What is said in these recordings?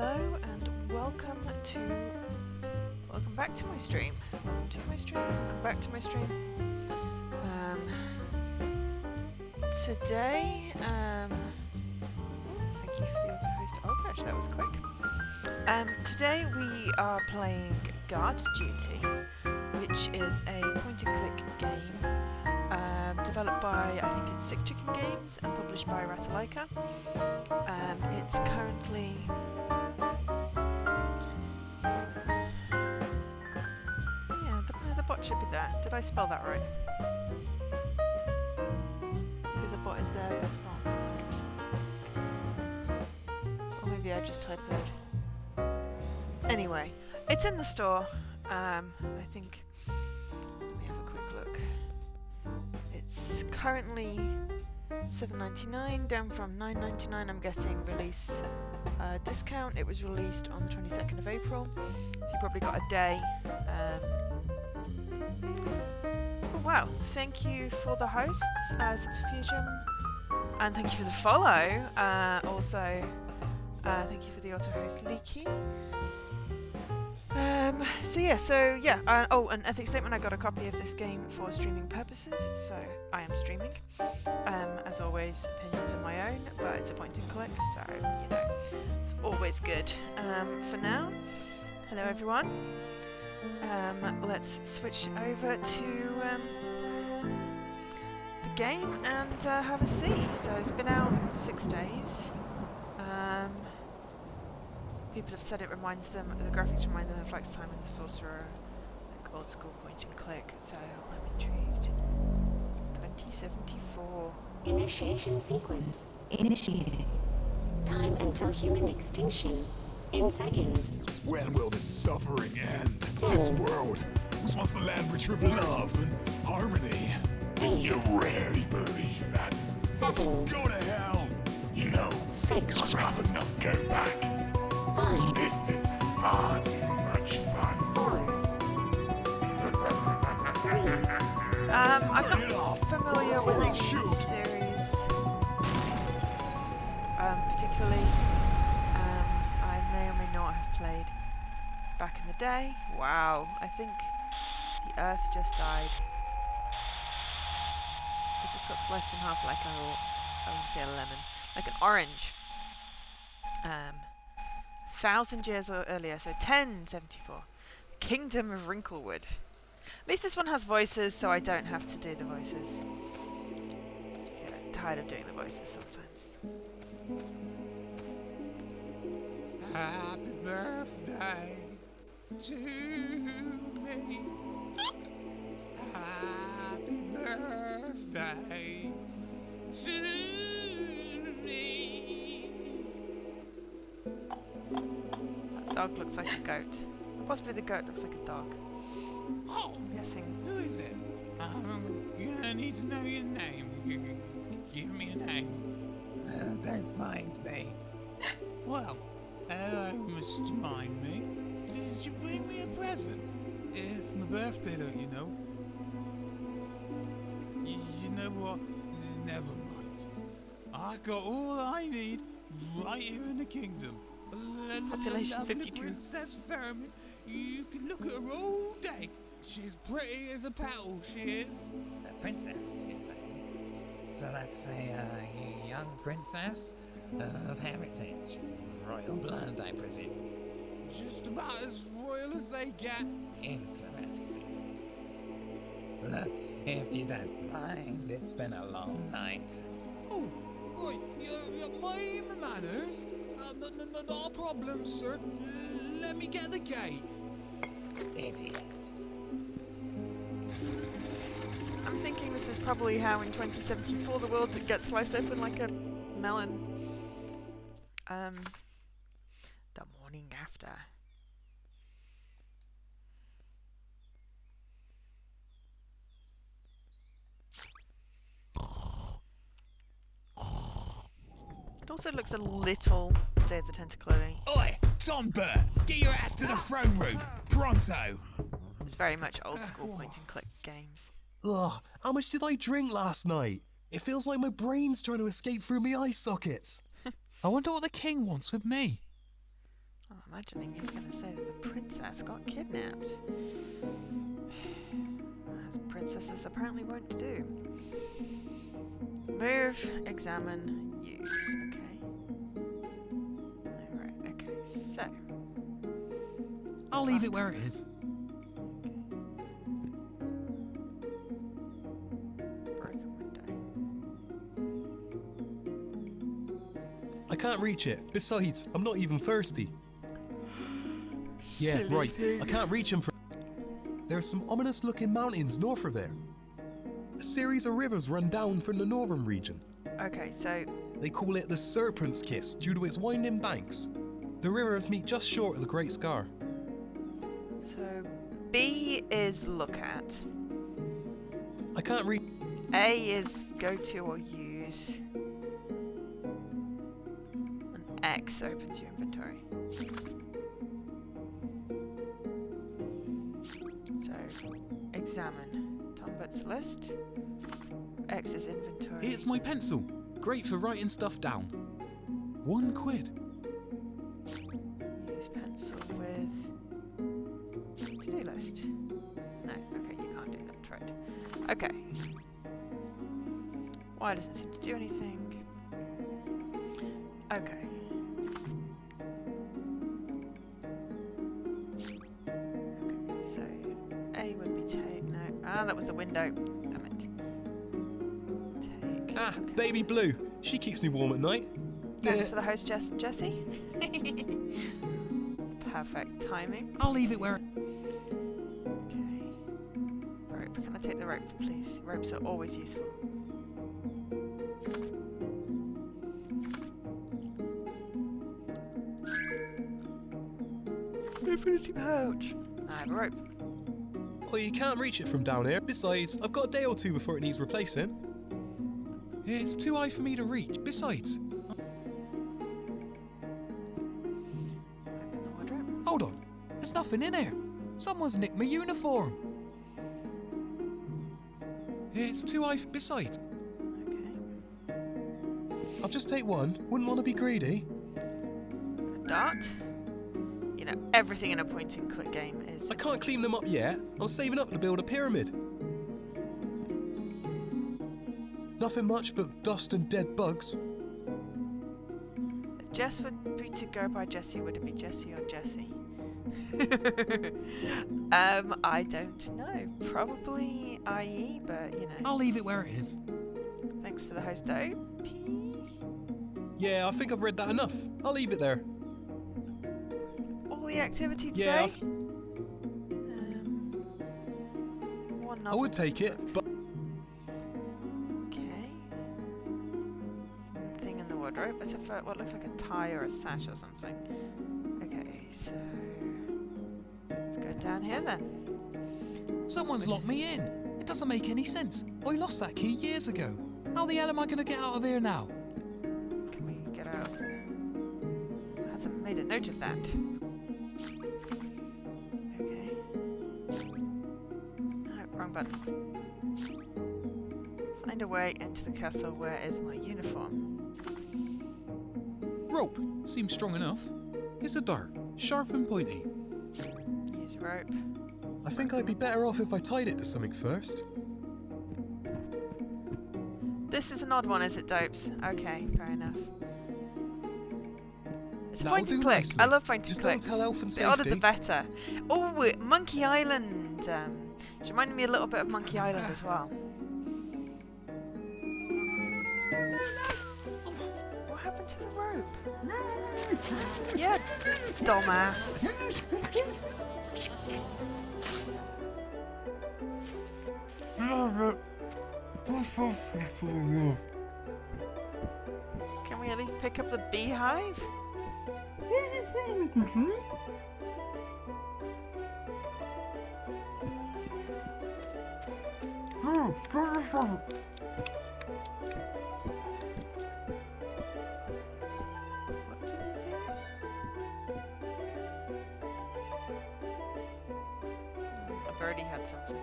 Hello and welcome back to my stream. Welcome back to my stream. Today, thank you for the auto host. Oh gosh, that was quick. Today we are playing Guard Duty, which is a point-and-click game developed by, I think it's Sick Chicken Games and published by Ratalaika. It's currently... Yeah, the bot should be there. Did I spell that right? Maybe the bot is there, but it's not 100%. Or maybe I just typoed. Anyway, it's in the store. I think... Let me have a quick look. It's currently $7.99, down from $9.99. I'm guessing release discount. It was released on the 22nd of April, so you probably got a day. Oh, wow! Thank you for the hosts, Subterfugium, and thank you for the follow. Also, thank you for the auto host, Leaky. Oh, an ethics statement. I got a copy of this game for streaming purposes, so I am streaming. As always, opinions are my own, but it's a point and click, so, you know, it's always good. For now, hello everyone. Let's switch over to the game and have a see. So it's been out 6 days. People have said it reminds them, the graphics remind them of like Simon the Sorcerer, like old school point and click, so I'm intrigued. 2074. Initiation sequence initiated. Time until human extinction in seconds. When will this suffering end? 10. This world was once a land rich with love and harmony. Do you really believe that? 7. Go to hell! You know, 6. I'd rather not go back. 5. This is far too much fun. 4. 3. I'm Turn it off. not familiar with We'll this shoot. series. Particularly, I may or may not have played back in the day. Wow, I think the Earth just died. It just got sliced in half like I wouldn't say a lemon, like an orange. 1,000 years earlier, so 1074. Kingdom of Wrinklewood. At least this one has voices, so I don't have to do the voices. I get tired of doing the voices sometimes. Happy birthday to me. Happy birthday to me. That dog looks like a goat. Or possibly the goat looks like a dog. Oh, I'm guessing. who is it? I'm gonna need to know your name. Give me a name. Don't mind me. Well, hello, Mr. Mind Me. Did you bring me a present? It's my birthday, don't you know? You know what? Never mind. I got all I need right here in the kingdom. Population Lovely 52. Princess Vermin. You can look at her all day. She's pretty as a petal, she is. A princess, you say? So that's a young princess of heritage. Royal blood, I presume. Just about as royal as they get. Interesting. Look, if you don't mind, it's been a long night. Oh, right, you're mind the manners. No problem, sir. Let me get the gate. Idiot. I'm thinking this is probably how in 2074 the world gets sliced open like a melon. The morning after. It also looks a little Day of the Tentacle-y. Oi! Tom Burt! Get your ass to the throne room! Pronto! It's very much old school point and click games. Ugh, how much did I drink last night? It feels like my brain's trying to escape through my eye sockets. I wonder what the king wants with me. I'm imagining he's going to say that the princess got kidnapped. As princesses apparently won't do. Move, examine, use. Okay. Alright, okay, so. I'll leave it where it is. Broken window. I can't reach it. Besides, I'm not even thirsty. Yeah, Silly right. thing. I can't reach them from... There are some ominous looking mountains north of there. A series of rivers run down from the northern region. Okay, so They call it the Serpent's Kiss due to its winding banks. The rivers meet just short of the Great Scar. B is look at. I can't reach... A is go to or use. And X opens your inventory. So, examine. Tombott's list. X is inventory. It's my pencil. Great for writing stuff down. £1. Use pencil with to-do list. No, okay, you can't do that. Tried. Okay. Why doesn't seem to do anything? Okay. Okay, so A would be take. No, that was the window. Damn it. Take. Ah, okay. Baby Blue. She keeps me warm at night. Thanks for the host, Jesse. Perfect timing. I'll leave it where... Okay. Rope. Can I take the rope, please? Ropes are always useful. Infinity pouch. I have a rope. Oh, you can't reach it from down here. Besides, I've got a day or two before it needs replacing. It's too high for me to reach. Besides, Open the wardrobe. hold on. There's nothing in here. Someone's nicked my uniform. It's too high. Besides, Okay. I'll just take one. Wouldn't want to be greedy. A dart. You know, everything in a point and click game is. I can't clean them up yet. I'm saving up to build a pyramid. Nothing much but dust and dead bugs. If Jess would be to go by Jesse, would it be Jesse or Jesse? I don't know. Probably IE, but you know. I'll leave it where it is. Thanks for the host, OP. Yeah, I think I've read that enough. I'll leave it there. All the activity Yeah, today. One I novel would take to it, book. but Okay. Something in the wardrobe. It's what looks like a tie or a sash or something. Okay, so let's go down here then. Someone's locked me in. It doesn't make any sense. I lost that key years ago. How the hell am I going to get out of here now? Can we get out of there? Hasn't made a note of that. Okay. No, wrong button. Find a way into the castle. Where is my uniform? Rope. Seems strong enough. It's a dart. Sharp and pointy. Use rope. I think I'd be better off if I tied it to something first. This is an odd one, is it, Dopes? Okay, fair enough. It's That'll point and do click. nicely. I love point and Just click. don't tell Elf and The odder the Safety. better. Oh, Monkey Island. It's reminding me a little bit of Monkey Island as well. What happened to the rope? Yeah, dumbass. Can we at least pick up the beehive? What did he do? A birdie had something.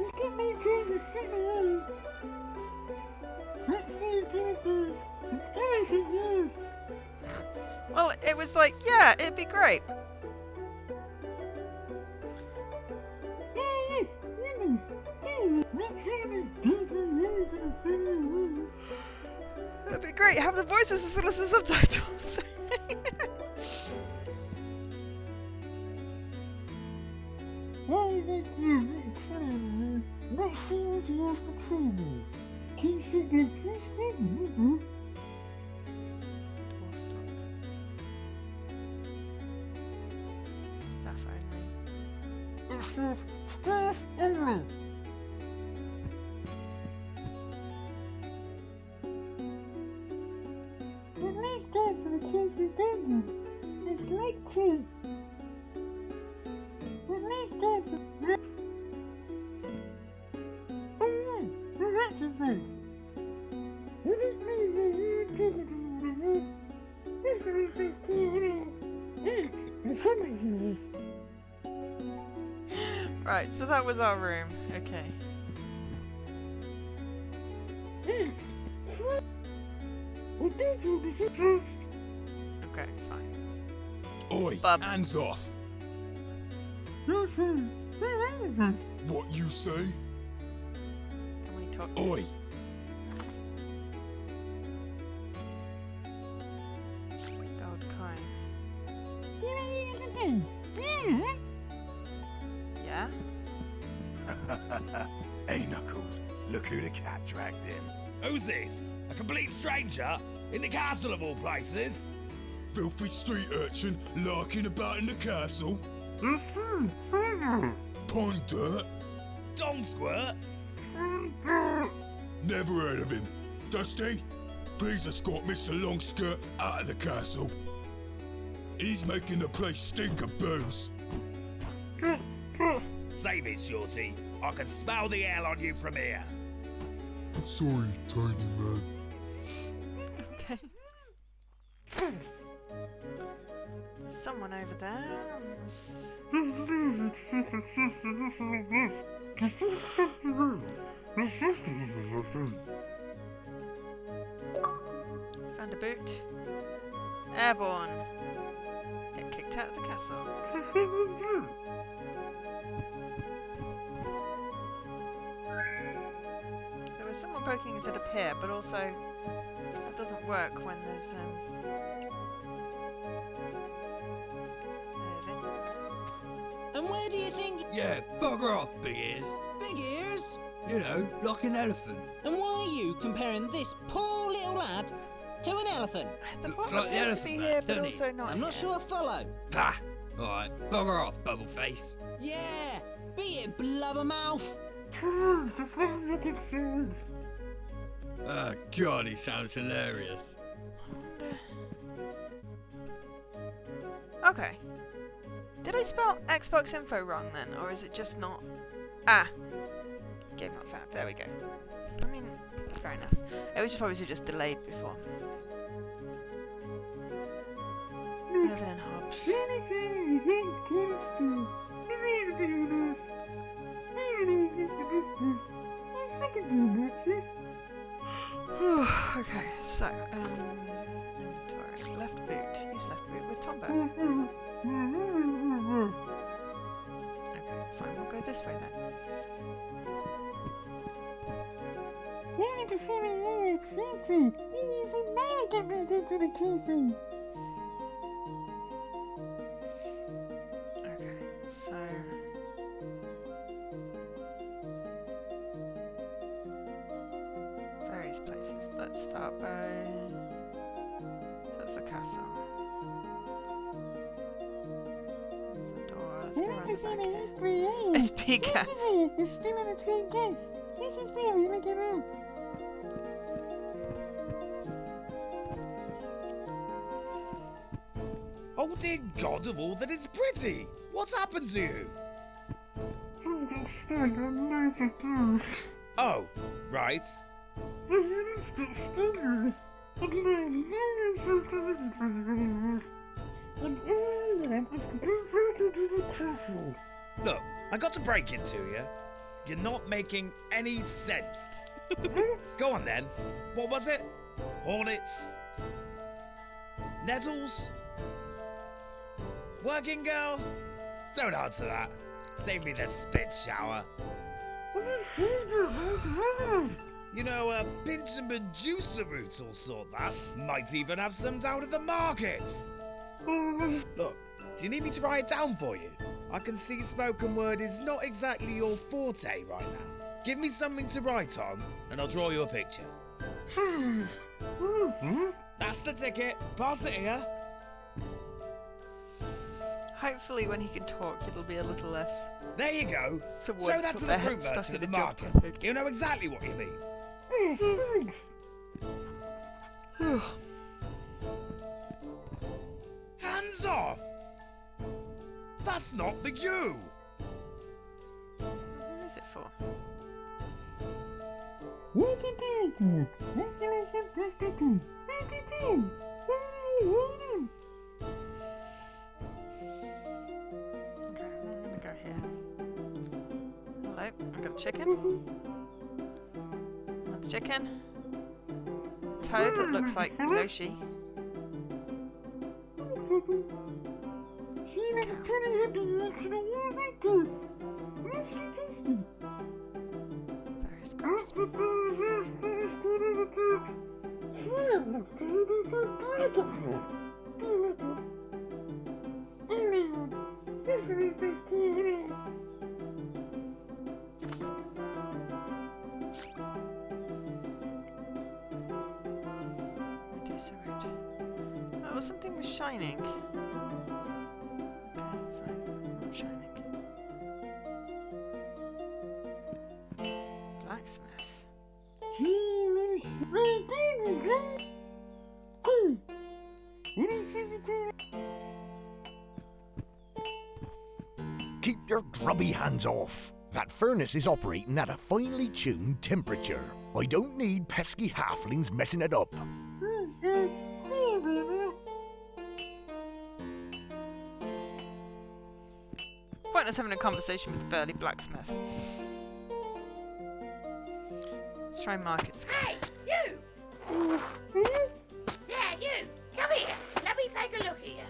Well, it was like, yeah, it'd be great. That'd be great. Have the voices as well as the subtitles. Staff only. At least time for the closely dungeon. It's like tea. At least time for... Oh, well, that's a thing. Right, so that was our room. Okay. Okay, fine. Oi, Bub. hands off. What you say? Can we talk? Oi, Gold coin. Yeah? Hey, Knuckles, look who the cat dragged in. Who's this? A complete stranger? In the castle of all places? filthy street urchin larking about in the castle. Pond dirt. Dong squirt? Never heard of him. Dusty, please escort Mr. Longskirt out of the castle. He's making the place stink of booze. Save it, Shorty. I can smell the ale on you from here. Sorry, tiny man. Okay. There's someone over there. Found a boot. Airborne. Get kicked out of the castle. There was someone poking his head up here, but also it doesn't work when there's And where do you think... Yeah, bugger off, big ears. Big ears? You know, like an elephant. And why are you comparing this poor little lad to an elephant? The Looks problem like the is to elephant be man, here, but doesn't he? also not. I'm not here. sure I follow. Pah! Alright, bugger off, bubbleface. Yeah, be it blubbermouth. Oh, God, he sounds hilarious. Okay. Did I spell Xbox info wrong then, or is it just not? Ah, game not found. There we go. I mean, fair enough. It was just obviously just delayed before. Evelyn Hobbs. Okay, so inventory. Left boot. Use left boot with Tombo. Okay, fine. We'll go this way then. Okay, so various places. Let's start by. So that's the castle. There's the door. Let's go around the back. It's Pika. It's still in a train case. This is there, you make it out. Oh dear God of all that is pretty! What's happened to you? Oh, right. Look, I got to break it to you. You're not making any sense. Go on then. What was it? Hornets? Nettles? Working girl? Don't answer that. Save me the spit shower. You know, a pinch and juicer route or sort that. Might even have some down at the market. Look, do you need me to write it down for you? I can see spoken word is not exactly your forte right now. Give me something to write on, and I'll draw you a picture. That's the ticket. Pass it here. Hopefully when he can talk it'll be a little less. There you go. Someone Show that put to the their fruit head stuck merchant at in the a market. job bag. He'll know exactly what you mean. Hands off! That's not for you! Who is it for? Okay, I'm gonna go here. Hello, I've got a chicken. Another chicken. Toad that looks like Yoshi. She like a pretty hippie reaction of your white goose. Risky tasty. Various groups. Medusa root. Oh, something was shining. Okay, fine. Not shining. Blacksmith. Keep your grubby hands off. That furnace is operating at a finely tuned temperature. I don't need pesky halflings messing it up. Pointless having a conversation with burly blacksmith. Let's try markets. Hey, you! Yeah, you! Come here! Let me take a look at you.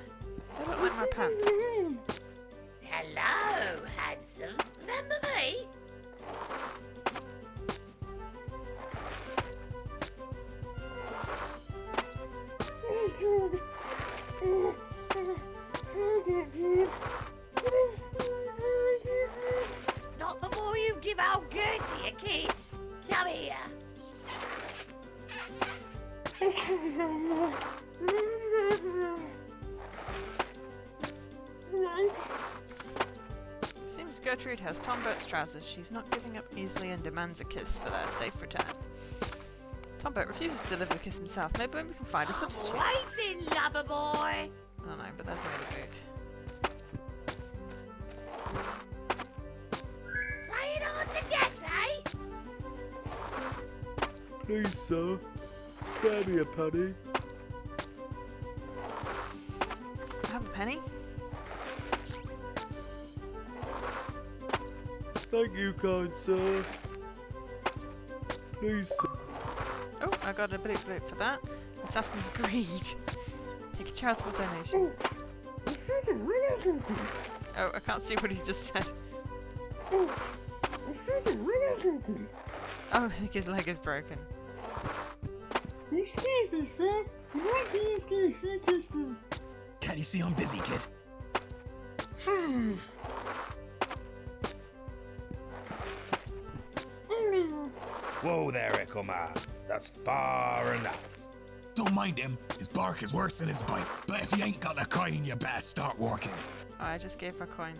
They look like my pants. Hello, handsome. Remember me? Not before you give out Gertie a kiss. Come here. Seems Gertrude has Tom Bert's trousers. She's not giving up easily and demands a kiss for their safe return. Tom Bert refuses to deliver the kiss himself. Maybe we can find a substitute. Waiting, lover boy. I don't know, but there's my boot. Playing hard to get, eh? Please, sir, spare me a penny. Have a penny? Thank you, kind sir. Please, sir. Oh, I got a bloop bloop for that. Assassin's Greed. Make a charitable donation. Oh, I can't see what he just said. Oh, I think his leg is broken. Excuse me, sir. You might be excused for kisses. Can't you see I'm busy, kid? Whoa there, Echoman. That's far enough. Don't mind him. His bark is worse than his bite. But if you ain't got the coin, you better start walking. Oh, I just gave her a coin.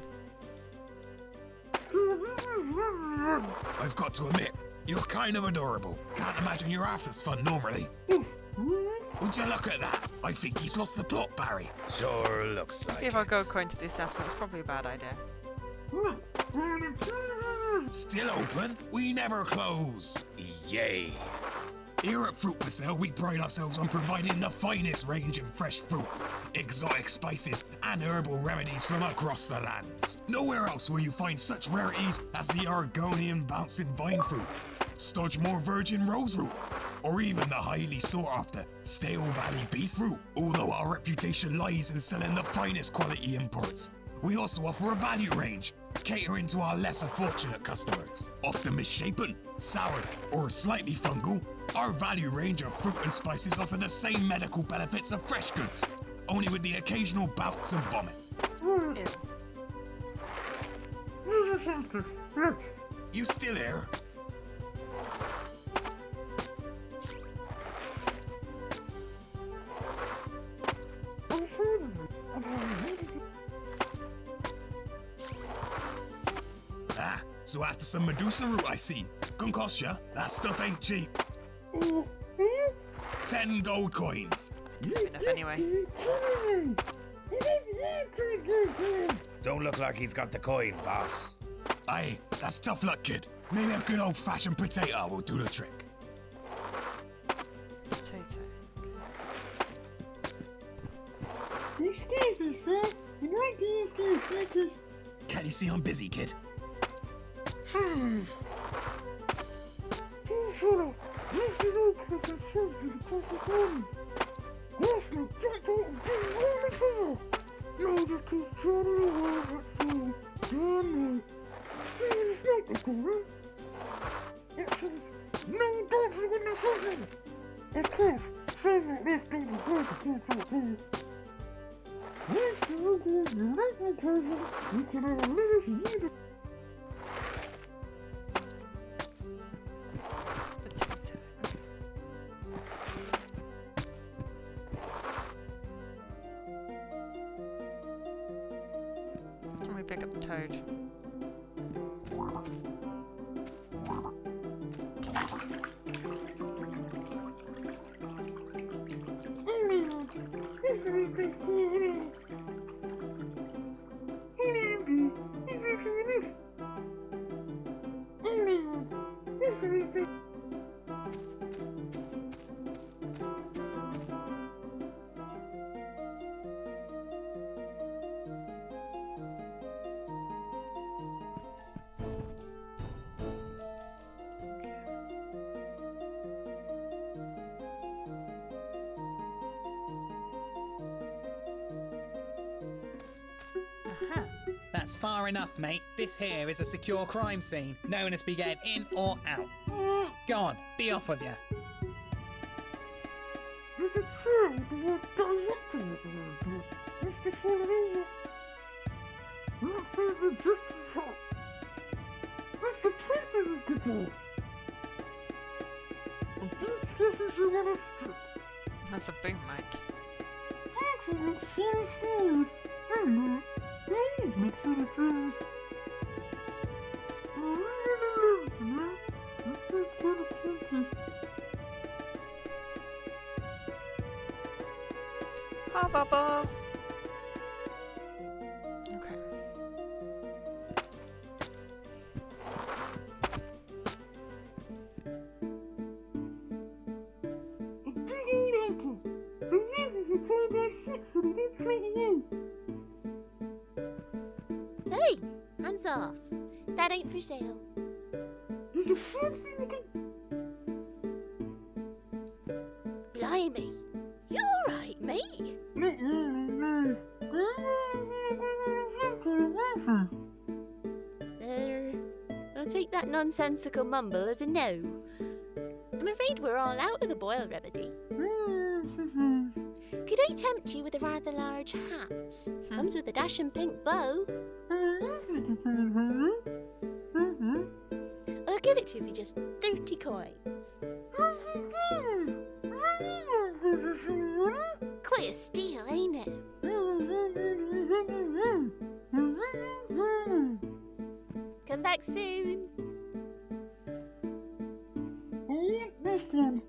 I've got to admit, you're kind of adorable. Can't imagine you're half as fun normally. Would you look at that? I think he's lost the plot, Barry. Sure looks like Give our gold coin to the assassin. It's probably a bad idea. Still open? We never close. Yay. Here at Fruit Bazaar, we pride ourselves on providing the finest range of fresh fruit, exotic spices, and herbal remedies from across the lands. Nowhere else will you find such rarities as the Argonian bouncing vine fruit, Studgemore virgin rose root, or even the highly sought after Stale Valley beef fruit. Although our reputation lies in selling the finest quality imports, we also offer a value range, catering to our lesser fortunate customers. Often misshapen, soured, or slightly fungal, our value range of fruit and spices offer the same medical benefits of fresh goods, only with the occasional bouts of vomit. You still here? Ah, so after some Medusa root I see. Gun cost ya? That stuff ain't cheap. 10 gold coins. Enough anyway. Don't look like he's got the coin, boss. Aye, that's tough luck, kid. Maybe a good old-fashioned potato will do the trick. Potato. Excuse me, sir. I'd like to ask you a question. Can't you see I'm busy, kid? This is all because I said to the possibility. Yes, no, don't be wonderful. No, that keeps turning around, that's all. Damn me. It's not the corner. It says, no dodging in the future. Of course, favorite left on the way to control here. Yes, the local, you like my cousin, you can have a minute for you to... Let me pick up the toad. That's far enough, mate. This here is a secure crime scene. No one is to be getting in or out. Go on, be off with you. There's a chair with the word director around here. Mr. Forever. Let's say they're just as hot. That's the princess's guitar. A deep sessions you want to stick. That's a boom mic. That's what I'm trying to say. So, please look for the service. I'm leaving alone tonight. This feels kind of kinky. Ha, Bubba. Okay. A big old apple. The users were told by 6 so they didn't play you. Hey, hands off. That ain't for sale. There's a fancy looking... Blimey. You alright, mate? Not really, no. I'll take that nonsensical mumble as a no. I'm afraid we're all out of the boil remedy. Could I tempt you with a rather large hat? Comes with a dashing pink bow. I'll give it to you for just 30 coins. Quite a steal, ain't it? Come back soon. This one.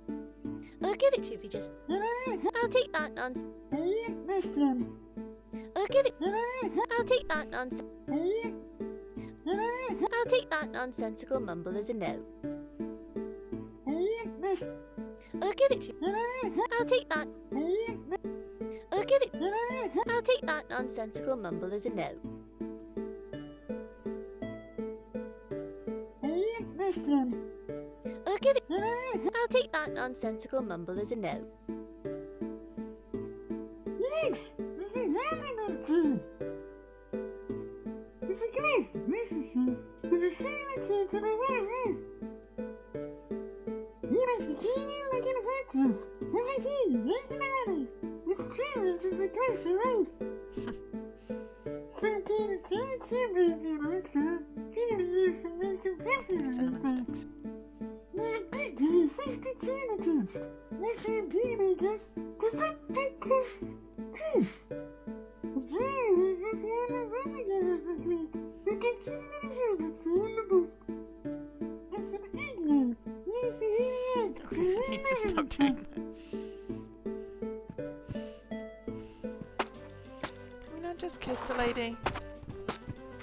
I'll give it to you for just... I'll take that nonsense. This one. I'll give it... I'll take that nonsense. I'll take that nonsensical mumble as a no. I'll give it to you. I'll take that... I'll give it... I'll take that nonsensical mumble as a no. This one. I'll give it... I'll take that nonsensical mumble as a no. Thanks! This is happening to you. It's a cliff. This is there's a cemetery to the right. You know, you can't look at the pictures. There's a key, right in the alley. It's true, this is a cliff, right? Some kind of tribute, you know, it's people use for making coffee. Cinnamon sticks. There's a big 50 charities. What's your deal, I guess? Does that big cliff teeth? It's really, it's one of those other guys this week. We can keep it in the show, that's one of the best. It's an igloo. Nice to hear it. You need to stop doing that. Can we not just kiss the lady?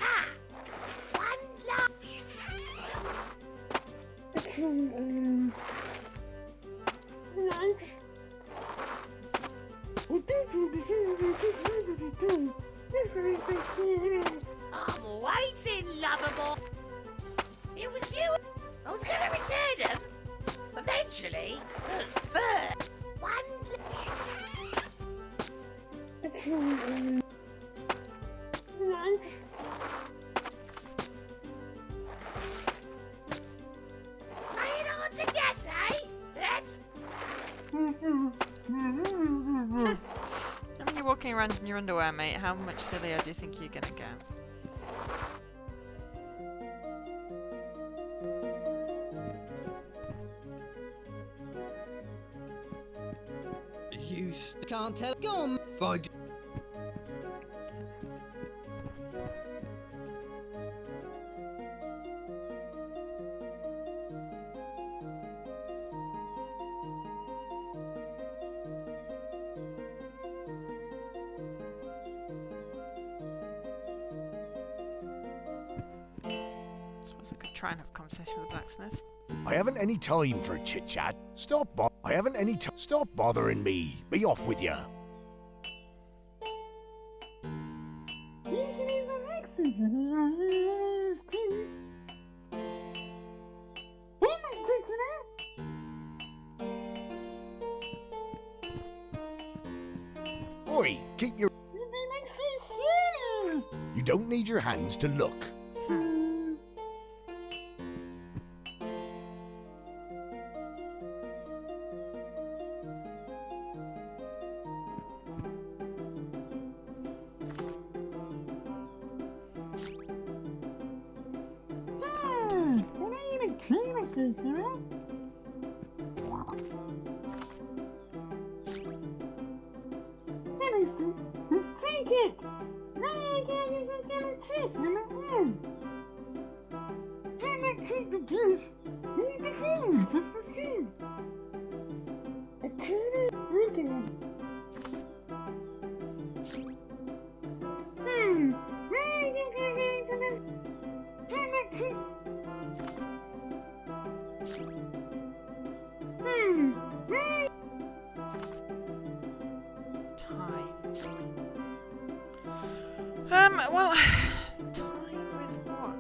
Ah! One love! Like, well, that's what the things I keep using to do. This is the thing. I'm waiting, loverboy. It was you. I was gonna return them. Eventually. But first, one Like, playing hard to get, eh? That's I mean, you're walking around in your underwear, mate. How much sillier do you think you're gonna get? You Can't tell. Go on. find. Suppose I could try and have a conversation with the blacksmith. I haven't any time for chit chat. I haven't any time. Stop bothering me. Be off with ya. these are the Rexes. I'm not touching that. Oi, keep your. You be like so sure. You don't need your hands to look. It ain't a canicle, huh? For instance, let's take it. Now I guess it's gonna trick in the hand. Try not take the juice. Need the food. What's the steam? A tuna weekend. Now I guess I'm going to this. Try not to. Right. Time. Well, time with what?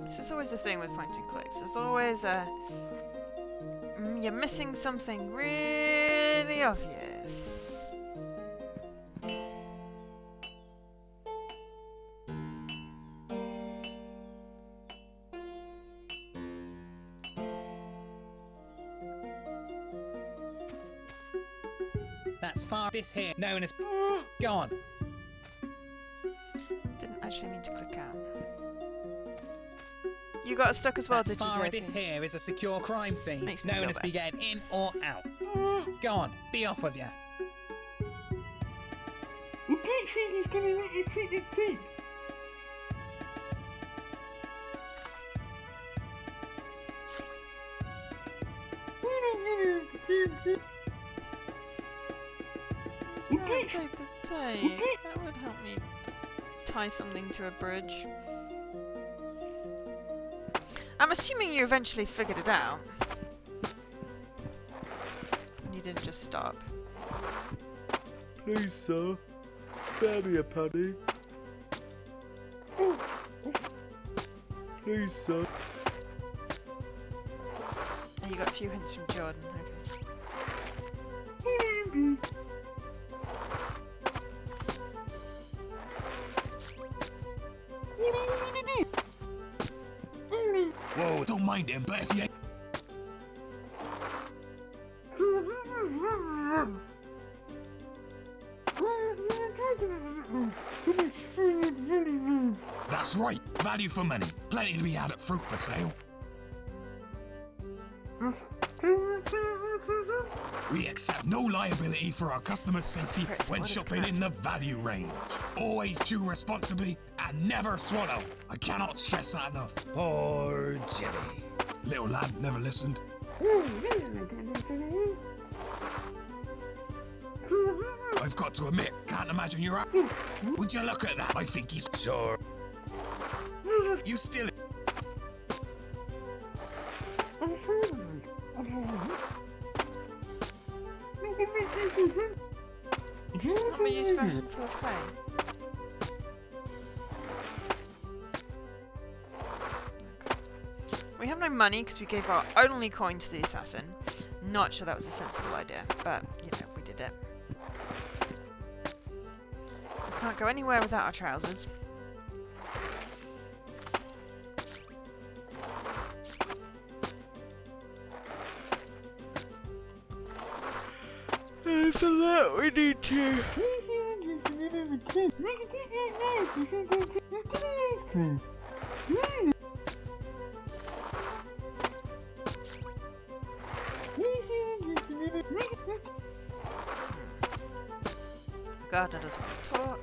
This is always the thing with point and clicks. There's always a... you're missing something really obvious. That's far this here, known as gone. Didn't actually mean to click out. You got stuck as well, That's did you, far JP? this here is a secure crime scene, Makes me known feel as better. being in or out. Go on, be off with ya. The big thing is gonna let you take the tip. Yeah, take the tape. That would help me tie something to a bridge. I'm assuming you eventually figured it out. didn't just stop. Please, sir, spare me a penny. Please, sir. Oh, you got a few hints from Jordan. Okay. Whoa, don't mind him, but if you... That's right, value for money. Plenty to be had at fruit for sale. We accept no liability for our customers' safety when shopping in the value range. Always chew responsibly and never swallow. I cannot stress that enough. Poor Jimmy. Little lad never listened. I've got to admit, can't imagine you're happy. Would you look at that? I think he's sure. You still... Let me use for play. We have no money because we gave our only coin to the assassin. Not sure that was a sensible idea, but you know, we did it. We can't go anywhere without our trousers. And for that we need to... Gardner doesn't want to talk.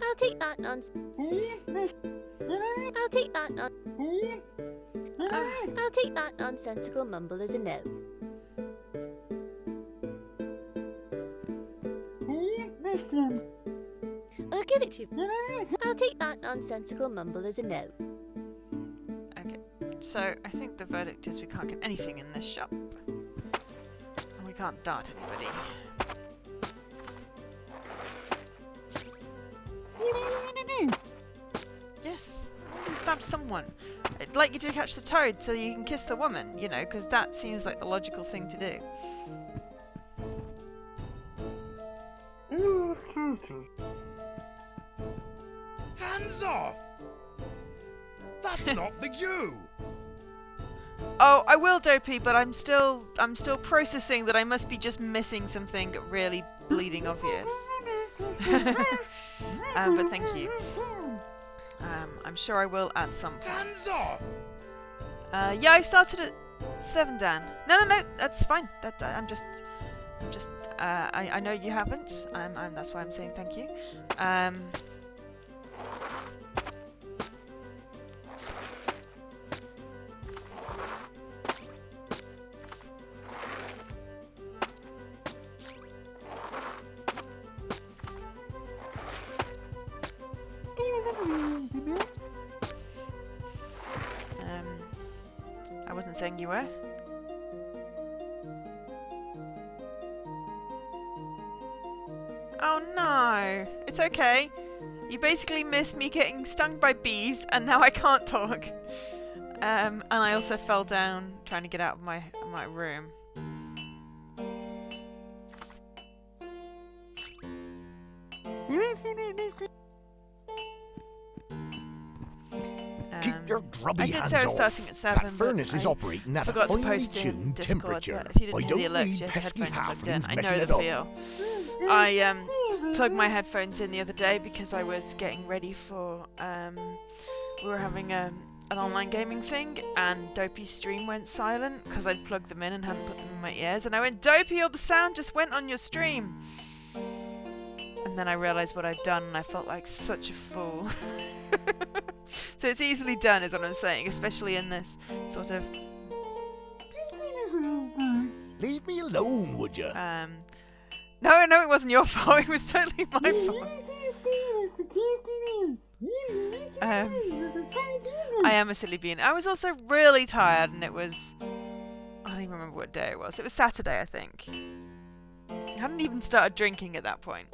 I'll take that nonsense. I'll take that I'll take that nonsensical mumble as a no. I'll give it to you. I'll take that nonsensical mumble as a no. Okay, so I think the verdict is we can't get anything in this shop. And we can't dart anybody. Yes, we can stab someone. I'd like you to catch the toad so you can kiss the woman, you know, because that seems like the logical thing to do. Hands off! That's not the you! Oh, I will, Dopey, but I'm still processing that I must be just missing something really bleeding obvious. But thank you. I'm sure I will at some point. Hands off! Yeah, I started at 7, Dan. No, that's fine. I know you haven't. That's why I'm saying thank you. I wasn't saying you were. Oh no! It's okay. You basically missed me getting stung by bees and now I can't talk. And I also fell down trying to get out of my room. Keep your grubby I did hands say I was off. starting at 7, That furnace but is I operating at a forgot to finely post in tuned Discord temperature. that if you didn't I hear the don't alerts, need you had pesky headphones plugged in. halflings I messing know it the up. feel. I plugged my headphones in the other day because I was getting ready for we were having an online gaming thing, and Dopey's stream went silent because I'd plugged them in and hadn't put them in my ears, and I went, Dopey, all the sound just went on your stream. And then I realised what I'd done, and I felt like such a fool. So it's easily done, is what I'm saying, especially in this sort of... Leave me alone, would you? No, it wasn't your fault. It was totally my fault. I am a silly bean. I was also really tired, and it was... I don't even remember what day it was. It was Saturday, I think. I hadn't even started drinking at that point.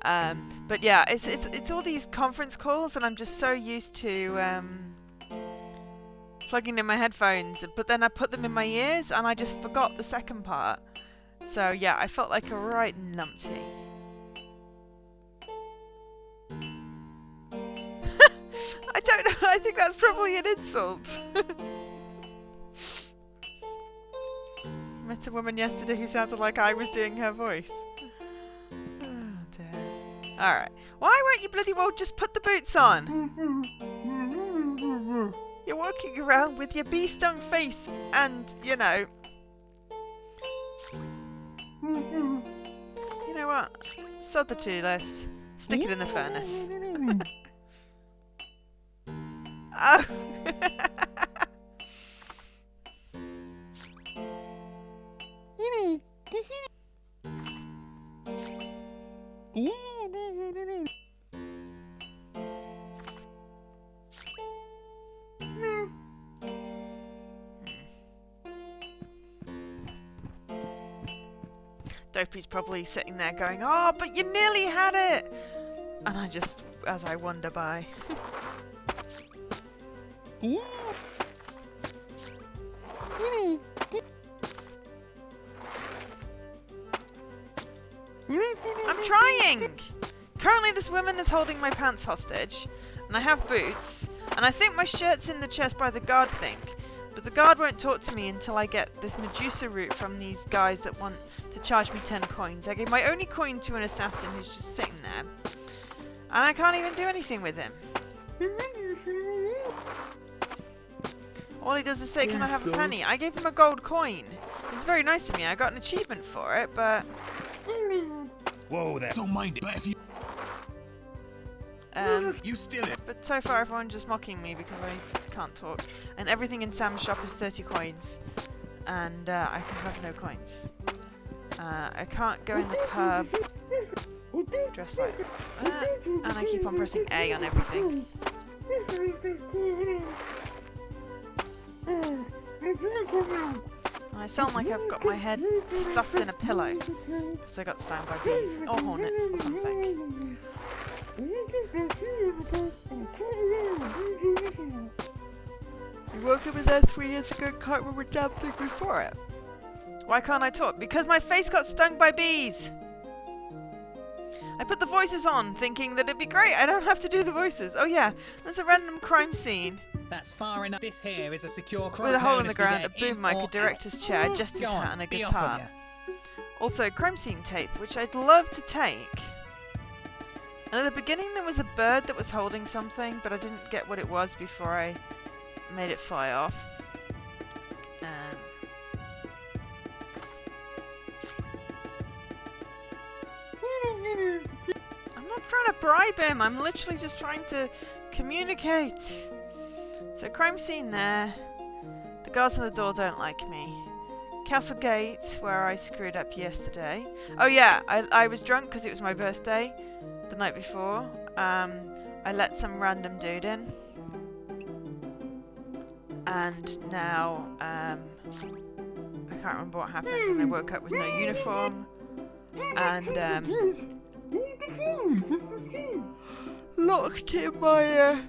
But yeah, it's all these conference calls, and I'm just so used to plugging in my headphones, but then I put them in my ears, and I just forgot the second part. So yeah, I felt like a right numpty. I don't know, I think that's probably an insult. Met a woman yesterday who sounded like I was doing her voice. Oh dear. Alright. Why won't you bloody well just put the boots on? You're walking around with your bee-stung face and, you know... You know what? Sod the to-do list. Stick it in the furnace. Oh! Dopey's probably sitting there going, oh, but you nearly had it! And I just, as I wander by. I'm trying! Currently this woman is holding my pants hostage, and I have boots, and I think my shirt's in the chest by the guard thing, but the guard won't talk to me until I get this Medusa root from these guys that want to charge me 10 coins. I gave my only coin to an assassin who's just sitting there, and I can't even do anything with him. All he does is say, can I have a penny? I gave him a gold coin. It's very nice of me. I got an achievement for it, but... Whoa there. Don't mind it, but if you... you steal it. But so far everyone's just mocking me because I can't talk. And everything in Sam's shop is 30 coins. And I have no coins. I can't go in the pub dressed like that. And I keep on pressing A on everything. I sound like I've got my head stuffed in a pillow because I got stung by bees or hornets or something. I woke up in there 3 years ago and can't remember a damn thing before it. Why can't I talk? Because my face got stung by bees! I put the voices on thinking that it'd be great, I don't have to do the voices. Oh yeah, there's a random crime scene. That's far enough. This here is a secure crime. With a hole in known the as ground, a Brigade boom mic, a or director's chair, a justice Go on, hat and a be off of guitar. ya. Also, crime scene tape, which I'd love to take. And at the beginning there was a bird that was holding something, but I didn't get what it was before I made it fly off. I'm not trying to bribe him, I'm literally just trying to communicate. So crime scene there. The guards on the door don't like me. Castle Gate, where I screwed up yesterday. Oh yeah, I was drunk because it was my birthday the night before. I let some random dude in. And now, I can't remember what happened, and I woke up with no uniform. And, locked in my,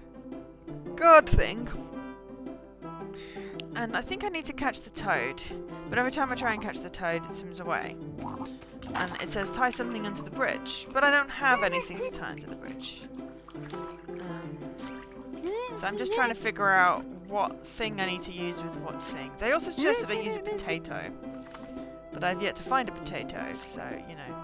guard thing. And I think I need to catch the toad. But every time I try and catch the toad, it swims away. And it says tie something under the bridge. But I don't have anything to tie under the bridge. So I'm just trying to figure out what thing I need to use with what thing. They also suggested I use a potato, but I've yet to find a potato, so, you know.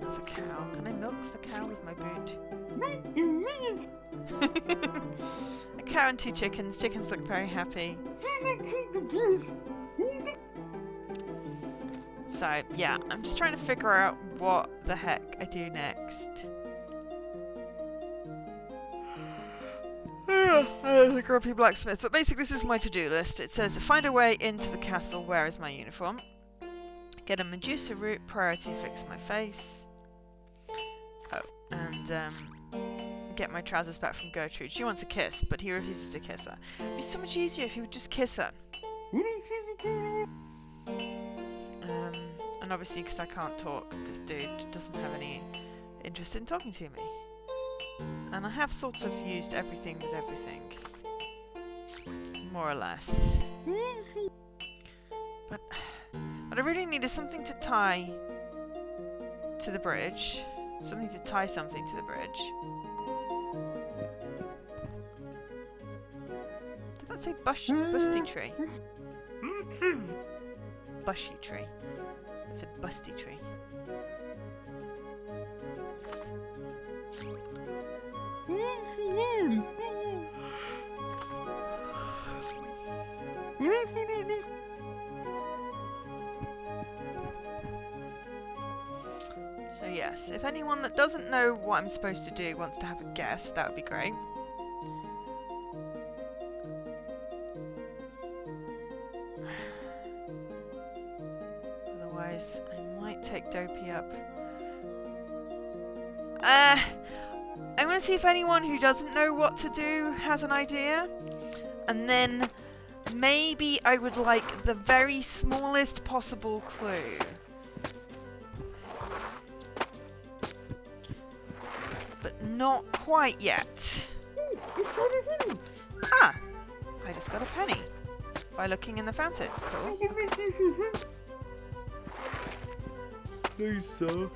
There's a cow. Can I milk the cow with my boot? A cow and 2 chickens. Chickens look very happy. So, yeah, I'm just trying to figure out what the heck I do next. The grumpy blacksmith. But basically, this is my to-do list. It says, find a way into the castle. Where is my uniform? Get a Medusa root. Priority, fix my face. Oh, and get my trousers back from Gertrude. She wants a kiss, but he refuses to kiss her. It'd be so much easier if he would just kiss her. And obviously, because I can't talk, this dude doesn't have any interest in talking to me. And I have sort of used everything with everything. More or less. But what I really need is something to tie to the bridge. Something to tie something to the bridge. Did that say busty tree? Bushy tree. It said busty tree. So yes, if anyone that doesn't know what I'm supposed to do wants to have a guess, that would be great. Otherwise, I might take Dopey up. I'm going to see if anyone who doesn't know what to do has an idea. And then maybe I would like the very smallest possible clue. But not quite yet. Ah! I just got a penny. By looking in the fountain. Cool. Please, sir.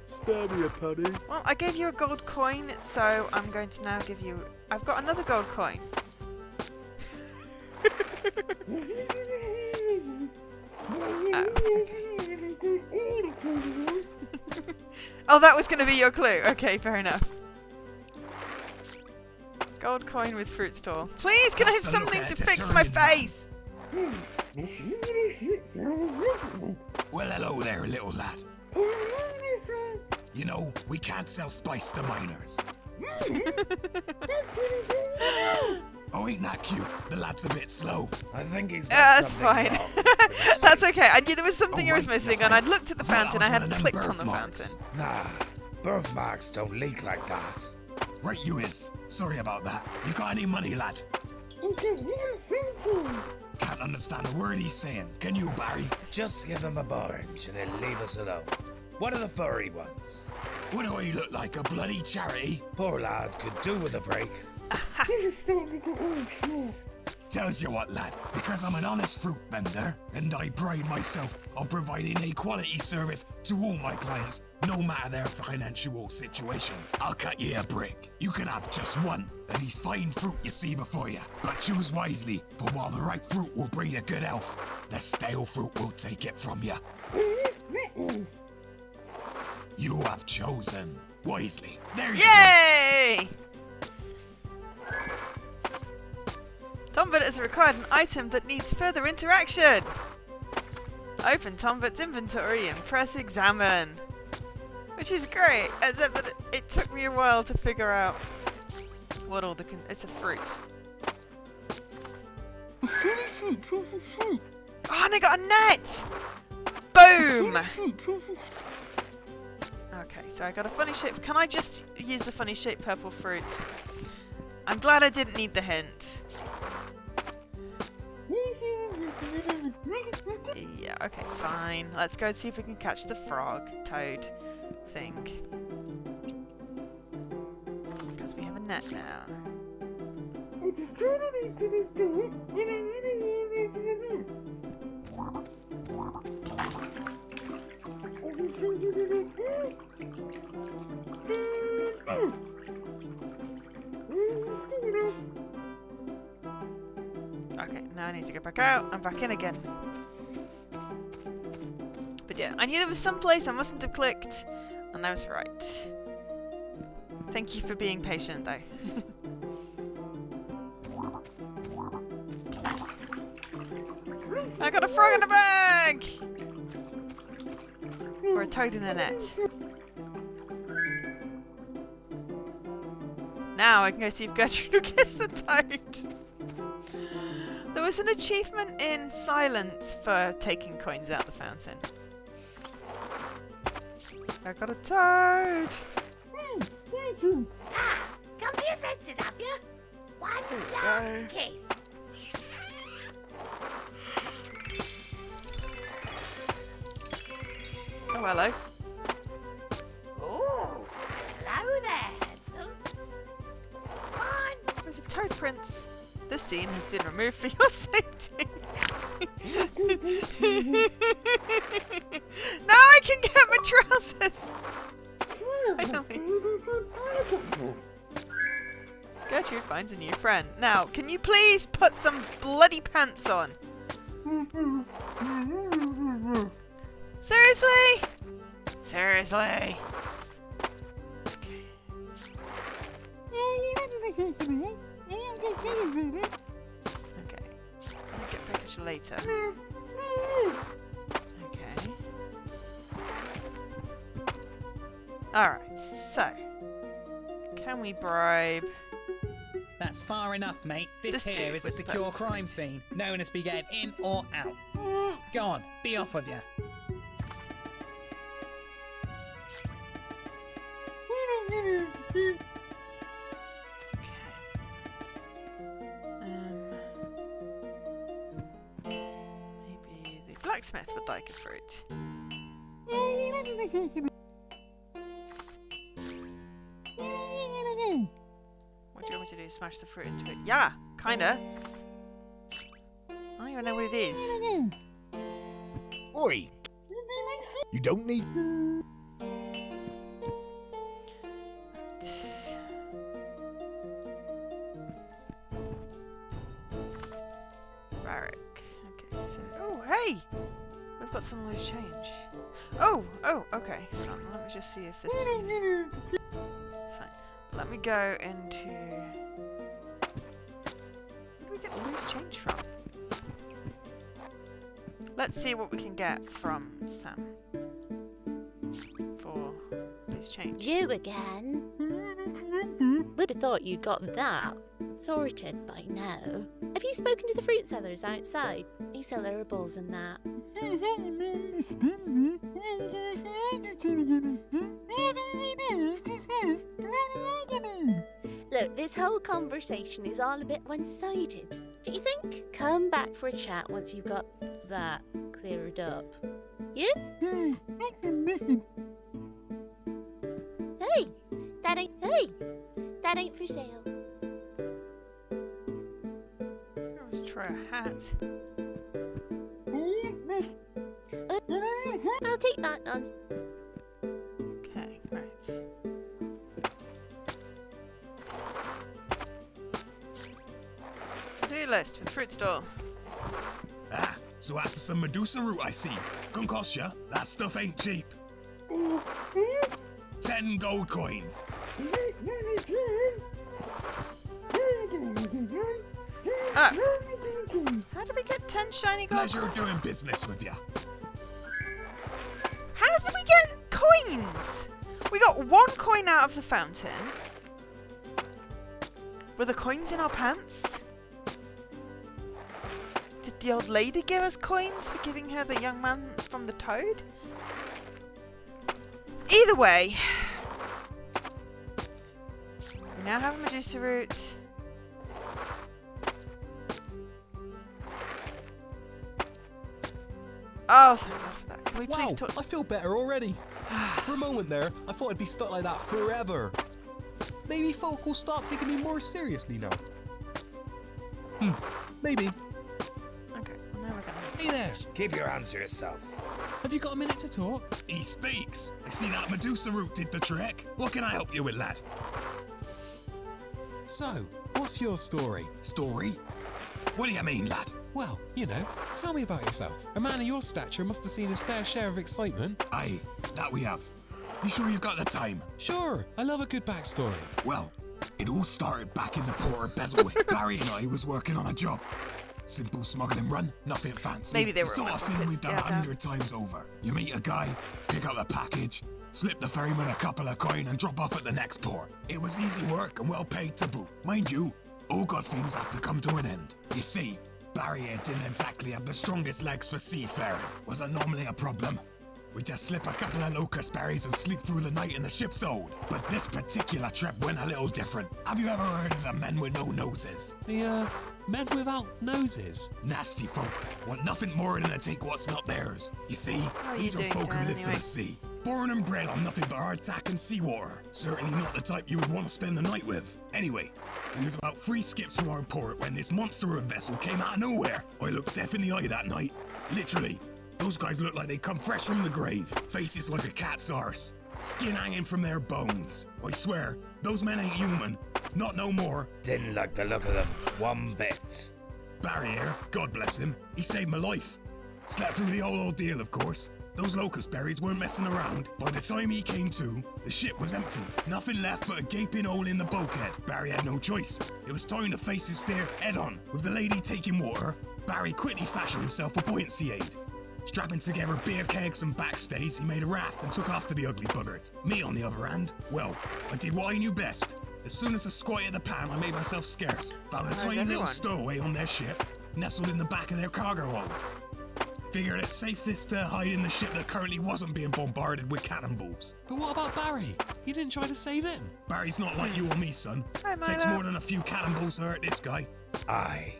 Spare me a penny. Well, I gave you a gold coin, so I'm going to now give you... I've got another gold coin. Oh, that was going to be your clue. Okay, fair enough. Gold coin with fruit stall. Please, can I have something to fix my face? Well, hello there, little lad. You know, we can't sell spice to minors. Oh, ain't that cute? The lad's a bit slow. I think he's that's fine. That's okay. I knew there was something I was missing, and I'd looked at the fountain. I hadn't clicked on the fountain. Nah, birthmarks don't leak like that. Right, you is. Sorry about that. You got any money, lad? Can't understand a word he's saying. Can you, Barry? Just give him a orange and he'll leave us alone. What are the furry ones? What do I look like, a bloody charity? Poor lad could do with a break. Tells you what, lad, because I'm an honest fruit vendor, and I pride myself on providing a quality service to all my clients, no matter their financial situation. I'll cut you a brick. You can have just one of these fine fruit you see before you, but choose wisely, for while the ripe fruit will bring you good health, the stale fruit will take it from you. You have chosen wisely. There you go. Yay! Tombit has required an item that needs further interaction. Open Tombit's inventory and press examine. Which is great, except that it took me a while to figure out what all the... it's a fruit. Oh, and I got a net! Boom! Okay, so I got a funny shape. Can I just use the funny shaped purple fruit? I'm glad I didn't need the hint. Yeah, okay, fine. Let's go and see if we can catch the frog, toad thing. Because we have a net now. back out, and back in again. But yeah, I knew there was some place I mustn't have clicked, and I was right. Thank you for being patient, though. I got a frog in a bag! Or a toad in a net. Now I can go see if Gertrude will kiss the toad. There was an achievement in Silence for taking coins out the fountain. I got a toad! Come to your senses, have you? One last kiss. Oh, hello. Oh, hello there, handsome. Come on. There's a toad prince. This scene has been removed for your safety. Now I can get my trousers. Finally. Gertrude finds a new friend. Now, can you please put some bloody pants on? Seriously? Seriously? Okay. I'll get Pikachu later. Okay. Alright, so. Can we bribe? That's far enough, mate. This here is a secure crime scene. No one has to be getting in or out. Go on, be off with you. Maybe the blacksmith would like a fruit. What do you want me to do? Smash the fruit into it? Yeah, kinda. I don't even know what it is. Oi! You don't need... Barrack. Okay, so... Oh, hey! We've got some loose change. Oh, okay. Hold on, let me just see if this... Fine. Let me go into... Where do we get loose change from? Let's see what we can get from Sam. For loose change. You again? Would have thought you'd got that sorted by now. Have you spoken to the fruit sellers outside? They sell herbals and that. Look, this whole conversation is all a bit one-sided. Do you think? Come back for a chat once you've got that cleared up. Yeah? Hey, that ain't for sale. Let's try a hat. I'll take that nonsense. Okay, right. To-do list for the fruit stall. Ah, so after some Medusa root I see. Gonna cost ya? That stuff ain't cheap. 10 gold coins. How did we get 10 shiny gold Pleasure doing business with ya. How did we get coins? We got 1 coin out of the fountain. Were the coins in our pants? Did the old lady give us coins for giving her the young man from the toad? Either way, we now have a Medusa root. Oh, thank God for that. Can we please talk? I feel better already. For a moment there, I thought I'd be stuck like that forever. Maybe folk will start taking me more seriously now. Maybe. Okay, well now we're gonna... Hey there! Keep your hands to yourself. Have you got a minute to talk? He speaks. I see that Medusa root did the trick. What can I help you with, lad? So, what's your story? Story? What do you mean, lad? Well, you know, tell me about yourself. A man of your stature must have seen his fair share of excitement. Aye, that we have. You sure you've got the time? Sure, I love a good backstory. Well, it all started back in the port of Bezelwick. Barry and I was working on a job. Simple smuggling run, nothing fancy. Maybe they the were sort of thing we've done yeah, 100 times over. You meet a guy, pick up a package, slip the ferryman a couple of coin and drop off at the next port. It was easy work and well paid to boot. Mind you, all good things have to come to an end. You see, Barry here didn't exactly have the strongest legs for seafaring. Wasn't normally a problem. We just slip a couple of locust berries and sleep through the night in the ship's hold. But this particular trip went a little different. Have you ever heard of the men with no noses? The, men without noses? Nasty folk. Want nothing more than to take what's not theirs. You see, these are folk who live for the sea. Born and bred on nothing but hardtack and seawater. Certainly not the type you would want to spend the night with. Anyway, we was about 3 skips from our port when this monster of a vessel came out of nowhere. I looked deaf in the eye that night. Literally. Those guys look like they come fresh from the grave. Faces like a cat's arse. Skin hanging from their bones. I swear, those men ain't human. Not no more. Didn't like the look of them one bit. Barry here, God bless him, he saved my life. Slept through the whole ordeal, of course. Those locust berries weren't messing around. By the time he came to, the ship was empty. Nothing left but a gaping hole in the bulkhead. Barry had no choice. It was time to face his fear head on. With the lady taking water, Barry quickly fashioned himself a buoyancy aid. Strapping together beer kegs and backstays, he made a raft and took after the ugly buggers. Me, on the other hand, well, I did what I knew best. As soon as I squatted the pan, I made myself scarce. Found a tiny little stowaway on their ship, nestled in the back of their cargo hold. Figured it's safest to hide in the ship that currently wasn't being bombarded with cannonballs. But what about Barry? You didn't try to save him? Barry's not like you or me, son. Takes more than a few cannonballs to hurt this guy. Aye.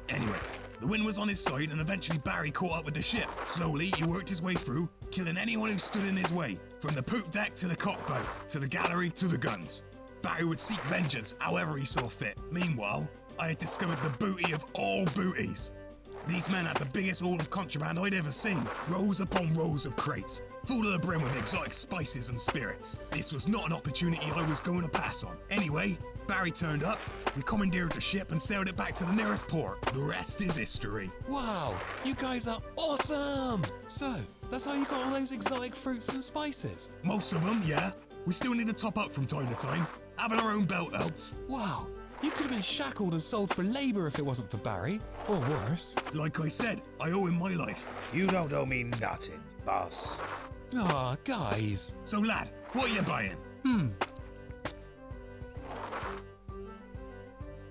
Anyway, the wind was on his side and eventually Barry caught up with the ship. Slowly, he worked his way through, killing anyone who stood in his way. From the poop deck to the cockboat, to the gallery to the guns. Barry would seek vengeance however he saw fit. Meanwhile, I had discovered the booty of all booties. These men had the biggest haul of contraband I'd ever seen. Rows upon rows of crates, full to the brim with exotic spices and spirits. This was not an opportunity I was going to pass on. Anyway, Barry turned up, we commandeered the ship and sailed it back to the nearest port. The rest is history. Wow, you guys are awesome! So, that's how you got all those exotic fruits and spices? Most of them, yeah. We still need to top up from time to time. Having our own belt helps. Wow, you could have been shackled and sold for labour if it wasn't for Barry. Or worse. Like I said, I owe him my life. You don't owe me nothing, boss. Aw, guys. So lad, what are you buying?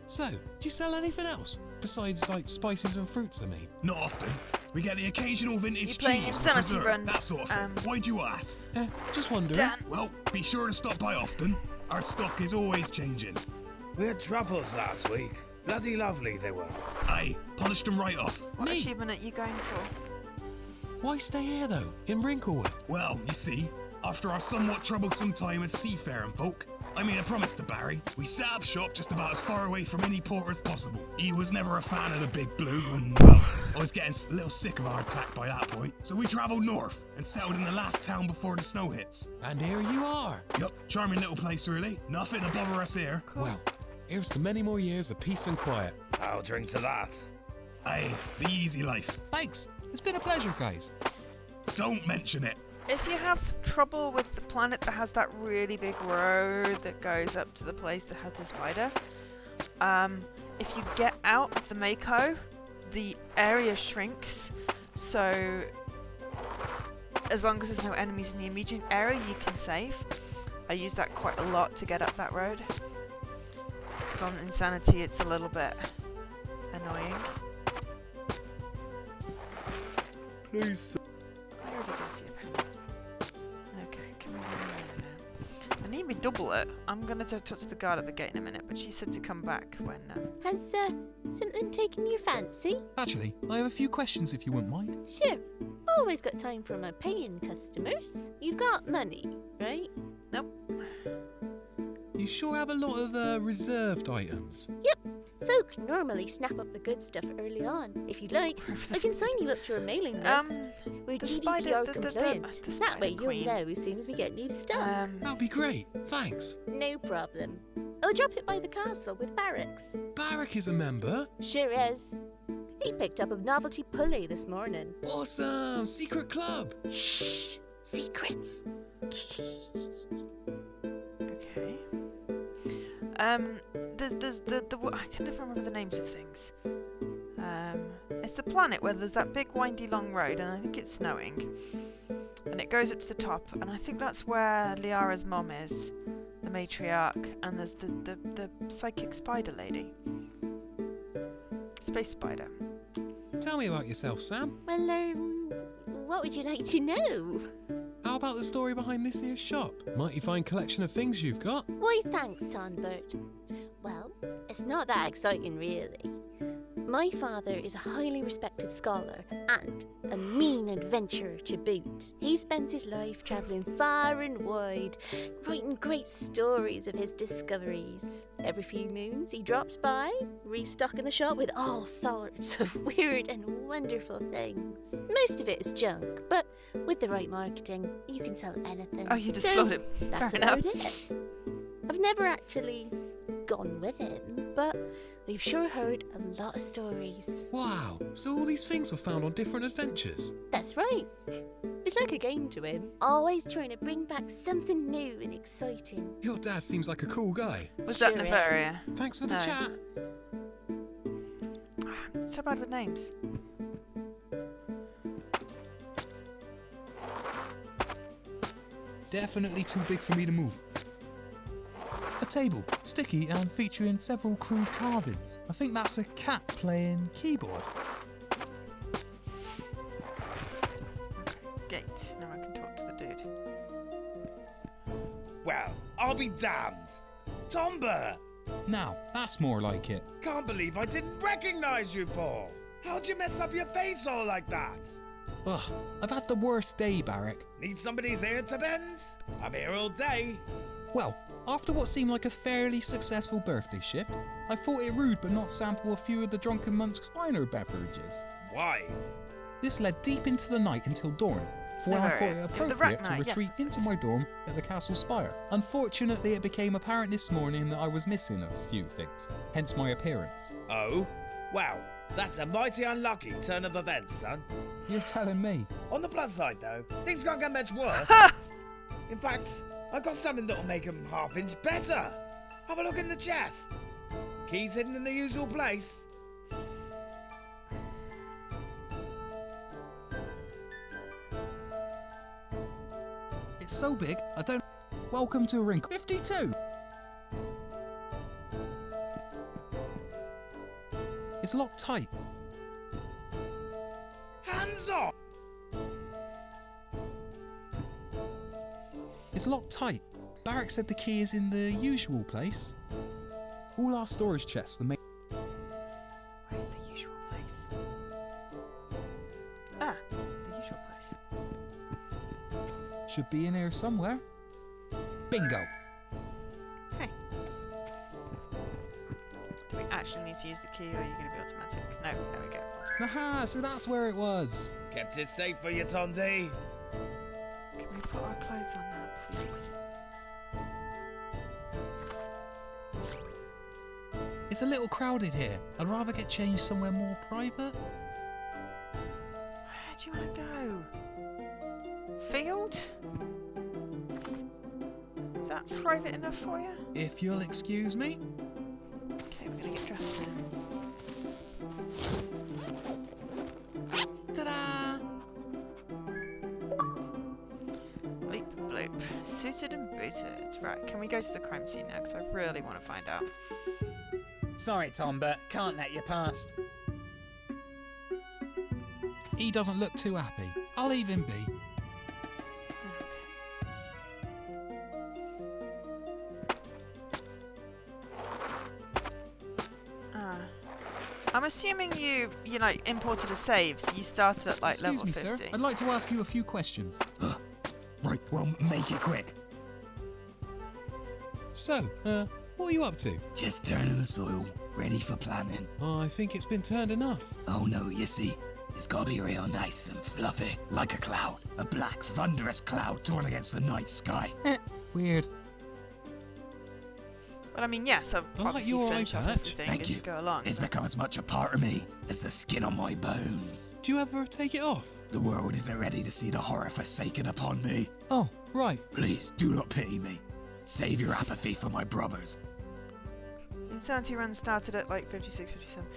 So, do you sell anything else? Besides, like, spices and fruits, I mean? Not often. We get the occasional vintage You playing cheese, Insanity preserve, Run? that sort of thing. Why'd you ask? Just wondering. Dan. Well, be sure to stop by often. Our stock is always changing. We had truffles last week. Bloody lovely they were. Aye, polished them right off. What achievement are you going for? Why stay here, though, in Wrinklewood? Well, you see, after our somewhat troublesome time as seafaring folk, I made a promise to Barry. We set up shop just about as far away from any port as possible. He was never a fan of the big blue, and, well, I was getting a little sick of our attack by that point. So we travelled north and settled in the last town before the snow hits. And here you are. Yup, charming little place, really. Nothing to bother us here. Well, here's to many more years of peace and quiet. I'll drink to that. Aye, the easy life. Thanks. It's been a pleasure, guys. Don't mention it. If you have trouble with the planet that has that really big road that goes up to the place that has the spider, if you get out of the Mako, the area shrinks. So as long as there's no enemies in the immediate area, you can save. I use that quite a lot to get up that road. Because on Insanity, it's a little bit annoying. Please, sir. I already did see a pen. Okay, come in here now. I need me double it. I'm going to talk to the guard at the gate in a minute, but she said to come back when... Has something taken your fancy? Actually, I have a few questions if you wouldn't mind. Sure. Always got time for my paying customers. You've got money, right? Nope. You sure have a lot of reserved items. Yep. Folk normally snap up the good stuff early on. If you'd like, I can sign you up to a mailing list. We're the GDPR spider- compliant. the That way spider you'll queen. know as soon as we get new stuff. That'd be great. Thanks. No problem. I'll drop it by the castle with Barracks. Barrack is a member? Sure is. He picked up a novelty pulley this morning. Awesome! Secret club! Shh! Secrets. Okay. There's the I can never remember the names of things. It's the planet where there's that big windy long road, and I think it's snowing. And it goes up to the top, and I think that's where Liara's mom is, the matriarch, and there's the psychic spider lady. Space spider. Tell me about yourself, Sam. Well, what would you like to know? How about the story behind this here shop? Mighty fine collection of things you've got. Why, thanks, Tonbert. Well, it's not that exciting, really. My father is a highly respected scholar and a mean adventurer to boot. He spent his life travelling far and wide, writing great stories of his discoveries. Every few moons he drops by, restocking the shop with all sorts of weird and wonderful things. Most of it is junk, but with the right marketing, you can sell anything. Oh, you just sold it. That's Fair about enough. it. I've never actually gone with him, but we've sure heard a lot of stories. Wow, so all these things were found on different adventures? That's right. It's like a game to him. Always trying to bring back something new and exciting. Your dad seems like a cool guy. Was Sure that Nevaria? Thanks for the No. chat. So bad with names. Definitely too big for me to move. A table, sticky and featuring several crude carvings. I think that's a cat playing keyboard. Gate. Now I can talk to the dude. Well, I'll be damned. Tomber! Now, that's more like it. Can't believe I didn't recognize you for. How'd you mess up your face all like that? Ugh, I've had the worst day, Barrack. Need somebody's ear to bend? I'm here all day. Well, after what seemed like a fairly successful birthday shift, I thought it rude but not sample a few of the drunken monk's finer beverages. Wise. This led deep into the night until dawn, for when I thought it appropriate to retreat into my dorm at the castle spire. Unfortunately, it became apparent this morning that I was missing a few things, hence my appearance. Oh? Wow, that's a mighty unlucky turn of events, son. You're telling me? On the plus side, though, things can't get much worse. In fact, I've got something that'll make them half-inch better. Have a look in the chest. Keys hidden in the usual place. It's so big, I don't... Welcome to Wrinkle 52! It's locked tight. Hands off! It's locked tight. Barrack said the key is in the usual place. All our storage chests are made... Where's the usual place? Ah, the usual place. Should be in here somewhere. Bingo! Hey. Do we actually need to use the key, or are you going to be automatic? No, there we go. Aha, so that's where it was. Kept it safe for you, Tondi. Can we put our clothes on now, please? It's a little crowded here. I'd rather get changed somewhere more private. Where do you want to go? Field? Is that private enough for you? If you'll excuse me. Okay, we're going to get dressed now. Ta-da! Bleep bloop. Suited and booted. Right, can we go to the crime scene now? Because I really want to find out. Sorry, Tom, but can't let you past. He doesn't look too happy. I'll leave him be. I'm assuming you know, imported a save, so you started at like Excuse level me, 50. sir. I'd like to ask you a few questions. Right, well, make it quick. So, what are you up to? Just turning the soil, ready for planting. Oh, I think it's been turned enough. Oh no, you see, it's gotta be real nice and fluffy, like a cloud. A black, thunderous cloud torn against the night sky. Weird. But I mean, yes, I've I like obviously your eye Photoshop patch. everything Thank as you. you go along. It's but- become as much a part of me as the skin on my bones. Do you ever take it off? The world isn't ready to see the horror forsaken upon me. Oh, right. Please, do not pity me. Save your apathy for my brothers. Insanity Run started at like 56, 57.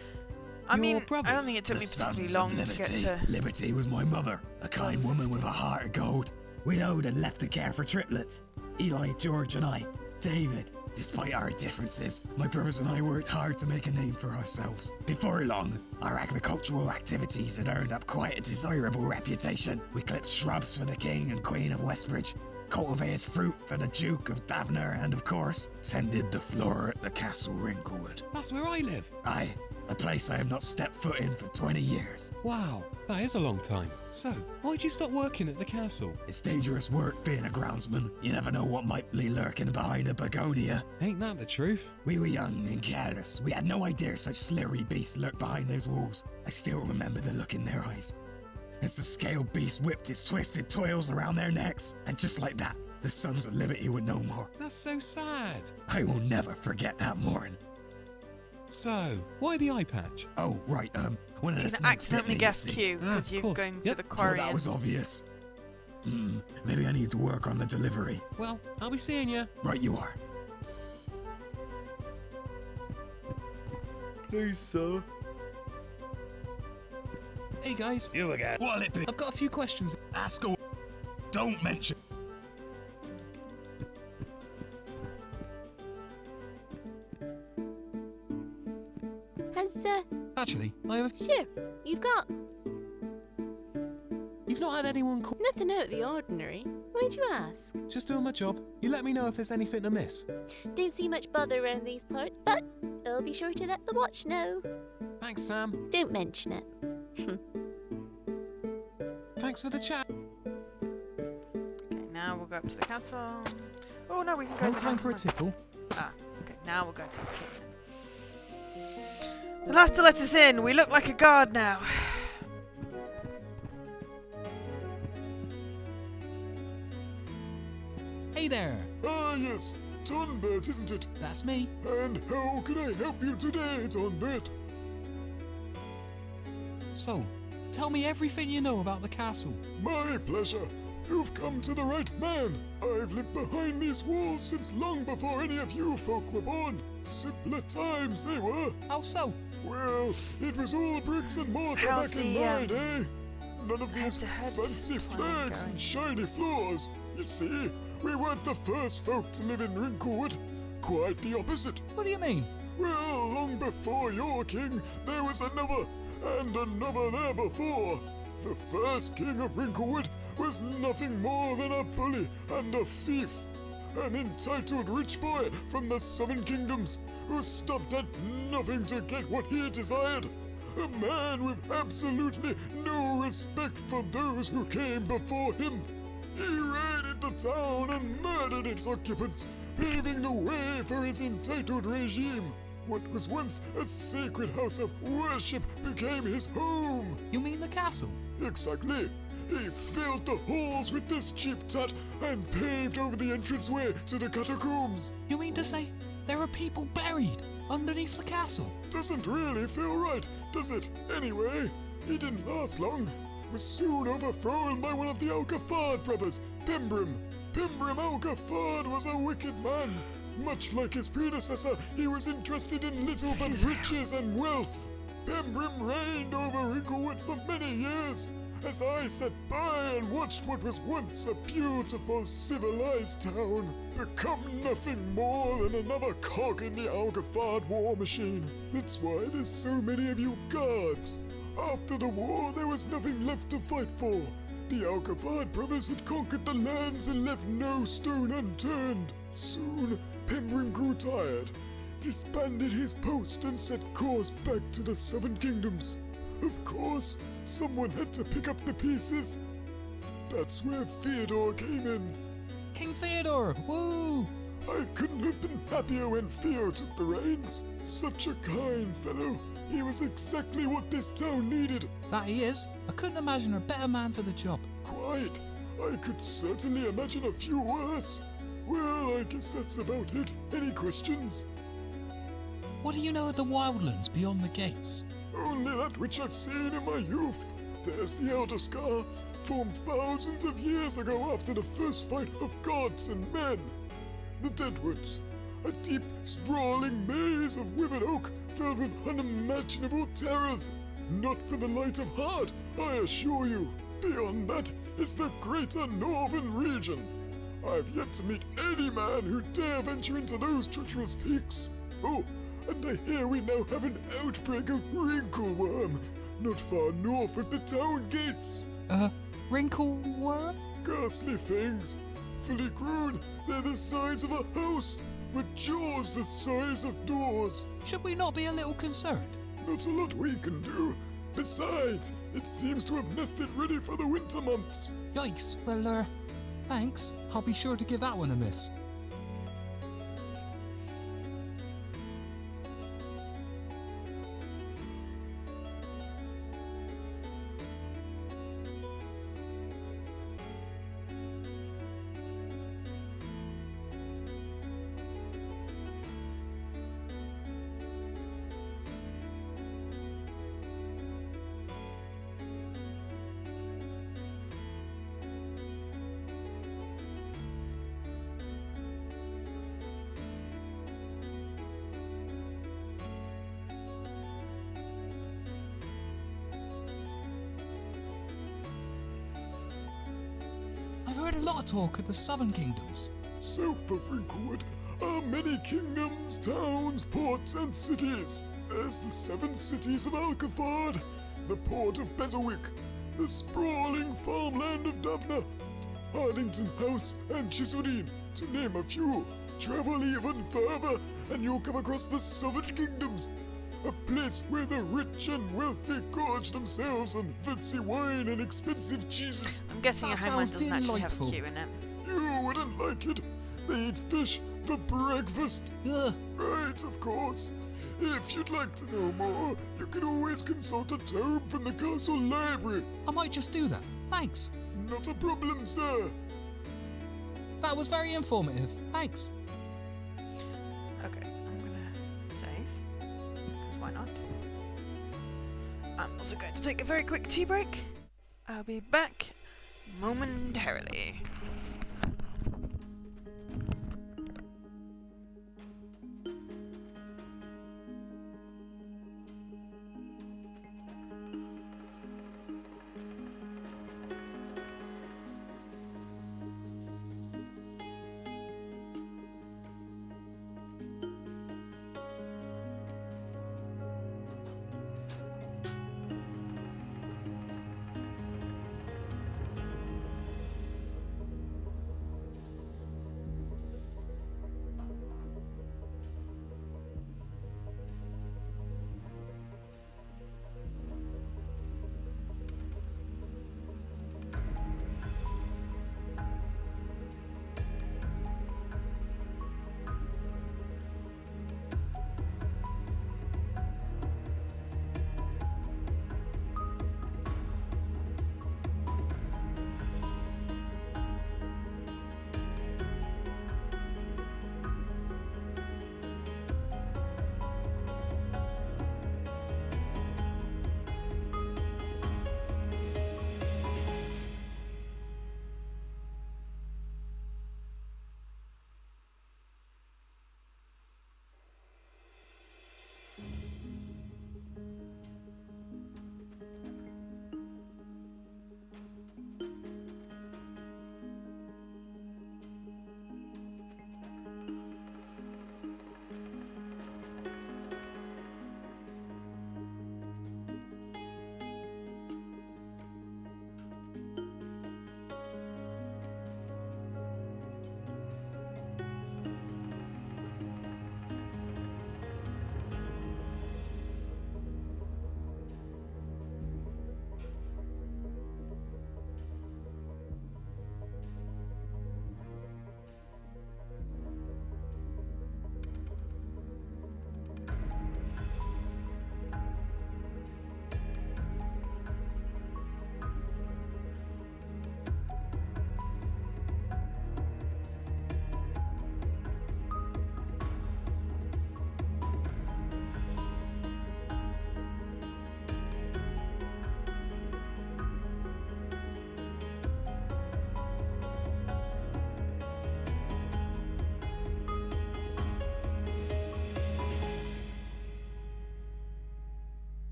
I Your mean, I brothers? don't think it took The me particularly sons long of to Liberty. get to... Liberty was my mother, a kind woman with a heart of gold. Widowed and left to care for triplets. Eli, George and I. David. Despite our differences, my brothers and I worked hard to make a name for ourselves. Before long, our agricultural activities had earned up quite a desirable reputation. We clipped shrubs for the King and Queen of Westbridge, cultivated fruit for the Duke of Davner, and of course, tended the floor at the Castle Wrinklewood. That's where I live. Aye, a place I have not stepped foot in for 20 years. Wow, that is a long time. So, why'd you stop working at the castle? It's dangerous work being a groundsman. You never know what might be lurking behind a begonia. Ain't that the truth? We were young and careless. We had no idea such slippery beasts lurked behind those walls. I still remember the look in their eyes as the scaled beast whipped his twisted toils around their necks. And just like that, the Sons of Liberty were no more. That's so sad. I will never forget that morning. So, why the eye patch? Oh, right, one of You the can snakes accidentally bit me, guess you see. Q because you're course. going Yep. to the Thought quarry. that was obvious. Maybe I need to work on the delivery. Well, I'll be seeing you. Right you are. Please, sir. Hey guys, You again. What'll it be? I've got a few questions. Ask away. Don't mention. Has, Actually, I have. sure, you've got You've not had anyone call. nothing out of the ordinary. Why'd you ask? Just doing my job. You let me know if there's anything to miss. Don't see much bother around these parts, but I'll be sure to let the watch know. Thanks, Sam. Don't mention it. Thanks for the chat. Okay, now we'll go up to the castle. Oh no, we can go No to the time for a castle. tickle. Ah, okay, now we'll go to the king. You'll have to let us in. We look like a guard now. Hey there. Ah, yes. Tonbert, isn't it? That's me. And how can I help you today, Tonbert? So, tell me everything you know about the castle. My pleasure. You've come to the right man. I've lived behind these walls since long before any of you folk were born. Simpler times they were. How so? Well, it was all bricks and mortar How's back in the, mine, eh? None of these head-to-head fancy plan flags going? and shiny floors. You see, we weren't the first folk to live in Wrinklewood. Quite the opposite. What do you mean? Well, long before your king, there was another, and another there before. The first king of Wrinklewood was nothing more than a bully and a thief. An entitled rich boy from the Seven Kingdoms who stopped at nothing to get what he desired. A man with absolutely no respect for those who came before him. He raided the town and murdered its occupants, paving the way for his entitled regime. What was once a sacred house of worship became his home. You mean the castle? Exactly. He filled the halls with this cheap tat and paved over the entranceway to the catacombs. You mean to say there are people buried underneath the castle? Doesn't really feel right, does it? Anyway, he didn't last long. Was soon overthrown by one of the Alcafard brothers, Pembrim. Pembrim Alcafard was a wicked man. Much like his predecessor, he was interested in little but riches and wealth. Pembrim reigned over Wrinklewood for many years, as I sat by and watched what was once a beautiful, civilized town become nothing more than another cog in the Alcafard war machine. That's why there's so many of you guards. After the war, there was nothing left to fight for. The Alcafard brothers had conquered the lands and left no stone unturned. Soon, Pembrim grew tired, disbanded his post and set course back to the Seven Kingdoms. Of course, someone had to pick up the pieces. That's where Theodore came in. King Theodore! Woo! I couldn't have been happier when Theo took the reins. Such a kind fellow. He was exactly what this town needed. That he is. I couldn't imagine a better man for the job. Quite. I could certainly imagine a few worse. Well, I guess that's about it. Any questions? What do you know of the wildlands beyond the gates? Only that which I've seen in my youth. There's the Elder Scar, formed thousands of years ago after the first fight of gods and men. The Deadwoods, a deep, sprawling maze of withered oak filled with unimaginable terrors. Not for the light of heart, I assure you. Beyond that is the greater northern region. I've yet to meet any man who dare venture into those treacherous peaks. Oh, and I hear we now have an outbreak of wrinkleworm, not far north of the town gates. Wrinkleworm? Ghastly things. Fully grown, they're the size of a house, with jaws the size of doors. Should we not be a little concerned? Not a lot we can do. Besides, it seems to have nested ready for the winter months. Yikes. Well, thanks. I'll be sure to give that one a miss. I've heard a lot of talk of the southern kingdoms. South of Wrinklewood are many kingdoms, towns, ports, and cities. There's the 7 cities of Alcafard, the port of Bezelwick, the sprawling farmland of Davna, Ardington House, and Chisudine, to name a few. Travel even further, and you'll come across the southern kingdoms, a place where the rich and wealthy gorge themselves on fancy wine and expensive cheeses. I'm guessing your homeland doesn't actually have a queue in it. You wouldn't like it. They eat fish for breakfast. Right, of course. If you'd like to know more, you can always consult a tome from the castle library. I might just do that. Thanks. Not a problem, sir. That was very informative. Thanks. Okay, I'm gonna save, because why not? I'm also going to take a very quick tea break. I'll be back momentarily.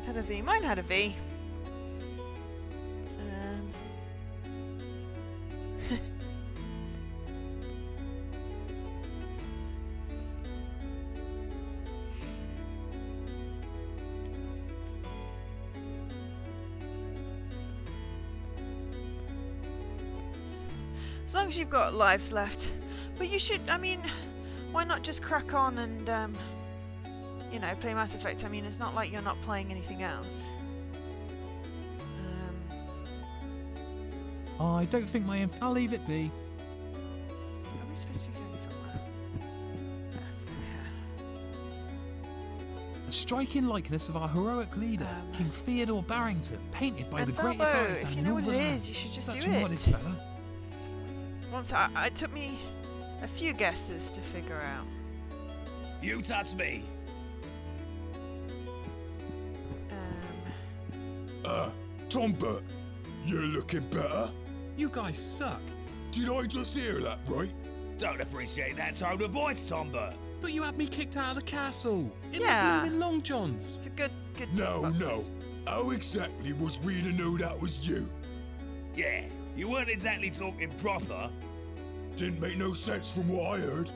Had a V. Mine had a V. As long as you've got lives left. But you should, I mean, why not just crack on and, you know, play Mass Effect? I mean, it's not like you're not playing anything else. I don't think my I'll leave it be. Are we supposed to be going somewhere? Yes, over here. A striking likeness of our heroic leader, King Theodore Barrington, painted by the greatest artisan if you in know all what the it lands. is, you should just Such do a it. modest fella. Once it took me a few guesses to figure out. You touch me. Tombert, you're looking better. You guys suck. Did I just hear that right? Don't appreciate that tone of voice, Tombert. But you had me kicked out of the castle. In Yeah. the blooming Long Johns. It's a good No. How exactly was we to know that was you? Yeah, you weren't exactly talking proper. Didn't make no sense from what I heard.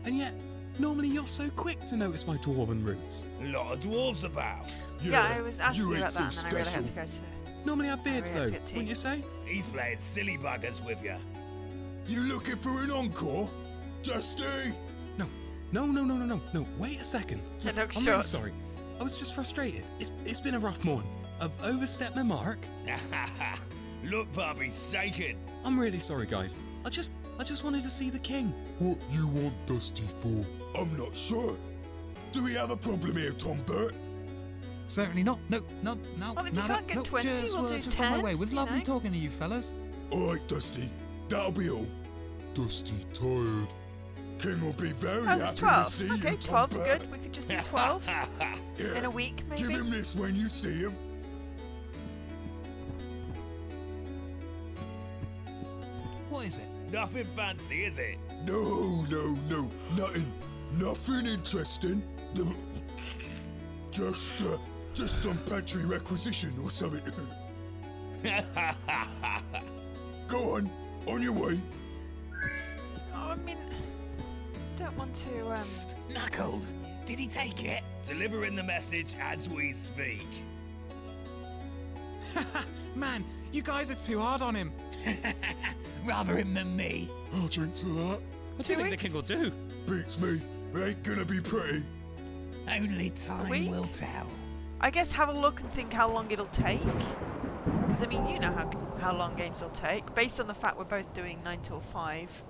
And yet, normally you're so quick to notice my dwarven roots. A lot of dwarves about. Yeah, I was asking you you ain't about so that and then I really had to special. go to Normally have beards really though, had to get tea. wouldn't you say? He's playing silly buggers with you. You looking for an encore? Dusty? No, wait a second. It looks I'm short. really sorry. I was just frustrated. It's been a rough morning. I've overstepped my mark. Look, Bobby's shaking. I'm really sorry, guys. I just wanted to see the king. What you want Dusty for? I'm not sure. Do we have a problem here, Tombert? Certainly not. No, Well, if you nada. can't get No, 20, just, we'll do just 10, on my way. It was you lovely know? talking to you fellas. All right, Dusty. That'll be all. Dusty tired. King will be very Oh, happy it's to 12. see Okay, you, 12's Tombert. good. We could just do 12 Yeah. in a week, maybe. Give him this when you see him. What is it? Nothing fancy, is it? No. Nothing interesting. Just some pantry requisition or something. Go on your way. Oh, I mean, don't want to. Psst, Knuckles, did he take it? Delivering the message as we speak. Man, you guys are too hard on him. Rather him than me. I'll drink to that. What do you think the king will do? Beats me. Ain't gonna be pretty. Only time week? will tell. I guess have a look and think how long it'll take. Because, I mean, you know how long games will take. Based on the fact we're both doing 9 till 5.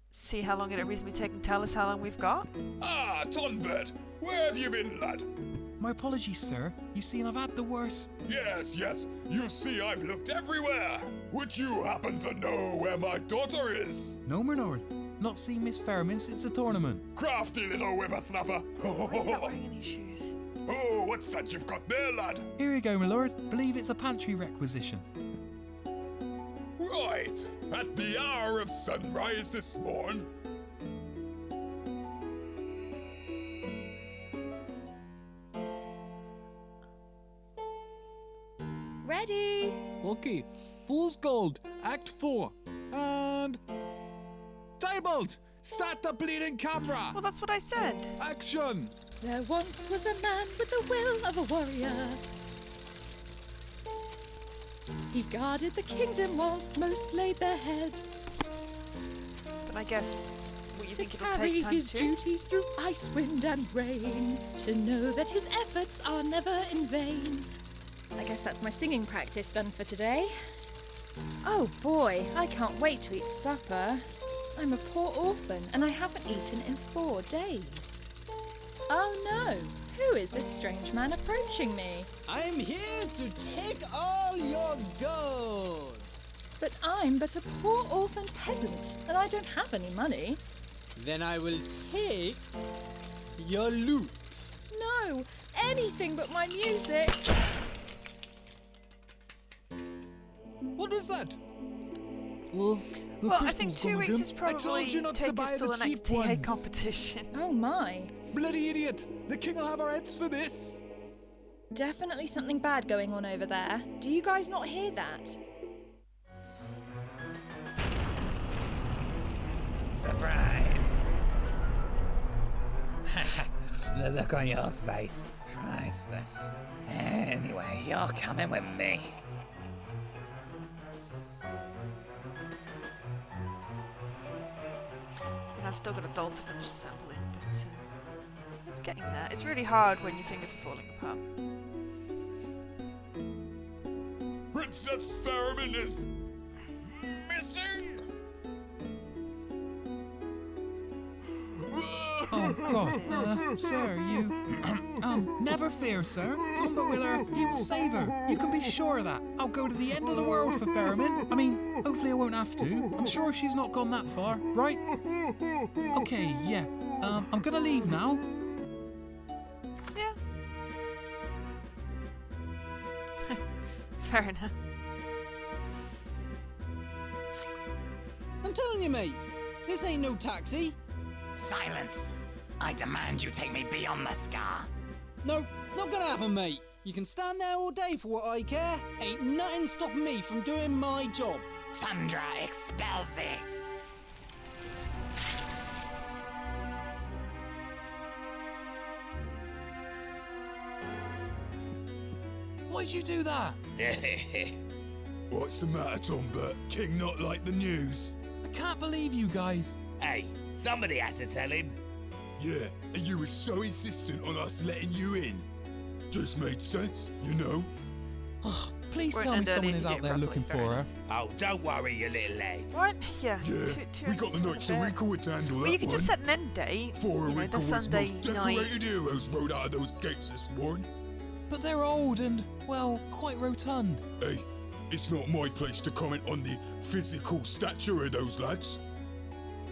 See how long it'll reasonably take and tell us how long we've got. Ah, Tonbert, where have you been, lad? My apologies, sir. You see, I've had the worst. Yes. You see, I've looked everywhere. Would you happen to know where my daughter is? No, Bernard. Not seen Miss Fairman since the tournament. Crafty little whippersnapper. Why is he not wearing any shoes? Oh, what's that you've got there, lad? Here you go, my lord. Believe it's a pantry requisition. Right. At the hour of sunrise this morn. Ready? Okay. Fool's Gold, Act 4. And... Tybalt! Start the bleeding camera! Well, that's what I said. Action! There once was a man with the will of a warrior. He guarded the kingdom whilst most laid their head. But I guess what you To think it'll carry take his times 2? duties through ice, wind and rain. To know that his efforts are never in vain. I guess that's my singing practice done for today. Oh boy, I can't wait to eat supper. I'm a poor orphan and I haven't eaten in 4 days. Oh no, who is this strange man approaching me? I'm here to take all your gold. But I'm but a poor orphan peasant and I don't have any money. Then I will take your loot. No, anything but my music. What is that? Well, I think 2 weeks is probably take us till the next TA competition. Oh my. Bloody idiot! The king will have our heads for this! Definitely something bad going on over there. Do you guys not hear that? Surprise! The look on your face, priceless. Anyway, you're coming with me. And I've still got a doll to finish assembling, but it's getting there. It's really hard when your fingers are falling apart. Princess Theremin is missing! Oh, God. Sir, you... never fear, sir. Tomba Willer, he will save her. You can be sure of that. I'll go to the end of the world for Theremin. I mean, hopefully I won't have to. I'm sure she's not gone that far, right? Okay, yeah. I'm gonna leave now. Yeah. Fair enough. I'm telling you, mate, this ain't no taxi. Silence! I demand you take me beyond the scar. No, not gonna happen, mate. You can stand there all day for what I care. Ain't nothing stopping me from doing my job. Tundra expelsi! Why'd you do that? What's the matter, Tomba? King not like the news? I can't believe you guys. Hey, somebody had to tell him. Yeah, and you were so insistent on us letting you in. Just made sense, you know? Oh, please tell me someone is out there looking for her. Oh, don't worry, you little lad. What? Yeah. Yeah, we got the Knights of Wrinklewood to handle well, that you could one. just set an end date. Four of the Wrinklewood's Sunday most decorated heroes rode out of those gates this morning. But they're old and, well, quite rotund. Hey, it's not my place to comment on the physical stature of those lads.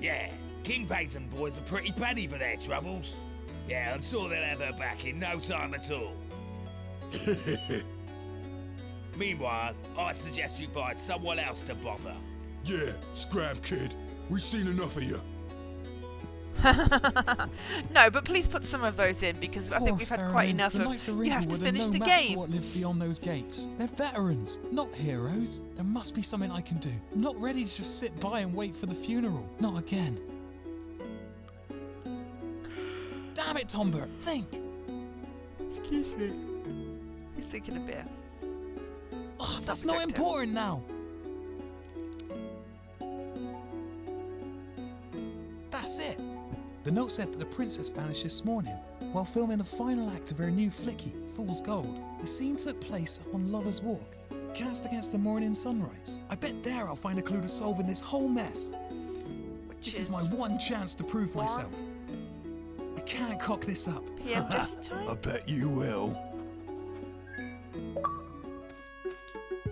Yeah, King Payton boys are pretty penny for their troubles. Yeah, I'm sure they'll have her back in no time at all. Meanwhile, I suggest you find someone else to bother. Yeah, Scram Kid, we've seen enough of you. No, but please put some of those in because I think we've had quite enough the of. Knights of You have to Wrinklewood are finish no the match game. for what lives beyond those gates. They're veterans, not heroes. There must be something I can do. I'm not ready to just sit by and wait for the funeral. Not again. Damn it, Tomba, think! Excuse me. He's thinking a beer. Oh, that's not important now. That's it. The note said that the princess vanished this morning while filming the final act of her new flicky, Fool's Gold. The scene took place on Lover's Walk, cast against the morning sunrise. I bet there I'll find a clue to solving this whole mess. This is my one chance to prove myself. I can't cock this up. PM Jesse time? I bet you will.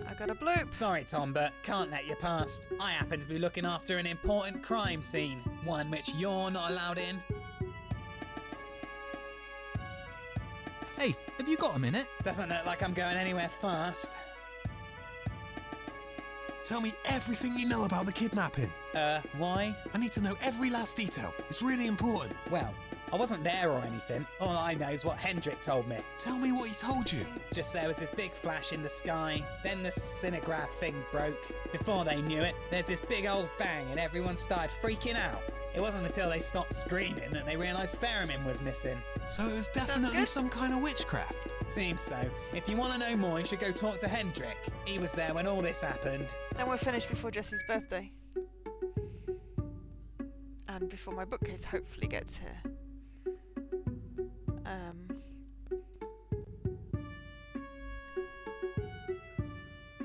I got a bloop. Sorry, Tom, but can't let you past. I happen to be looking after an important crime scene, one which you're not allowed in. Hey, have you got a minute? Doesn't look like I'm going anywhere fast. Tell me everything you know about the kidnapping. Why? I need to know every last detail. It's really important. Well, I wasn't there or anything. All I know is what Hendrik told me. Tell me what he told you. Just there was this big flash in the sky, then the cinemagraph thing broke. Before they knew it, there's this big old bang and everyone started freaking out. It wasn't until they stopped screaming that they realised Theremin was missing. So it was definitely some kind of witchcraft. Seems so. If you want to know more, you should go talk to Hendrik. He was there when all this happened. And we're finished before Jesse's birthday. And before my bookcase hopefully gets here.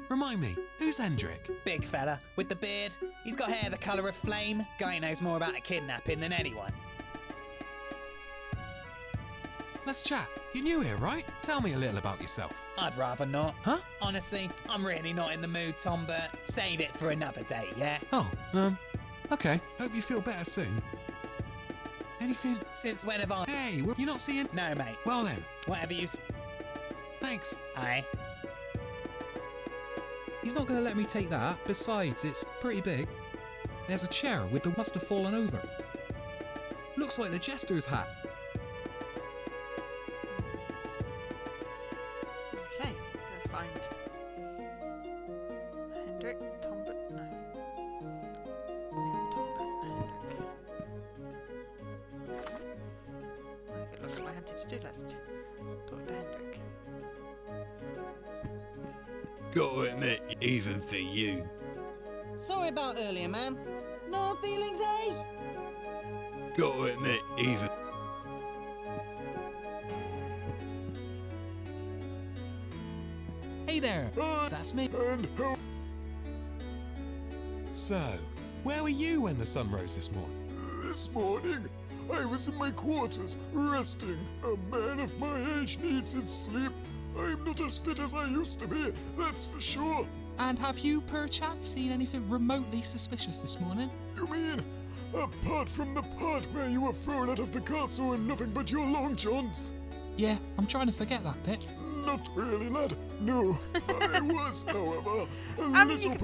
Remind me, who's Hendrik? Big fella, with the beard. He's got hair the colour of flame. Guy knows more about a kidnapping than anyone. Let's chat. You're new here, right? Tell me a little about yourself. I'd rather not. Huh? Honestly, I'm really not in the mood, Tom, but save it for another day, yeah? Oh, okay. Hope you feel better soon. Anything? Since when have I... Hey, you're not seeing? No, mate. Well then. Whatever you... Thanks. Aye. He's not going to let me take that. Besides, it's pretty big. There's a chair with the must have fallen over. Looks like the jester's hat. to-do list. Dr. Hendrick. Gotta admit, even for you. Sorry about earlier, man. No hard feelings, eh? Gotta admit, even. Hey there, that's me. So, where were you when the sun rose this morning? This morning, I was in my quarters, resting. A man of my age needs his sleep. I'm not as fit as I used to be, that's for sure. And have you, perchance, seen anything remotely suspicious this morning? You mean, apart from the part where you were thrown out of the castle and nothing but your long johns? Yeah, I'm trying to forget that bit. Not really, lad. No, I was, however, we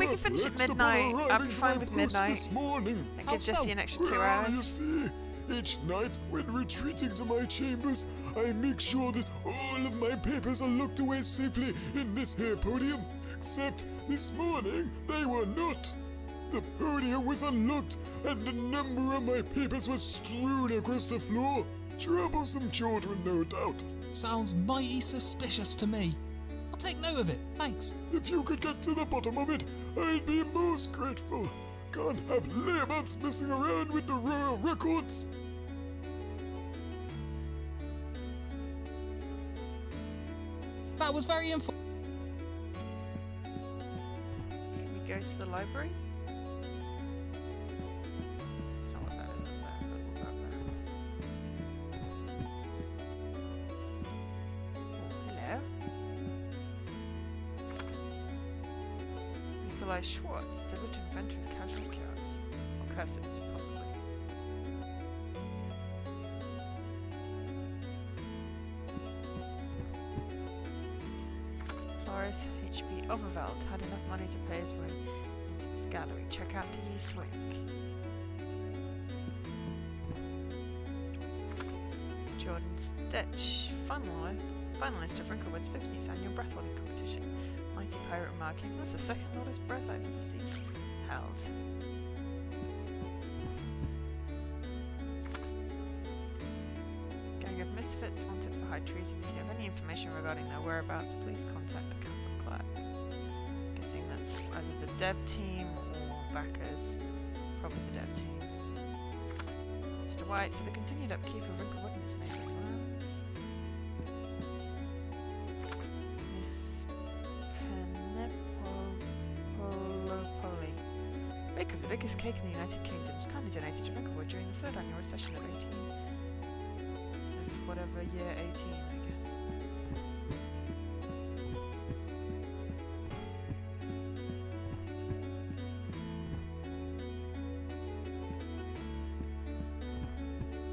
can finish at midnight. I'll be fine with midnight. This morning. And give Jesse an extra 2 Well, hours. You see, each night when retreating to my chambers, I make sure that all of my papers are locked away safely in this here podium. Except this morning, they were not. The podium was unlocked, and a number of my papers were strewn across the floor. Troublesome children, no doubt. Sounds mighty suspicious to me. I'll take note of it, thanks. If you could get to the bottom of it, I'd be most grateful. Can't have layabouts messing around with the royal records. That was very informative. Can we go to the library? Don't know what that is up there, but we'll go up there. Oh, hello. Nikolai Schwartz, deliberate inventor of casual cures. Or cursives, possibly. Flores H.B. Overveld had enough money to pay his way into this gallery. Check out the East Wing. Jordan Stetch, finalist of Wrinklewood's 50th annual breath-holding competition. Mighty pirate marking. That's the second longest breath I've ever seen held. Gang of misfits wanted for high treason. If you have any information regarding their whereabouts, please contact the castle clerk. Guessing that's either the dev team or backers. Probably the dev team. Mr. White, for the continued upkeep of Wrinklewood and its neighbouring lands. Miss Penepolopoli. Baker of the biggest cake in the United Kingdom was kindly donated to Wrinklewood during the third annual recession of whatever year 18, I guess.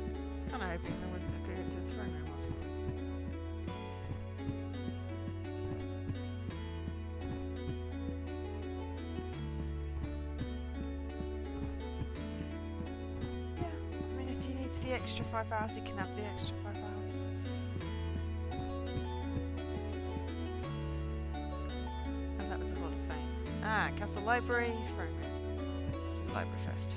I was kind of hoping there wasn't a go into the throne room or something. Yeah, I mean, if he needs the extra 5 hours, he can have the extra 5 hours. And that was a lot of fame. Ah, Castle Library, throne room. Do the library first.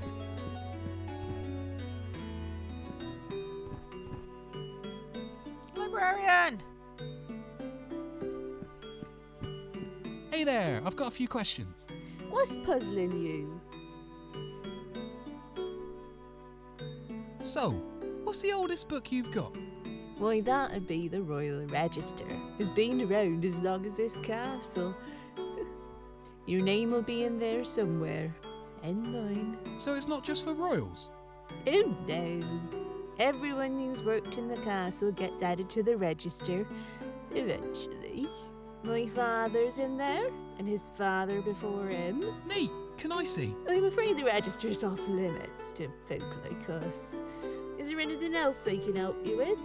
Librarian! Hey there, I've got a few questions. What's puzzling you? So, what's the oldest book you've got? Why, that'd be the Royal Register. It's been around as long as this castle. Your name will be in there somewhere. And mine. So it's not just for royals? Oh no. Everyone who's worked in the castle gets added to the register. Eventually. My father's in there, and his father before him. Neat! Can I see? I'm afraid the register's off limits to folk like us. Is there anything else I can help you with?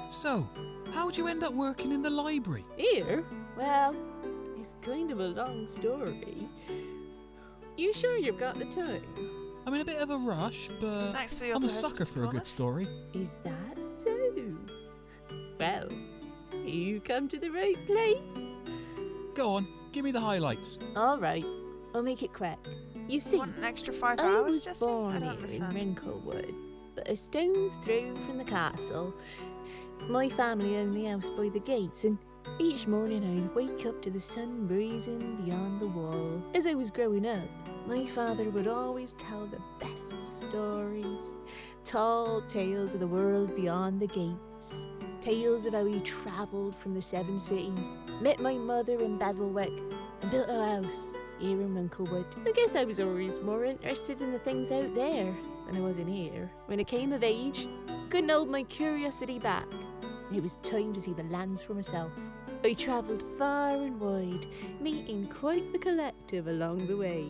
So, how'd you end up working in the library? Here? Well, it's kind of a long story. You sure you've got the time? I'm in a bit of a rush, but Thanks for the I'm a offer, sucker for a good story. Is that so? Well, you come to the right place. Go on, give me the highlights. All right, I'll make it quick. You see, Want an extra 5 I hours, was Jesse? I born don't here understand. in Wrinklewood. but a stone's throw from the castle. My family owned the house by the gates, and each morning I'd wake up to the sun breezing beyond the wall. As I was growing up, my father would always tell the best stories, tall tales of the world beyond the gates, tales of how he travelled from the 7 cities, met my mother in Basilwick, and built a house here in Runklewood. I guess I was always more interested in the things out there than I was in here. When I came of age, couldn't hold my curiosity back. It was time to see the lands for myself. I travelled far and wide, meeting quite the collective along the way.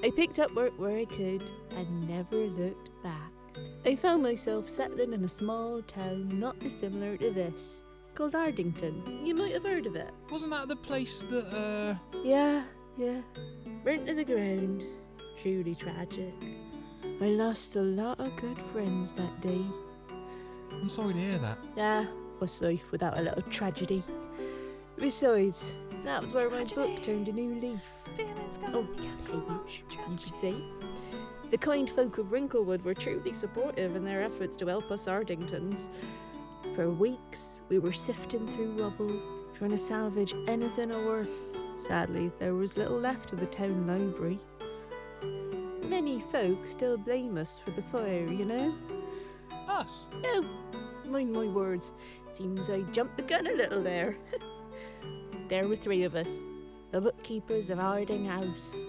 I picked up work where I could and never looked back. I found myself settling in a small town not dissimilar to this, called Ardington. You might have heard of it. Wasn't that the place that, Yeah. Burnt to the ground. Truly tragic. I lost a lot of good friends that day. I'm sorry to hear that. Ah, what's life without a little tragedy? Besides, that was where my book turned a new leaf. Oh, page, you could say. The kind folk of Wrinklewood were truly supportive in their efforts to help us Ardingtons. For weeks, we were sifting through rubble, trying to salvage anything of worth. Sadly, there was little left of the town library. Many folk still blame us for the fire, you know? Us? Oh, mind my words. Seems I jumped the gun a little there. There were 3 of us, the bookkeepers of Arding House.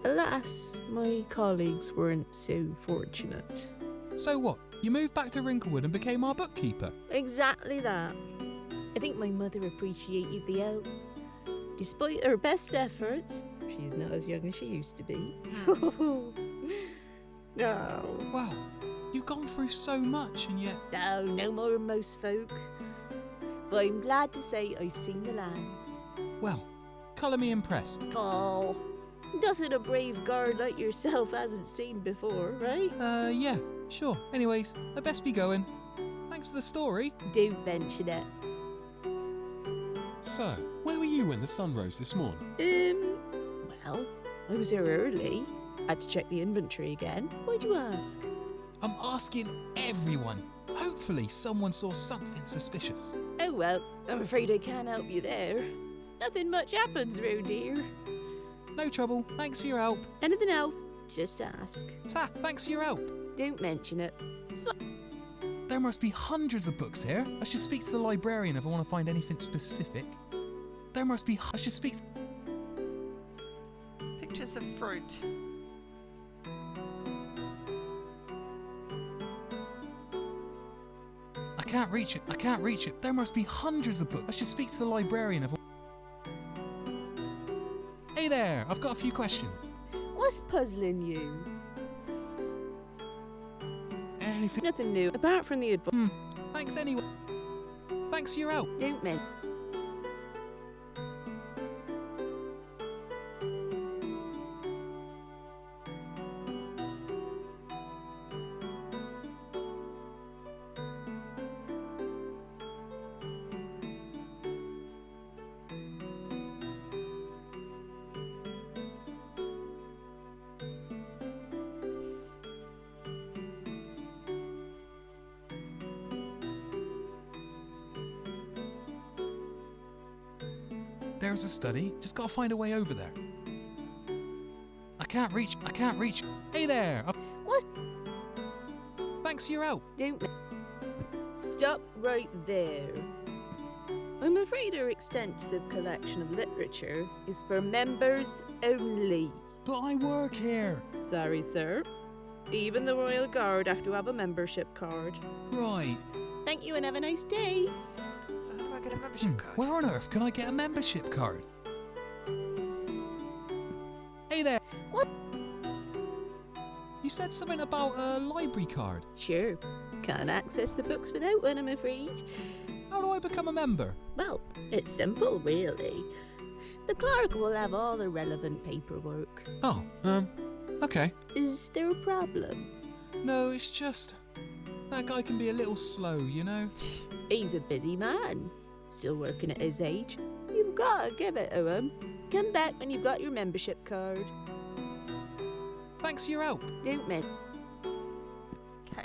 Alas, my colleagues weren't so fortunate. So what? You moved back to Wrinklewood and became our bookkeeper? Exactly that. I think my mother appreciated the help. Despite her best efforts, she's not as young as she used to be. No. Wow, you've gone through so much and yet... No more than most folk. But I'm glad to say I've seen the lands. Well, colour me impressed. Oh, nothing a brave guard like yourself hasn't seen before, right? Yeah, sure. Anyways, I best be going. Thanks for the story. Don't mention it. So, where were you when the sun rose this morning? Well, I was here early. Had to check the inventory again. Why'd you ask? I'm asking everyone. Hopefully someone saw something suspicious. Oh well, I'm afraid I can't help you there. Nothing much happens round here. No trouble, thanks for your help. Anything else? Just ask. Ta, thanks for your help. Don't mention it. There must be hundreds of books here. I should speak to the librarian if I want to find anything specific. I should speak to... Pictures of fruit. I can't reach it. There must be hundreds of books. I should speak to the librarian if I... Hey there, I've got a few questions. What's puzzling you? Anything... Nothing new, apart from the advice. Thanks anyway. Thanks for your help. Don't mention. There's a study. Just gotta find a way over there. I can't reach. Hey there. What? Thanks for your help. Don't. Stop right there. I'm afraid our extensive collection of literature is for members only. But I work here. Sorry, sir. Even the Royal Guard have to have a membership card. Right. Thank you and have a nice day. So how do I get a membership card? Where on earth can I get a membership card? Hey there. What? You said something about a library card. Sure. Can't access the books without one, I'm afraid. How do I become a member? Well, it's simple, really. The clerk will have all the relevant paperwork. Oh, okay. Is there a problem? No, it's just... that guy can be a little slow, you know? He's a busy man. Still working at his age. You've got to give it to him. Come back when you've got your membership card. Thanks for your help. Don't mention. Hey.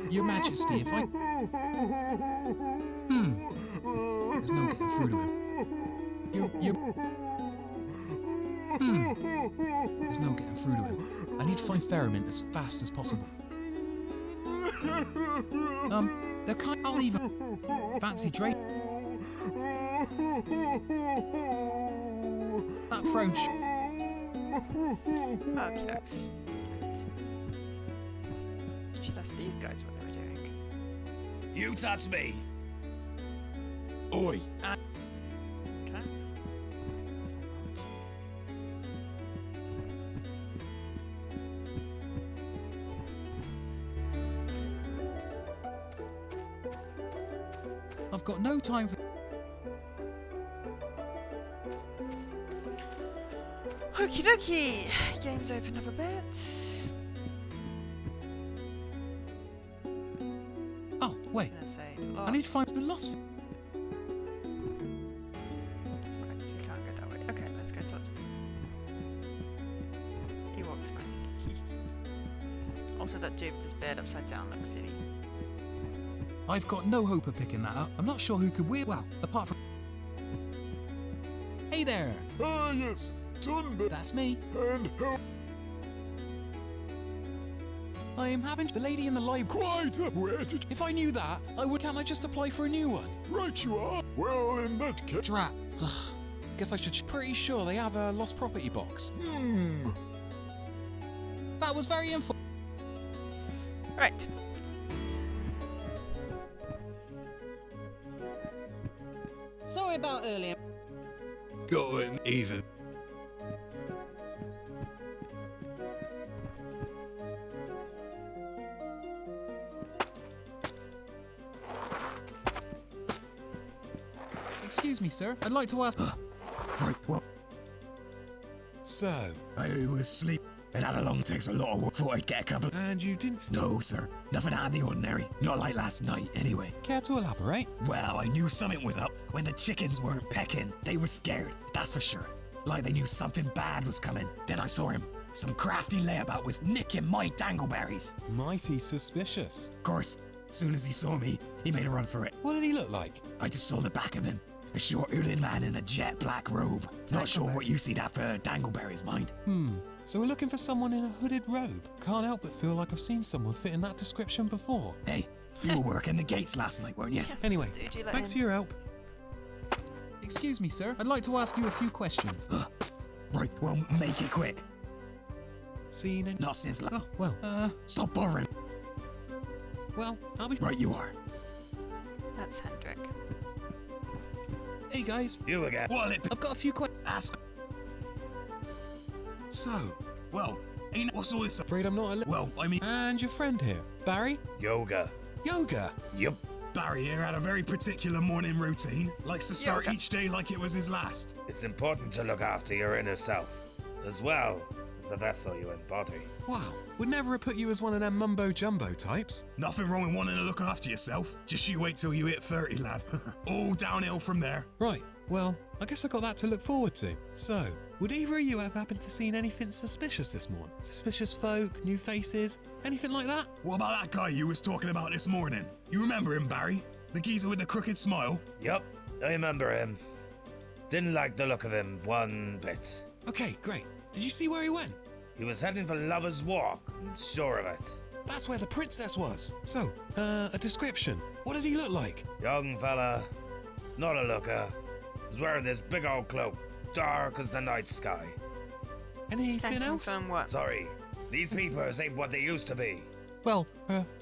Your Majesty, if I... There's no getting through to him. There's no getting through to him. I need to find Ferryman as fast as possible. They're kind of even. Fancy Drake. That throne Okay, dokes. Should ask these guys what they were doing. You touch me! Oi! Okay. I've got no time for... Okie dokie! Game's opened up a bit. Oh, wait. I need to find the lost... Right, so we can't go that way. Okay, let's go talk to them. He walks fine. Also, that dude with his beard upside down looks silly. I've got no hope of picking that up. I'm not sure who could well, apart from... Hey there! Ah, yes, Tunbur. That's me. And how... I am having the lady in the library. Quite! Where did... If I knew that, can't I just apply for a new one? Right you are. Well, in that case... Drat. Guess I should... Pretty sure they have a lost property box. That was very info... Right. Sorry about earlier. Going even. Excuse me, sir. I'd like to ask... Right, well... So, I was asleep and had a long take, so a lot of work. Thought I'd get a couple... And you didn't... No, sir. Nothing out of the ordinary. Not like last night, anyway. Care to elaborate? Well, I knew something was up when the chickens weren't pecking. They were scared, that's for sure. Like they knew something bad was coming. Then I saw him. Some crafty layabout was nicking my dangleberries. Mighty suspicious. Of course, as soon as he saw me, he made a run for it. What did he look like? I just saw the back of him. A short hooded man in a jet black robe. Not sure what you see that for dangleberries, mind. So we're looking for someone in a hooded robe. Can't help but feel like I've seen someone fit in that description before. Hey, you were working the gates last night, weren't you? Anyway, Dude, you let thanks for him. your help. Excuse me, sir. I'd like to ask you a few questions. Right, well, make it quick. Seen it? Not since Oh, well, Stop bothering. Well, I'll be... Right, you are. That's Hendrik. Hey, guys. You again. Well, I've got a few questions. Ask. So, well, ain't what's all this? Afraid I'm not a... Well, I mean... And your friend here, Barry? Yoga. Yoga? Yup. Barry here had a very particular morning routine. Likes to start Yoga. each day like it was his last. It's important to look after your inner self, as well as the vessel you embody. Wow. Would never have put you as one of them mumbo-jumbo types. Nothing wrong with wanting to look after yourself. Just you wait till you hit 30, lad. All downhill from there. Right. Well, I guess I got that to look forward to. So, would either of you have happened to seen anything suspicious this morning? Suspicious folk, new faces, anything like that? What about that guy you was talking about this morning? You remember him, Barry? The geezer with the crooked smile? Yup, I remember him. Didn't like the look of him one bit. Okay, great. Did you see where he went? He was heading for Lover's Walk, I'm sure of it. That's where the princess was. So, a description. What did he look like? Young fella, not a looker. Was wearing this big old cloak, dark as the night sky. Anything else? Confirm what? Sorry, these peepers ain't what they used to be. Well,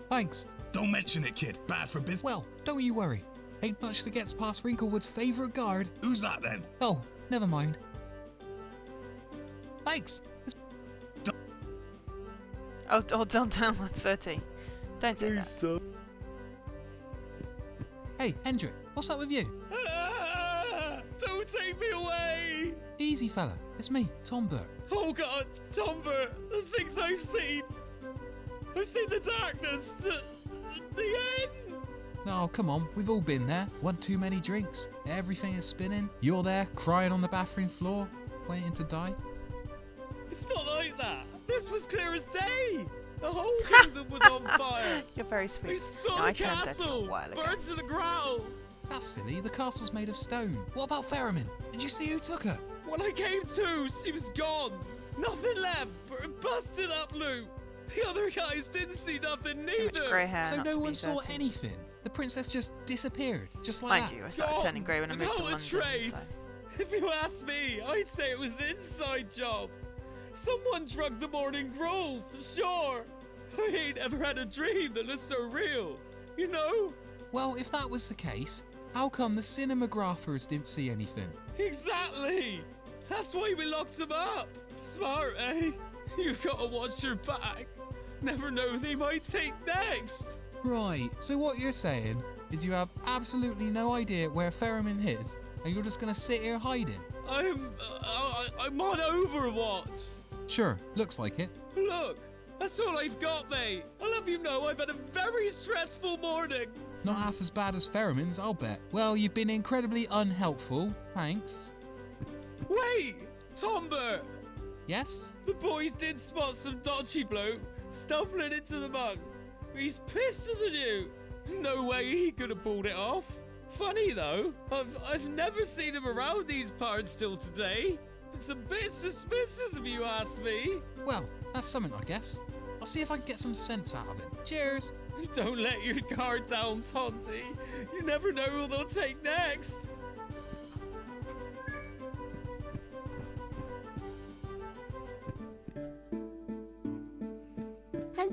thanks. Don't mention it, kid. Bad for business. Well, don't you worry. Ain't much that gets past Wrinklewood's favourite guard. Who's that then? Oh, never mind. Thanks. Oh, don't tell him I'm 30. Don't say that. Sir. Hey, Hendrik, what's up with you? Don't take me away! Easy, fella. It's me, Tom Burke. Oh God, Tomber, the things I've seen. I've seen the darkness, the end. Oh, come on, we've all been there. One too many drinks, everything is spinning. You're there, crying on the bathroom floor, waiting to die. It's not like that. This was clear as day. The whole kingdom was on fire. You're very sweet. We saw No, I the turned this a castle while ago. burn to the ground. That's silly, the castle's made of stone. What about Ferriman? Did you see who took her? When I came to, she was gone. Nothing left but a busted up loop. The other guys didn't see nothing neither. Grey hair, So not no to one be saw dirty. anything? The princess just disappeared, just like Mind that? you, I started turning grey when I moved to Without London. a trace. So. If you ask me, I'd say it was an inside job. Someone drugged the morning grove, for sure. I ain't ever had a dream that was so real, you know? Well, if that was the case, how come the cinemagraphers didn't see anything? Exactly. That's why we locked them up. Smart, eh? You've got to watch your back. Never know who they might take next. Right, so what you're saying is you have absolutely no idea where Ferriman is, and you're just gonna sit here hiding? I'm on Overwatch. Sure, looks like it. Look, that's all I've got, mate. I'll have you know I've had a very stressful morning. Not half as bad as Ferriman's, I'll bet. Well, you've been incredibly unhelpful, thanks. Wait, Tomber. Yes? The boys did spot some dodgy bloke stumbling into the mud. He's pissed, isn't you? No way he could have pulled it off. Funny though, I've never seen him around these parts till today. It's a bit suspicious if you ask me. Well, that's something, I guess. I'll see if I can get some sense out of it. Cheers! Don't let your guard down, Tonti. You never know who they'll take next. Has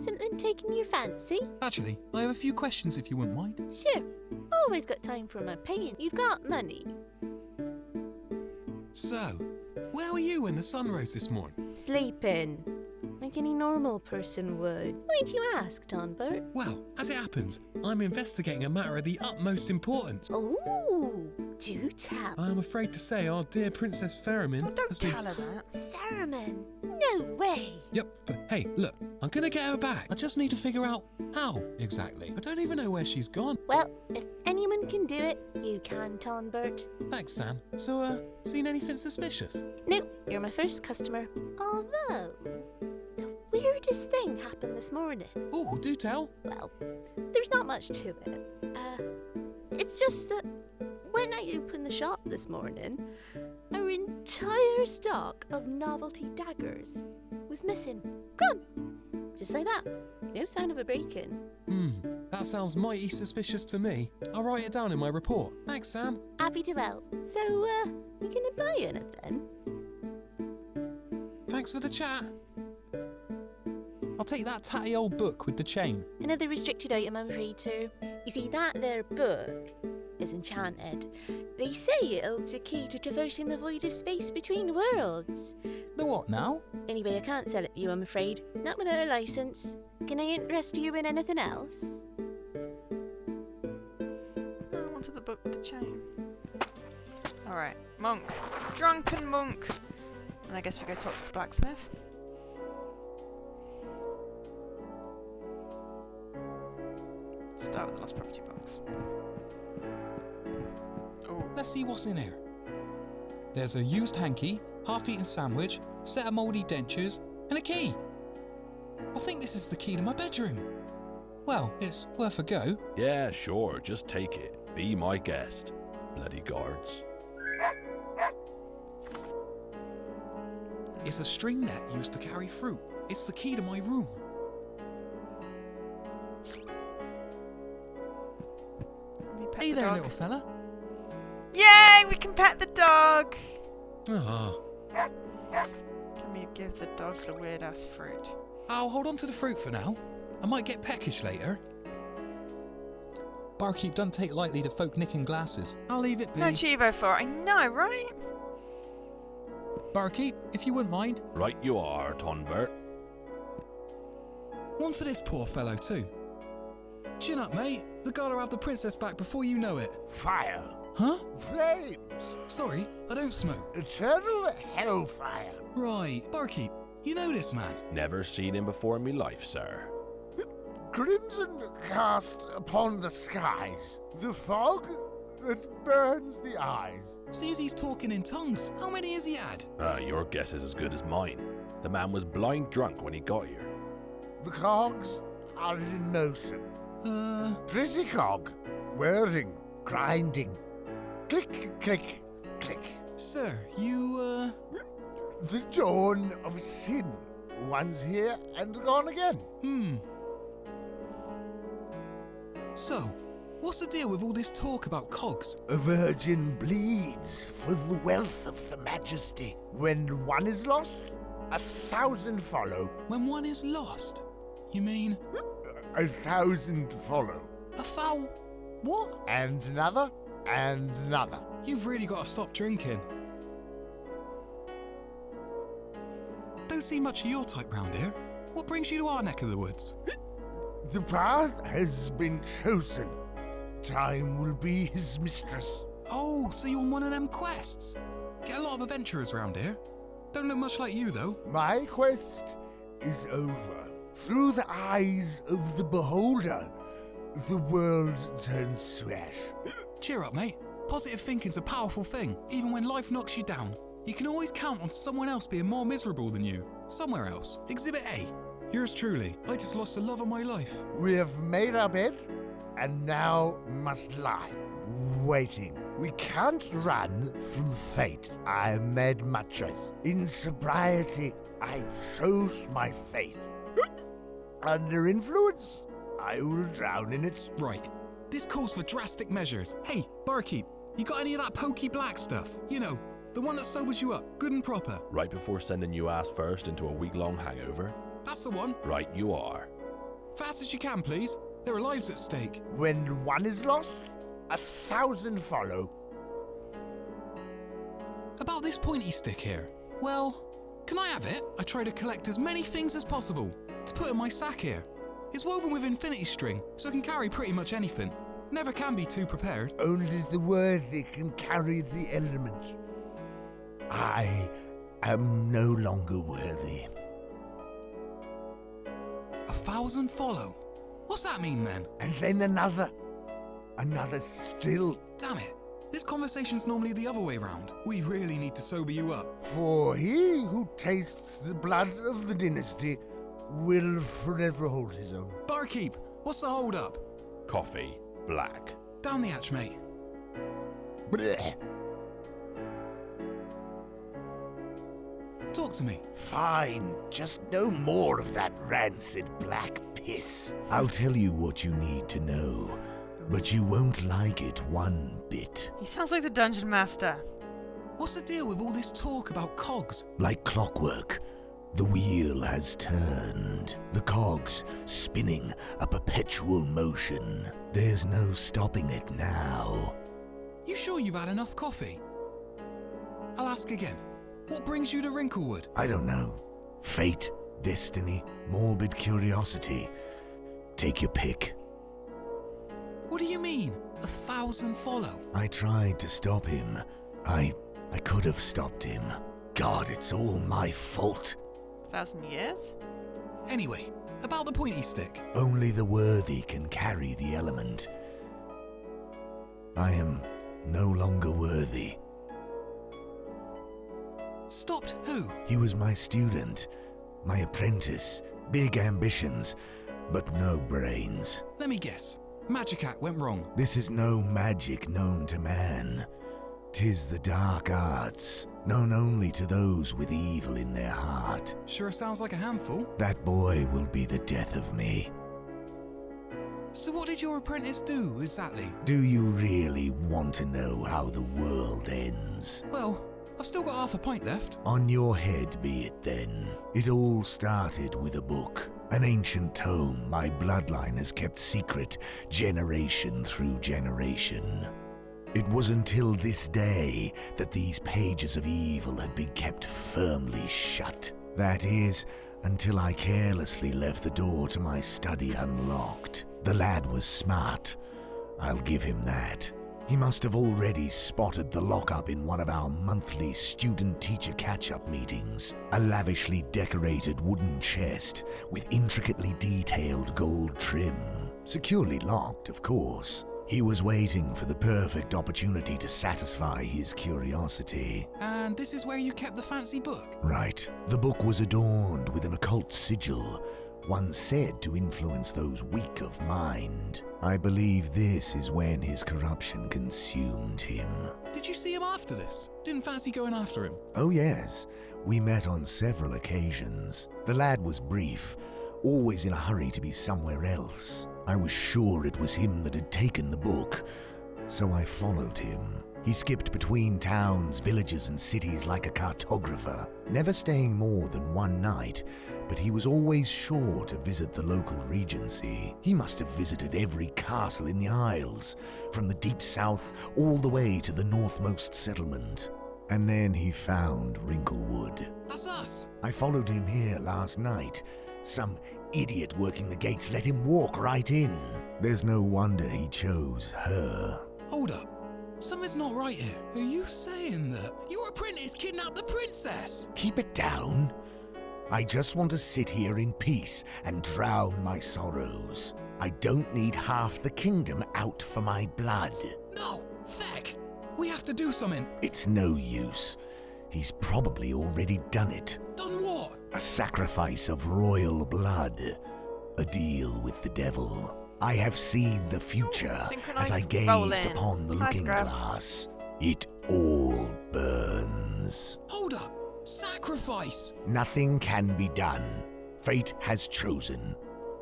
something taken your fancy? Actually, I have a few questions if you wouldn't mind. Sure. Always got time for my pain. You've got money. So, where were you when the sun rose this morning? Sleeping. Like any normal person would. Why'd you ask, Tonbert? Well, as it happens, I'm investigating a matter of the utmost importance. Ooh, do tell. I am afraid to say our dear Princess Ferriman has been... Tell her that. Ferriman? No way. Yep, but hey, look, I'm gonna get her back. I just need to figure out how, exactly. I don't even know where she's gone. Well, if anyone can do it, you can, Tonbert. Thanks, Sam. So, seen anything suspicious? No, you're my first customer. Although, the weirdest thing happened this morning. Oh, do tell. Well, there's not much to it. It's just that when I opened the shop this morning, our entire stock of novelty daggers was missing. Gone. Just like that. No sign of a break-in. That sounds mighty suspicious to me. I'll write it down in my report. Thanks, Sam. Happy to help. So, you gonna buy anything? Thanks for the chat. I'll take that tatty old book with the chain. Another restricted item, I'm afraid, sir. You see, that there book is enchanted. They say it holds a key to traversing the void of space between worlds. The what now? Anyway, I can't sell it to you, I'm afraid. Not without a license. Can I interest you in anything else? I wanted the book with the chain. Alright, monk. Drunken monk. And I guess we go talk to the blacksmith. Start with the lost property box. Oh. Let's see what's in here. There's a used hanky, half-eaten sandwich, set of mouldy dentures, and a key. I think this is the key to my bedroom. Well, it's worth a go. Yeah, sure, just take it. Be my guest. Bloody guards. It's a string net used to carry fruit. It's the key to my room. Hey there, little fella. Yay, we can pet the dog! Ah. Can we give the dog the weird ass fruit? I'll hold on to the fruit for now. I might get peckish later. Barkeep don't take lightly to folk nicking glasses. I'll leave it be. No Chivo for it, I know, right? Barkeep, if you wouldn't mind. Right you are, Tonbert. One for this poor fellow too. Chin up, mate. The gotta have the princess back before you know it. Fire. Huh? Flames. Sorry, I don't smoke. Eternal hellfire. Right, barkeep. You know this man? Never seen him before in me life, sir. Crimson cast upon the skies, the fog that burns the eyes. Seems he's talking in tongues. How many has he had? Your guess is as good as mine. The man was blind drunk when he got here. The cogs are in motion. Pretty cog, whirring, grinding. Click, click, click. Sir, you, The dawn of sin. Once here and gone again. So, what's the deal with all this talk about cogs? A virgin bleeds for the wealth of the majesty. When one is lost, 1,000 follow. When one is lost? You mean? 1,000 follow. A foul? What? And another, and another. You've really got to stop drinking. Don't see much of your type round here. What brings you to our neck of the woods? The path has been chosen. Time will be his mistress. Oh, so you're on one of them quests? Get a lot of adventurers round here. Don't look much like you, though. My quest is over. Through the eyes of the beholder, the world turns to ash. Cheer up, mate. Positive thinking's a powerful thing. Even when life knocks you down, you can always count on someone else being more miserable than you. Somewhere else. Exhibit A. Yours truly. I just lost the love of my life. We have made our bed, and now must lie, waiting. We can't run from fate. I made my choice. In sobriety, I chose my fate. Under influence, I will drown in it. Right. This calls for drastic measures. Hey, barkeep, you got any of that pokey black stuff? You know, the one that sobers you up, good and proper. Right before sending you ass first into a week-long hangover? That's the one. Right you are. Fast as you can, please. There are lives at stake. When one is lost, 1,000 follow. About this pointy stick here. Well, can I have it? I try to collect as many things as possible to put in my sack here. It's woven with infinity string, so I can carry pretty much anything. Never can be too prepared. Only the worthy can carry the element. I am no longer worthy. 1,000 follow? What's that mean then? And then another. Another still. Damn it. This conversation's normally the other way round. We really need to sober you up. For he who tastes the blood of the dynasty will forever hold his own. Barkeep, what's the hold up? Coffee, black. Down the hatch, mate. Blech. Talk to me. Fine, just no more of that rancid black piss. I'll tell you what you need to know, but you won't like it one bit. He sounds like the dungeon master. What's the deal with all this talk about cogs? Like clockwork, the wheel has turned. The cogs spinning a perpetual motion. There's no stopping it now. You sure you've had enough coffee? I'll ask again. What brings you to Wrinklewood? I don't know. Fate, destiny, morbid curiosity. Take your pick. What do you mean? 1,000 follow? I tried to stop him. I could have stopped him. God, it's all my fault. 1,000 years? Anyway, about the pointy stick. Only the worthy can carry the element. I am no longer worthy. Stopped who? He was my student, my apprentice. Big ambitions, but no brains. Let me guess. Magic Act went wrong. This is no magic known to man. 'Tis the dark arts, known only to those with evil in their heart. Sure sounds like a handful. That boy will be the death of me. So what did your apprentice do, exactly? Do you really want to know how the world ends? Well, I've still got half a pint left. On your head be it then. It all started with a book. An ancient tome my bloodline has kept secret generation through generation. It was until this day that these pages of evil had been kept firmly shut. That is, until I carelessly left the door to my study unlocked. The lad was smart. I'll give him that. He must have already spotted the lockup in one of our monthly student-teacher catch-up meetings. A lavishly decorated wooden chest with intricately detailed gold trim. Securely locked, of course. He was waiting for the perfect opportunity to satisfy his curiosity. And this is where you kept the fancy book? Right. The book was adorned with an occult sigil, one said to influence those weak of mind. I believe this is when his corruption consumed him. Did you see him after this? Didn't fancy going after him? Oh yes, we met on several occasions. The lad was brief, always in a hurry to be somewhere else. I was sure it was him that had taken the book, so I followed him. He skipped between towns, villages, and cities like a cartographer, never staying more than one night, but he was always sure to visit the local regency. He must have visited every castle in the Isles, from the deep south all the way to the northmost settlement. And then he found Wrinklewood. That's us! I followed him here last night. Some idiot working the gates let him walk right in. There's no wonder he chose her. Hold up. Something's not right here. Are you saying that your apprentice kidnapped the princess? Keep it down. I just want to sit here in peace and drown my sorrows. I don't need half the kingdom out for my blood. No, Feck! We have to do something. It's no use. He's probably already done it. Done what? A sacrifice of royal blood. A deal with the devil. I have seen the future as I gazed upon the looking glass. It all burns. Hold up! Sacrifice! Nothing can be done. Fate has chosen.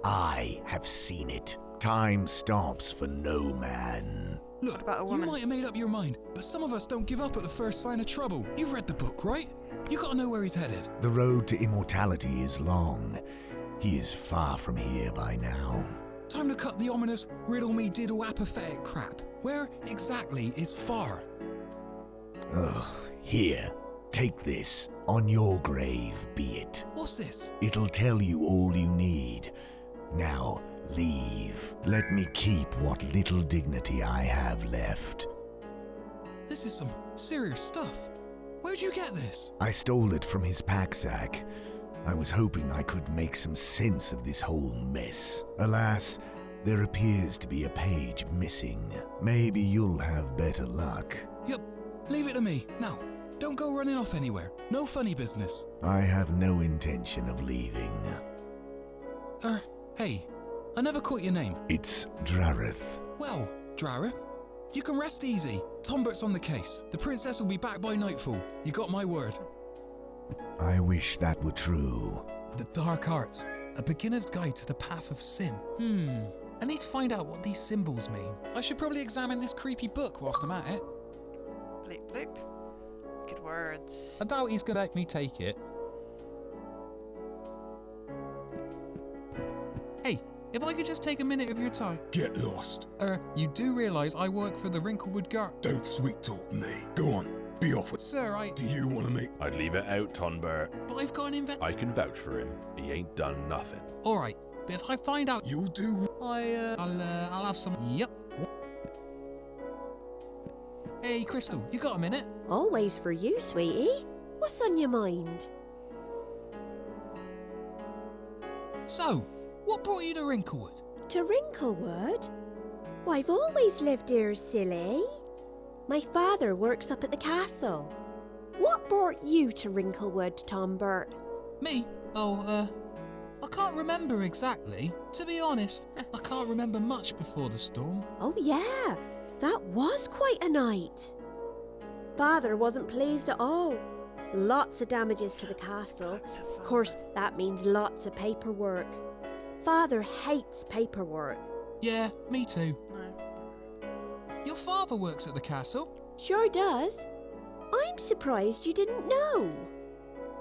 I have seen it. Time stops for no man. Look, you might have made up your mind, but some of us don't give up at the first sign of trouble. You've read the book, right? You gotta know where he's headed. The road to immortality is long. He is far from here by now. Time to cut the ominous riddle-me-diddle apathetic crap. Where exactly is far? Ugh, here. Take this. On your grave be it. What's this? It'll tell you all you need. Now, leave. Let me keep what little dignity I have left. This is some serious stuff. Where'd you get this? I stole it from his pack-sack. I was hoping I could make some sense of this whole mess. Alas, there appears to be a page missing. Maybe you'll have better luck. Yep, leave it to me. Now, don't go running off anywhere. No funny business. I have no intention of leaving. Hey, I never caught your name. It's Drareth. Well, Drareth, you can rest easy. Tombert's on the case. The princess will be back by nightfall. You got my word. I wish that were true. The Dark Arts, a beginner's guide to the path of sin. I need to find out what these symbols mean. I should probably examine this creepy book whilst I'm at it. Bleep bloop. Good words. I doubt he's gonna let me take it. Hey, if I could just take a minute of your time. Get lost. You do realise I work for the Wrinklewood Guard? Don't sweet talk me. Go on, be off with. Sir, Do you want to make? I'd leave it out, Tonbert. But I've got an I can vouch for him. He ain't done nothing. Alright, but if I find out you'll do. I'll have some. Yep. Hey, Crystal, you got a minute? Always for you, sweetie. What's on your mind? So, what brought you to Wrinklewood? To Wrinklewood? Why, I've always lived here, silly. My father works up at the castle. What brought you to Wrinklewood, Tombert? Me? Oh, I can't remember exactly. To be honest, I can't remember much before the storm. Oh yeah, that was quite a night. Father wasn't pleased at all. Lots of damages to the castle. Of course, that means lots of paperwork. Father hates paperwork. Yeah, me too. Your father works at the castle? Sure does. I'm surprised you didn't know.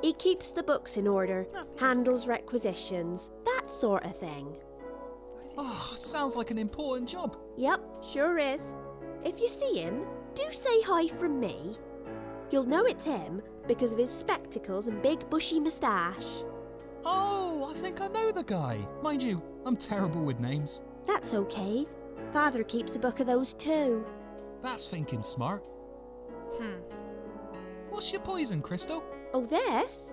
He keeps the books in order, handles requisitions, that sort of thing. Oh, sounds like an important job. Yep, sure is. If you see him, do say hi from me. You'll know it's him because of his spectacles and big bushy moustache. Oh, I think I know the guy. Mind you, I'm terrible with names. That's okay. Father keeps a book of those too. That's thinking smart. What's your poison, Crystal? Oh, this?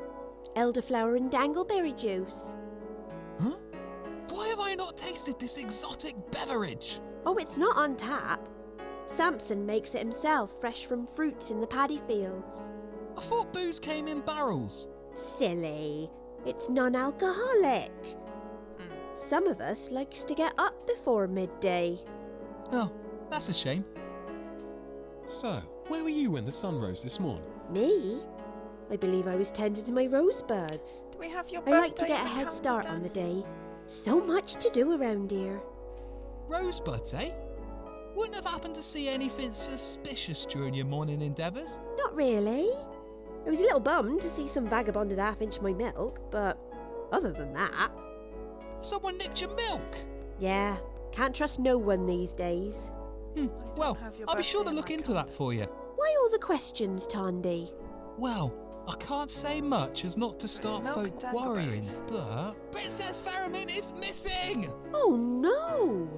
Elderflower and dangleberry juice. Huh? Why have I not tasted this exotic beverage? Oh, it's not on tap. Samson makes it himself, fresh from fruits in the paddy fields. I thought booze came in barrels. Silly. It's non-alcoholic. Some of us likes to get up before midday. Oh, that's a shame. So, where were you when the sun rose this morning? Me? I believe I was tending to my rosebuds. Do we have your I birthday like to get a head start on the day. So much to do around here. Rosebuds, eh? Wouldn't have happened to see anything suspicious during your morning endeavours? Not really. I was a little bummed to see some vagabond at half-inch my milk, but other than that... Someone nicked your milk? Yeah, can't trust no one these days. Well, I'll be sure to look into that for you. Why all the questions, Tandy? Well, I can't say much as not to start folk worrying, but... Princess Faramir is missing! Oh no!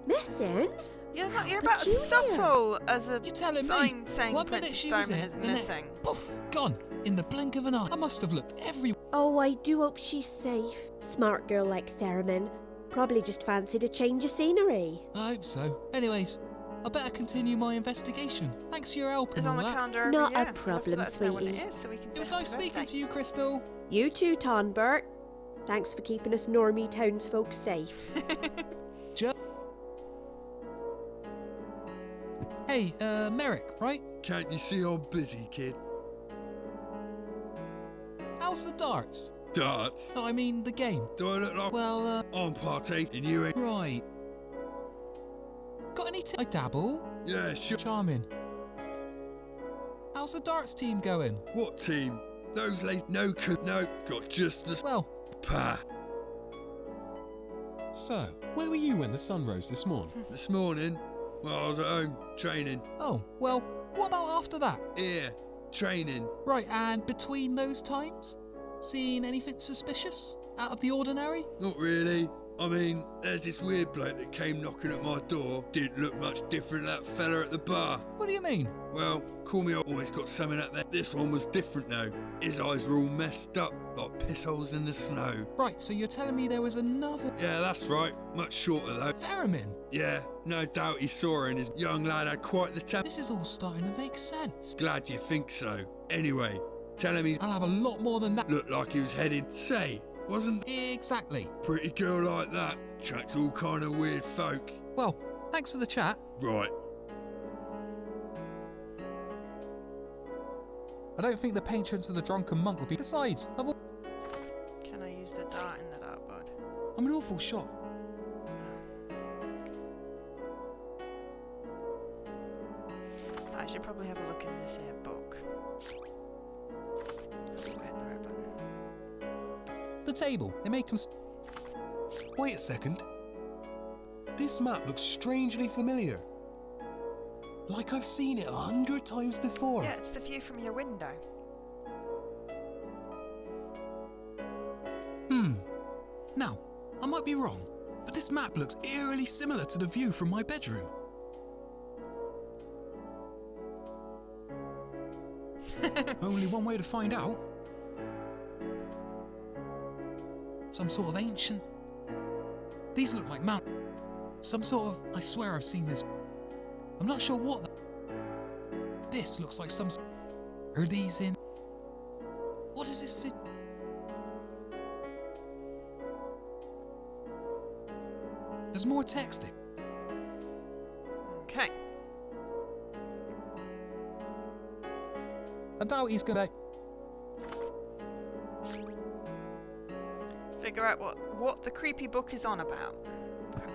Missing? You're about as subtle as a telling sign me? saying 1 minute Princess she was Faramir here, is the missing. next, poof, gone. In the blink of an eye. I must have looked everywhere. Oh, I do hope she's safe. Smart girl like Theremin. Probably just fancied a change of scenery. I hope so. Anyways, I better continue my investigation. Thanks for your help and It's all on the that. calendar every Not year. a You'll have to problem, let us know when it sweetie. is so we can It was say happy nice speaking birthday. to you, Crystal. You too, Tonbert. Thanks for keeping us normie townsfolk safe. Hey, Merrick, right? Can't you see I'm busy, kid? How's the darts? Darts? No, I mean the game. Do I look like... Well, I'm partaking, you ain't... Right. Got any I dabble? Yeah, sure. Charming. How's the darts team going? What team? Those ladies... No, got just the... Well... Pa. So, where were you when the sun rose this morning? This morning? Well, I was at home, training. Oh, well, what about after that? Here, training. Right, and between those times? Seen anything suspicious? Out of the ordinary? Not really. I mean, there's this weird bloke that came knocking at my door. Didn't look much different to that fella at the bar. What do you mean? Well, call me up, always got something up there. This one was different though. His eyes were all messed up, like piss holes in the snow. Right, so you're telling me there was another... Yeah, that's right. Much shorter though. Theremin? Yeah, no doubt he saw her and his young lad had quite the temper. This is all starting to make sense. Glad you think so. Anyway, tell him he's... I'll have a lot more than that. Looked like he was heading... Say, wasn't... Exactly. Pretty girl like that attracts all kind of weird folk. Well, thanks for the chat. Right. I don't think the patrons of the Drunken Monk would be... Besides, Can I use the dart in the dartboard? I'm an awful shot. I should probably have a look in this here book. Just hit the right button. The table. They make them... Wait a second. This map looks strangely familiar. Like I've seen it 100 times before. Yeah, it's the view from your window. Now, I might be wrong, but this map looks eerily similar to the view from my bedroom. Only one way to find out. Some sort of ancient... These look like mountains. Some sort of... I swear I've seen this. I'm not sure what... This looks like some... Are these in... What is this... There's more texting. Okay. I doubt he's gonna... Figure out what the creepy book is on about. Okay.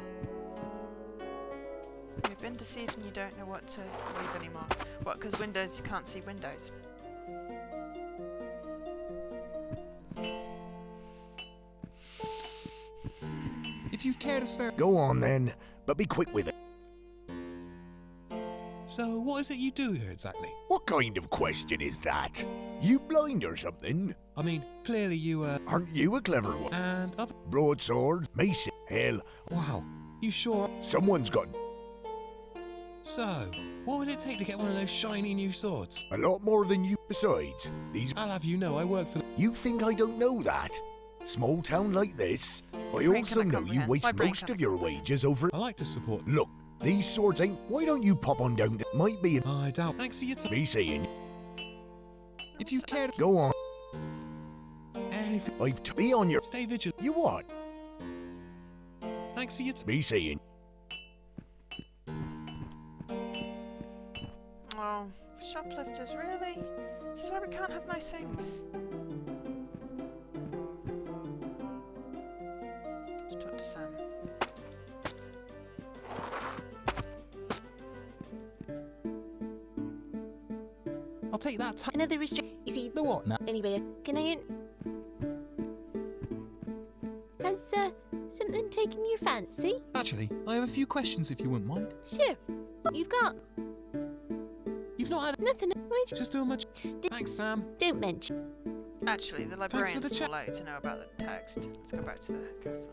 You've been deceived and you don't know what to read anymore. What, because Windows, you can't see Windows? If you care to spare... Go on then, but be quick with it. So, what is it you do here exactly? What kind of question is that? You blind or something? I mean, clearly you, Aren't you a clever one? And other... Broadsword, mace, hell. Wow, you sure... Someone's got... So, what would it take to get one of those shiny new swords? A lot more than you. Besides, these... I'll have you know I work for... You think I don't know that? Small town like this? I brain also cannot know you comprehend. waste My brain most cannot of your wages over... I like to support... Look, these swords ain't... Why don't you pop on down to... Might be... I doubt... Thanks for your time. Be saying... If you care to... Go on. Anything... I've... Be on your... Stay vigilant. You what? Thanks for your time. Be saying... Oh, shoplifters, really? This is why we can't have nice things. Let's talk to Sam. I'll take that. Another you see The what now? Anyway, can I? Has something taken your fancy? Actually, I have a few questions if you wouldn't mind. Sure. You've got You've not had nothing. Why just doing much. Thanks, Sam. don't mention. Actually, the Thanks for librarian's the chat. more likely to know about the text. Let's go back to the castle.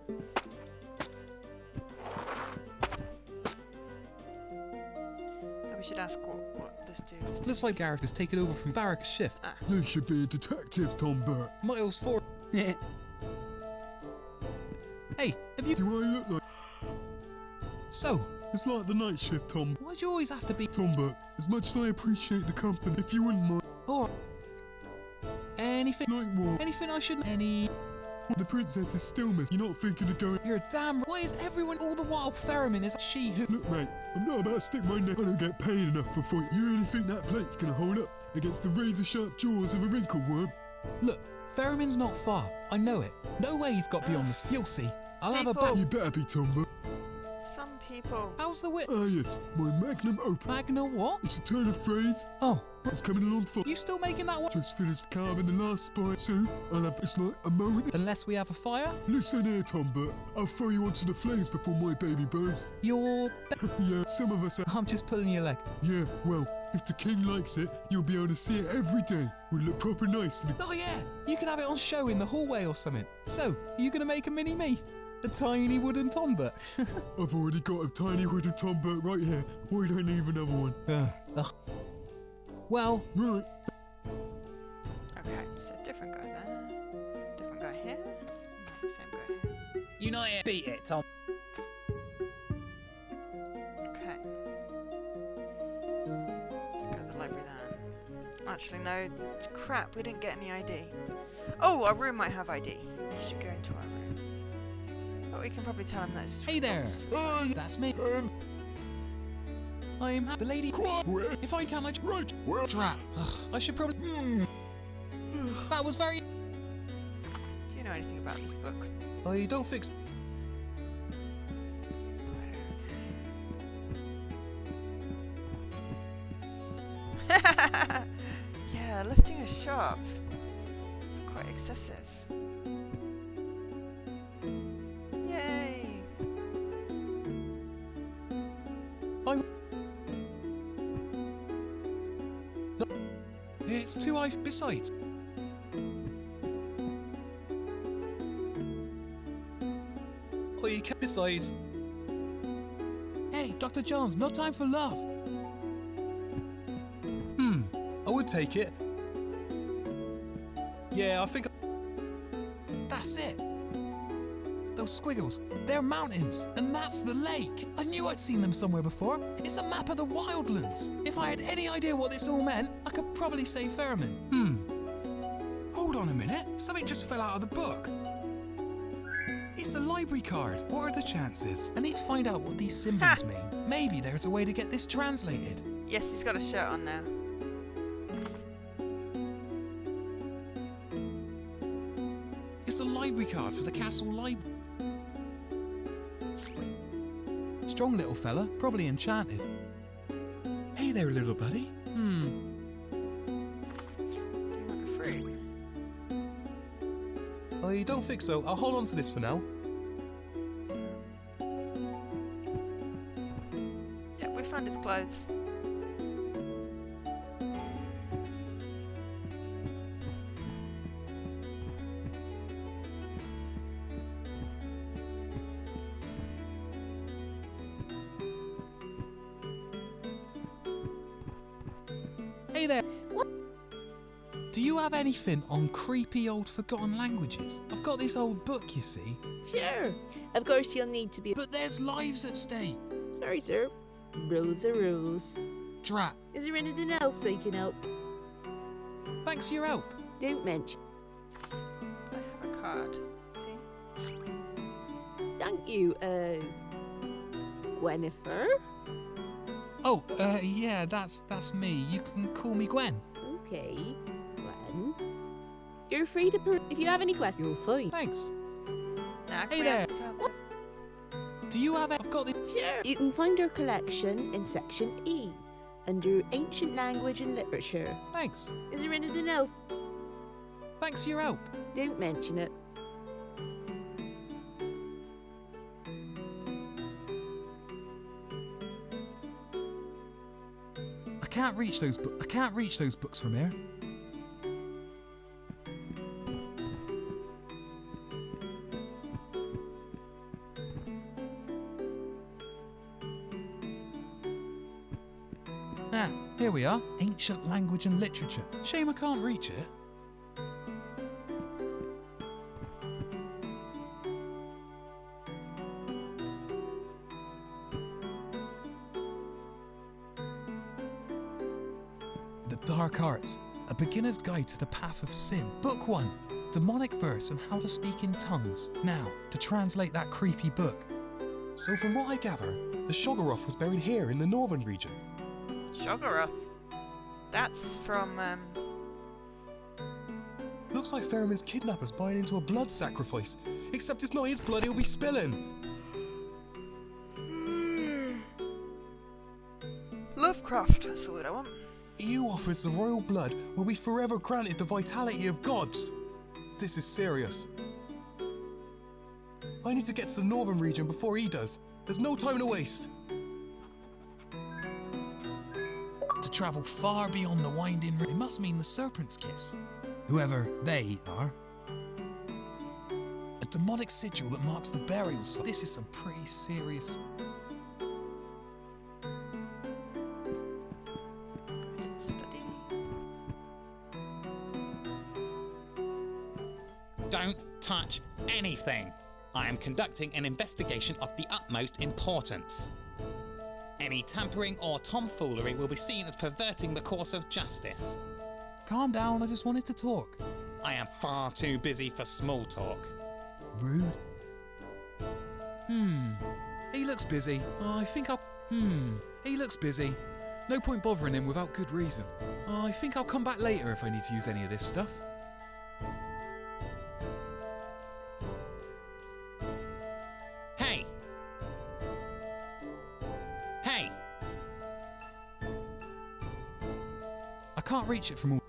Then we should ask what this dude... Looks like Gareth has taken over from Barrack's shift. Ah. You should be a detective, Tom Burt. Miles 4. Hey, have you... Do I look like... So, It's like the night shift, Tom. why'd you always have to be... Tom Burt, as much as I appreciate the company, if you wouldn't mind... Or... Anything... Like what? Anything I shouldn't... Any... The princess is still missing. You're not thinking of going... You're damn... Why is everyone all the while Ferriman is she who... Look, mate, I'm not about to stick my neck. I don't get paid enough for fight. You really think that plate's gonna hold up against the razor-sharp jaws of a wrinkle worm? Look, Ferriman's not far. I know it. No way he's got beyond this. You'll see. I'll have a People. bet. You better be, Tom Burt. Some people... How's the wit? Ah, yes, my magnum opus. Magna what? It's a turn of phrase. Oh, It's coming along fine. you still making that one? Just finished carving the last spine, so I'll have it's like a moment. Unless we have a fire? Listen here, Tom Burt. I'll throw you onto the flames before my baby burns. You're... Yeah, some of us are. I'm just pulling your leg. Yeah, well, if the king likes it, you'll be able to see it every day. We'll look proper nice. Oh yeah, you can have it on show in the hallway or something. So, are you gonna make a mini me? A tiny wooden tombert? I've already got a tiny wooden Tom Burt right here. Why don't I need another one? Well, right. Okay, so different guy there. Different guy here. No, same guy here. United, beat it, Tom. Okay. Let's go to the library then. Actually, no. Crap, we didn't get any ID. Oh, our room might have ID. We should go into our room. But we can probably tell him that it's... hey there. That's me. I'm the lady. If I can, Right. Trap. I should probably. That was very. Do you know anything about this book? I don't fix. Yeah, lifting a shop. It's quite excessive. Yay! It's too I. Besides. I can. Besides. Hey, Dr. Jones, no time for love. I would take it. Yeah, I think. That's it. Those squiggles, they're mountains, and that's the lake. I knew I'd seen them somewhere before. It's a map of the wildlands. If I had any idea what this all meant, I could probably say Ferriman. Hold on a minute. Something just fell out of the book. It's a library card. What are the chances? I need to find out what these symbols mean. Maybe there's a way to get this translated. Yes, he's got a shirt on now. It's a library card for the castle library. Strong little fella, probably enchanted. Hey there, little buddy. Do you want a fruit? I don't think so. I'll hold on to this for now. Yeah, we found his clothes. Hey there! What? Do you have anything on creepy old forgotten languages? I've got this old book, you see. Sure. Of course you'll need to be... But there's lives at stake. Sorry, sir. Rules are rules. Drat. Is there anything else I can help? Thanks for your help. Don't mention. I have a card. See? Thank you, Gwenifer? Oh, yeah, that's me. You can call me Gwen. Okay, Gwen. You're free to if you have any questions, you're fine. Thanks. Nah, Hey there. Do you have... I've got this... Sure. You can find our collection in section E, under Ancient Language and Literature. Thanks. Is there anything else? Thanks for your help. Don't mention it. I can't reach those books from here. Ah, here we are. Ancient Language and Literature. Shame I can't reach it. The Dark Arts, a beginner's guide to the path of sin. Book 1, demonic verse and how to speak in tongues. Now, to translate that creepy book. So from what I gather, the Shoggoth was buried here in the northern region. Shoggoth? That's from, Looks like Ferriman's kidnappers buying into a blood sacrifice. Except it's not his blood he'll be spilling. Lovecraft, that's the word I want. He who offers the royal blood will be forever granted the vitality of gods. This is serious. I need to get to the northern region before he does. There's no time to waste. To travel far beyond the winding river, it must mean the Serpent's Kiss. Whoever they are. A demonic sigil that marks the burial site. This is some pretty serious... Goes to study. Don't touch anything. I am conducting an investigation of the utmost importance. Any tampering or tomfoolery will be seen as perverting the course of justice. Calm down, I just wanted to talk. I am far too busy for small talk. Rude. He looks busy. I think I'll... He looks busy. No point bothering him without good reason. I think I'll come back later if I need to use any of this stuff. Hey! Hey! I can't reach it from all...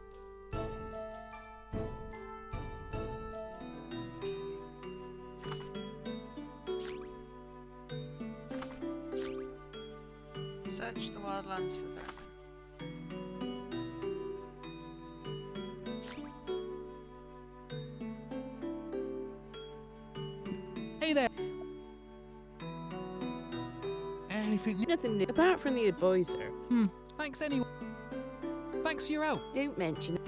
Search the wildlands for Zerman. Hey there! Anything... Nothing new, apart from the advisor. Thanks anyway. Thanks for your help. Don't mention it.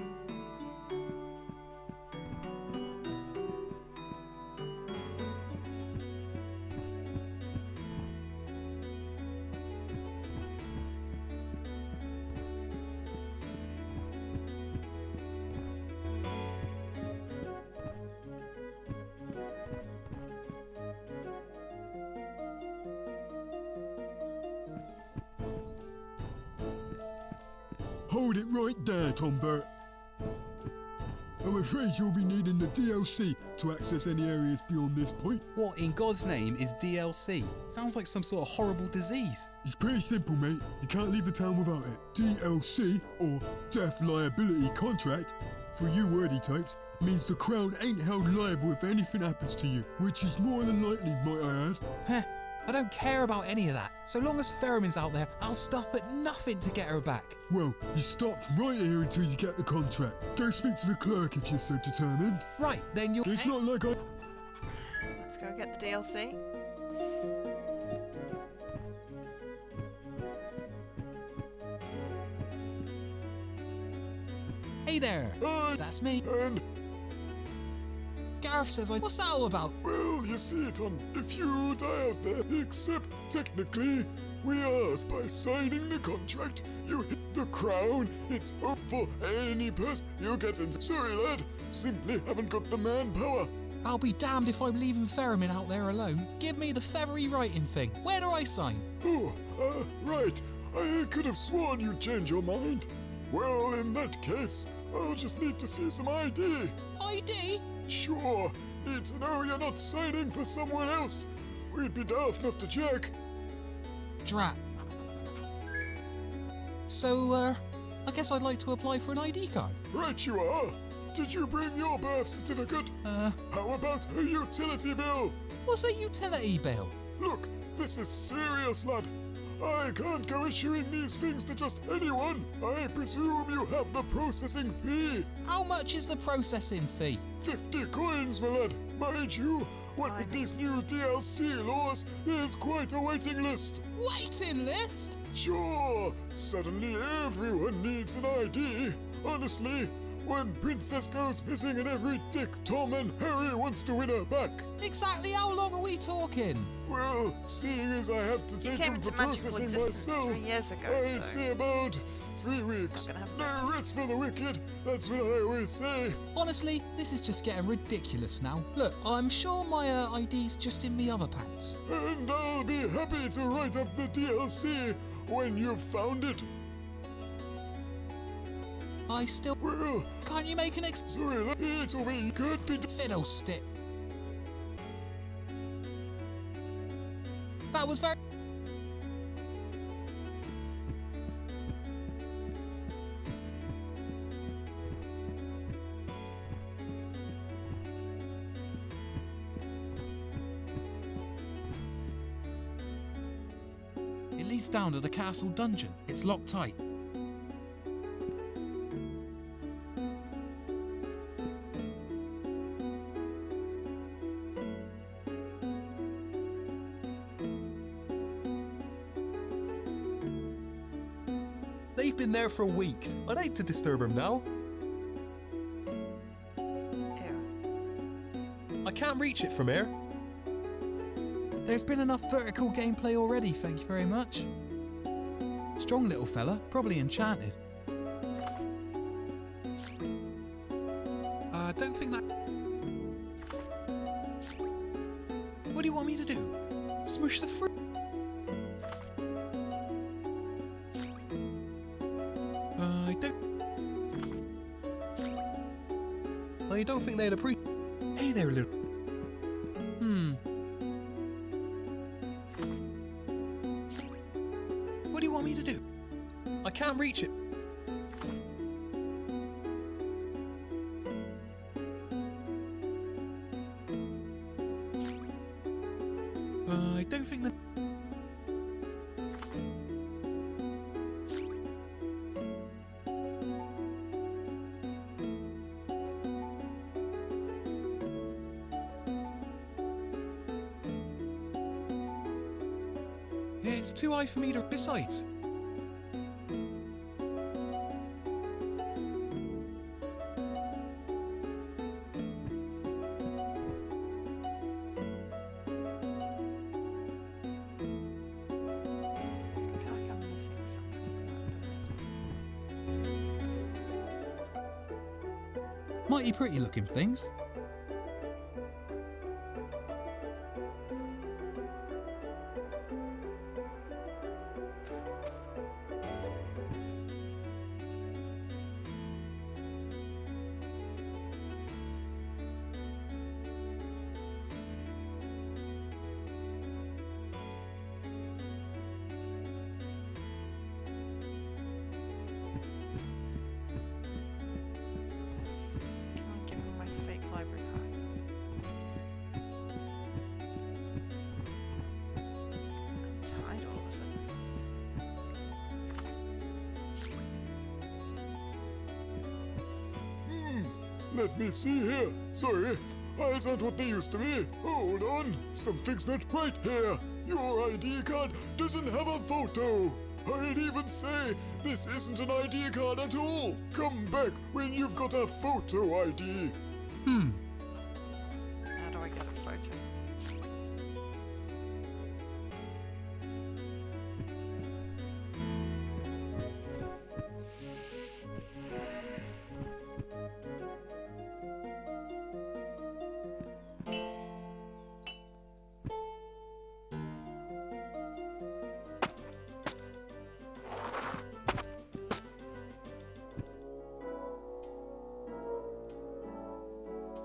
Hold it right there, Tombert. I'm afraid you'll be needing the DLC to access any areas beyond this point. What in God's name is DLC? Sounds like some sort of horrible disease. It's pretty simple, mate. You can't leave the town without it. DLC, or Death Liability Contract, for you wordy types, means the Crown ain't held liable if anything happens to you, which is more than likely, might I add. Heh, I don't care about any of that. So long as Ferriman's out there, I'll stop at nothing to get her back. Well, you stopped right here until you get the contract. Go speak to the clerk if you're so determined. Right, then you'll... It's not like I... Let's go get the DLC. there! That's me. And Gareth says what's that all about? well, you see, Tom, if you die out there, except technically, we ask by signing the contract, you hit the crown, it's up for any person you get in. Sorry, lad, simply haven't got the manpower. I'll be damned if I'm leaving Ferriman out there alone. Give me the feathery writing thing. Where do I sign? Oh, right. I could have sworn you'd change your mind. Well, in that case, I'll just need to see some ID. ID? Sure. Need to know you're not signing for someone else. We'd be daft not to check. Drat. So, I guess I'd like to apply for an ID card. Right you are. Did you bring your birth certificate? How about a utility bill? What's a utility bill? Look, this is serious, lad. I can't go issuing these things to just anyone. I presume you have the processing fee. How much is the processing fee? 50 coins, my lad. Mind you, what with these new DLC laws, there's quite a waiting list. Waiting list? Sure. Suddenly everyone needs an ID. Honestly, when Princess goes missing and every Dick, Tom and Harry wants to win her back. Exactly how long are we talking? Well, seeing as I have to take them for processing myself, 3 years ago, I'd say about 3 weeks. No rest for the wicked, that's what I always say. Honestly, this is just getting ridiculous now. Look, I'm sure my ID's just in me other pants. And I'll be happy to write up the DLC when you've found it. I still... Well... Can't you make an Sorry, it'll be... Could be... Fiddlestick. That was very... It leads down to the castle dungeon. It's locked tight. They've been there for weeks. I'd hate to disturb them now. I can't reach it from here. There's been enough vertical gameplay already, thank you very much. Strong little fella, probably enchanted. Don't think that... What do you want me to do? Smush the fruit? I don't think they'd appreciate... Hey there, little... What do you want me to do? I can't reach it. I don't think that... It's too high for me to... Besides... Mighty pretty looking things. Let me see here. Sorry, eyes aren't what they used to be. Hold on, something's not right here. Your ID card doesn't have a photo. I'd even say this isn't an ID card at all. Come back when you've got a photo ID. How do I get a photo?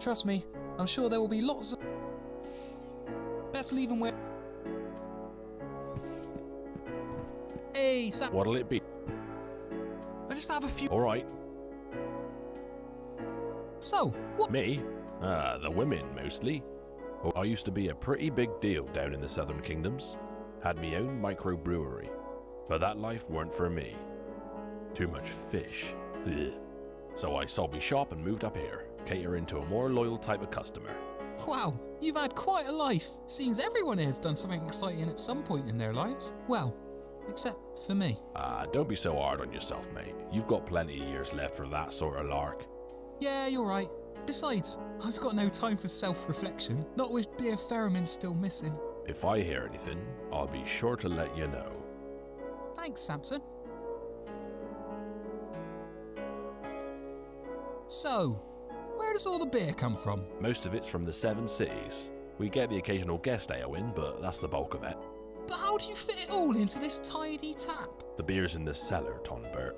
Trust me, I'm sure there will be lots of... Better leave them where... Hey, Sam... What'll it be? I just have a few... Alright. So, what... Me? The women, mostly. I used to be a pretty big deal down in the Southern Kingdoms. Had me own microbrewery. But that life weren't for me. Too much fish. Ugh. So I sold me shop and moved up here, catering to a more loyal type of customer. Wow, you've had quite a life. Seems everyone here has done something exciting at some point in their lives. Well, except for me. Don't be so hard on yourself, mate. You've got plenty of years left for that sort of lark. Yeah, you're right. Besides, I've got no time for self-reflection, not with dear Ferriman still missing. If I hear anything, I'll be sure to let you know. Thanks, Samson. So, where does all the beer come from? Most of it's from the 7 cities. We get the occasional guest ale in, but that's the bulk of it. But how do you fit it all into this tidy tap? The beer's in the cellar, Tonbert.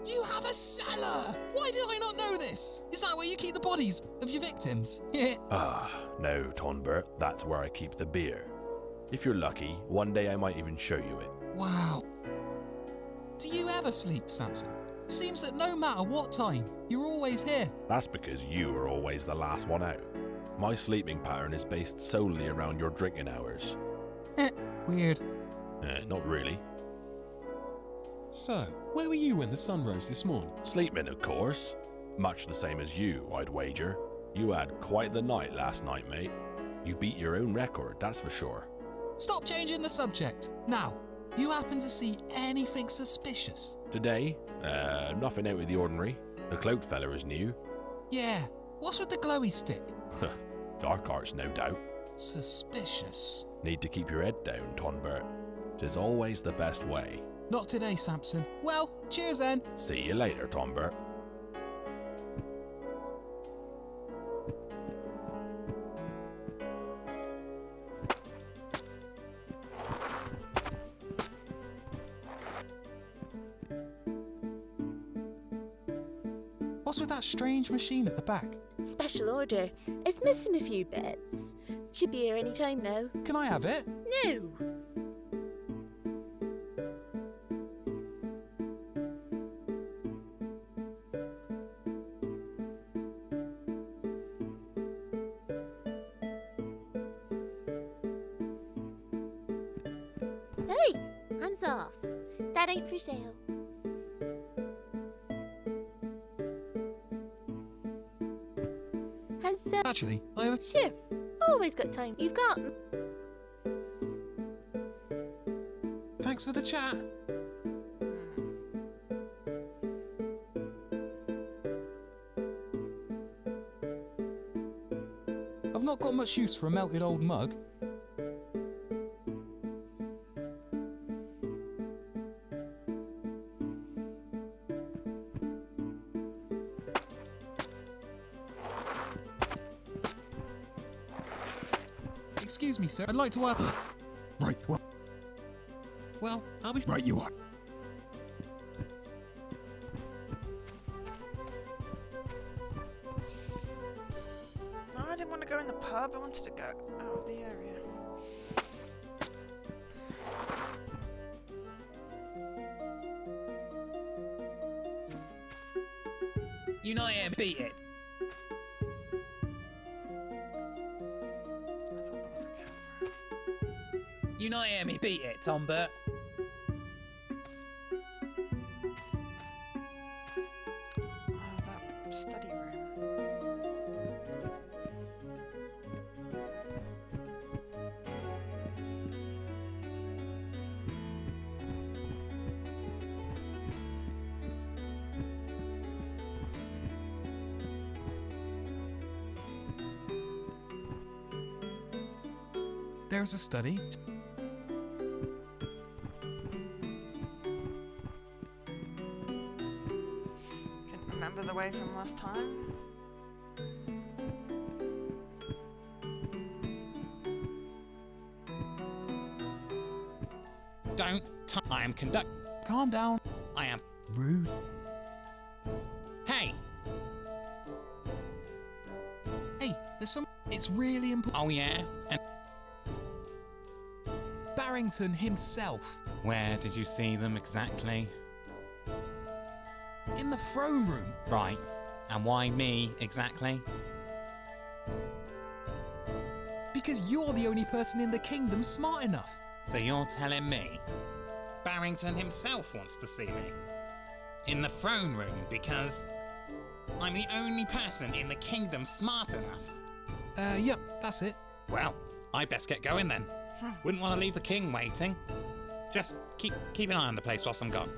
You have a cellar! Why did I not know this? Is that where you keep the bodies of your victims? No, Tonbert, that's where I keep the beer. If you're lucky, one day I might even show you it. Wow. Do you ever sleep, Samson? Seems that no matter what time, you're always here. That's because you are always the last one out. My sleeping pattern is based solely around your drinking hours. Weird. Not really. So, where were you when the sun rose this morning? Sleeping, of course. Much the same as you, I'd wager. You had quite the night last night, mate. You beat your own record, that's for sure. Stop changing the subject. Now, you happen to see anything suspicious? Today? Nothing out of the ordinary. The cloaked fella is new. Yeah, what's with the glowy stick? Dark arts, no doubt. Suspicious. Need to keep your head down, Tonbert. 'Tis always the best way. Not today, Samson. Well, cheers then. See you later, Tonbert. What's with that strange machine at the back? Special order. It's missing a few bits. Should be here any time now. Can I have it? No. Hey, hands off. That ain't for sale. Actually, I have a... Sure. Always got time. You've got... Thanks for the chat. I've not got much use for a melted old mug. Excuse me, sir. I'd like to ask... Right, Well, I'll be... Right you are. No, I didn't want to go in the pub. I wanted to go out of the area. Unite and beat it. Unite and beat it, Tombert. Oh, that study room. there's a study. Can remember the way from last time? I am conduct. Calm down. I am rude. Hey! Hey, there's some. It's really important. Oh, yeah? And Barrington himself. where did you see them exactly? In the throne room. Right. And why me exactly? Because you're the only person in the kingdom smart enough. So you're telling me Barrington himself wants to see me in the throne room because I'm the only person in the kingdom smart enough? Yep, that's it. Well, I best get going then. Wouldn't want to leave the king waiting. Just keep an eye on the place whilst I'm gone.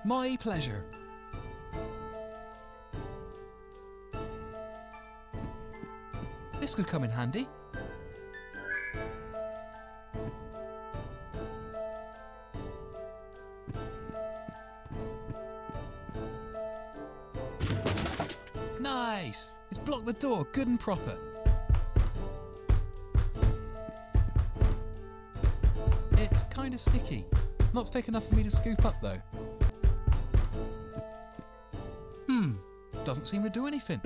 My pleasure. This could come in handy. Nice! It's blocked the door good and proper. It's kind of sticky. Not thick enough for me to scoop up though. Doesn't seem to do anything.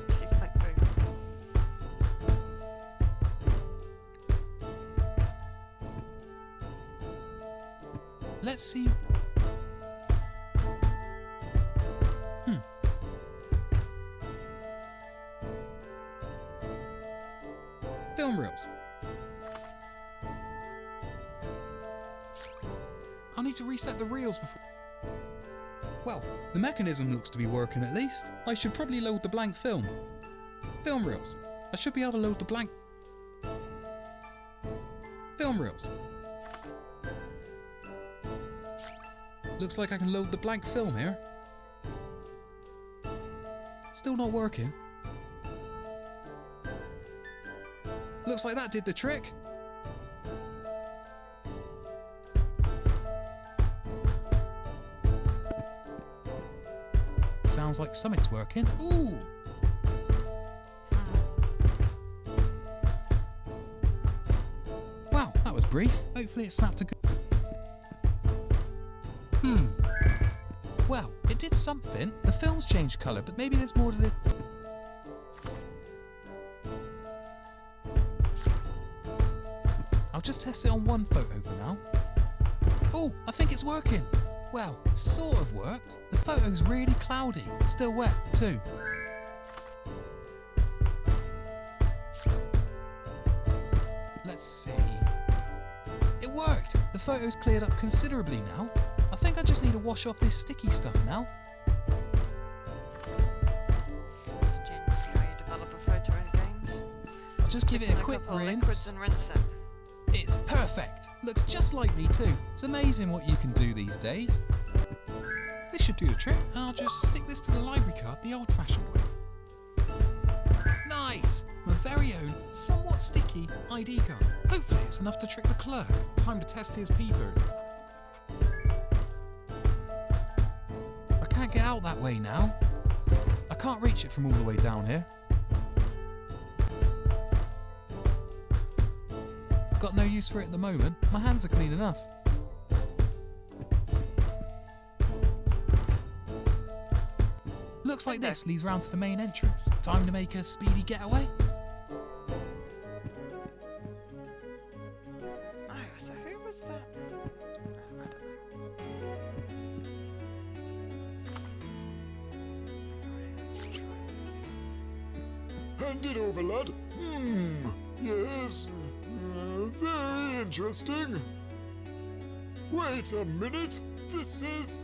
Tastes like booze. Let's see. Film reels. I'll need to reset the reels before. Well, the mechanism looks to be working at least. I should probably load the blank film. Film reels. I should be able to load the blank. Film reels. Looks like I can load the blank film here. Still not working. Looks like that did the trick. Sounds like something's working. Ooh! Wow, that was brief. Hopefully it snapped a good... Well, it did something. The film's changed colour, but maybe there's more to this. I'll just test it on one photo for now. Oh, I think it's working. Well, it sort of worked. The photo's really cloudy. Still wet, too. Let's see. It worked! The photo's cleared up considerably now. I think I just need to wash off this sticky stuff now. It's generally how you develop a photo in games. I'll just give it a quick liquids rinse. and rinse it. It's perfect! Looks just like me too. It's amazing what you can do these days. This should do the trick. I'll just stick this to the library card the old-fashioned way. Nice! My very own, somewhat sticky ID card. Hopefully it's enough to trick the clerk. Time to test his peepers. I can't get out that way now. I can't reach it from all the way down here. Got no use for it at the moment. My hands are clean enough. Looks like this leads round to the main entrance. Time to make a speedy getaway. Oh, so who was that? I don't know. Hand it over, lad. Yes. Very interesting. Wait a minute. This is...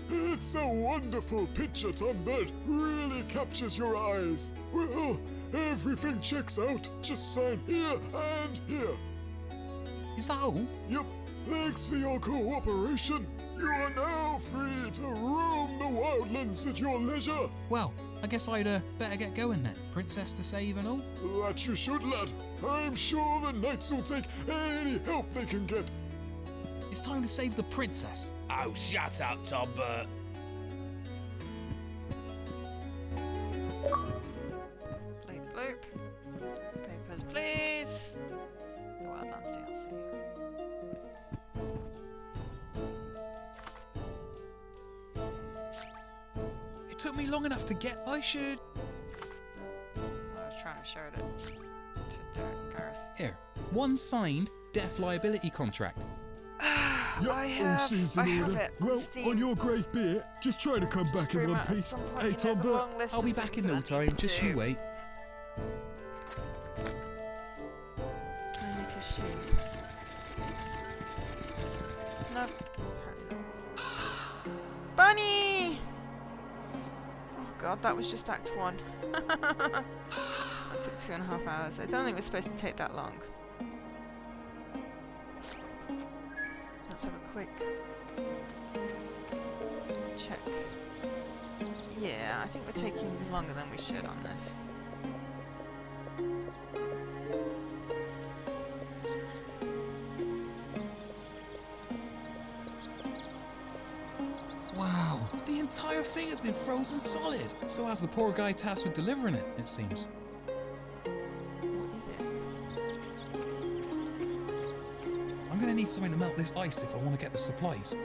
It's a wonderful picture, Tunbird. Really captures your eyes. Well, everything checks out. Just sign here and here. Is that all? Yep. Thanks for your cooperation. You are now free to roam the wildlands at your leisure. Well, I guess I'd better get going then. Princess to save and all. That you should, lad. I'm sure the knights will take any help they can get. It's time to save the princess. Oh, shut up, Tom Burt. Bloop, bloop. Papers, please. The Wildlands DLC. It took me long enough to get. I should. I was trying to show it to Derek and Gareth. Here. One signed death liability contract. I have it. Well, on your grave be it. Just try to come back in one piece. Hey, Tom Burt. I'll be back in no time. Just you wait. Can I make a shoe? Nope. Bunny! Oh god, that was just Act 1. That took 2.5 hours. I don't think it was supposed to take that long. Let's have a quick check. Yeah, I think we're taking longer than we should on this. Wow, the entire thing has been frozen solid. So has the poor guy tasked with delivering it, it seems. What is it? I'm gonna need something to melt this ice if I want to get the supplies.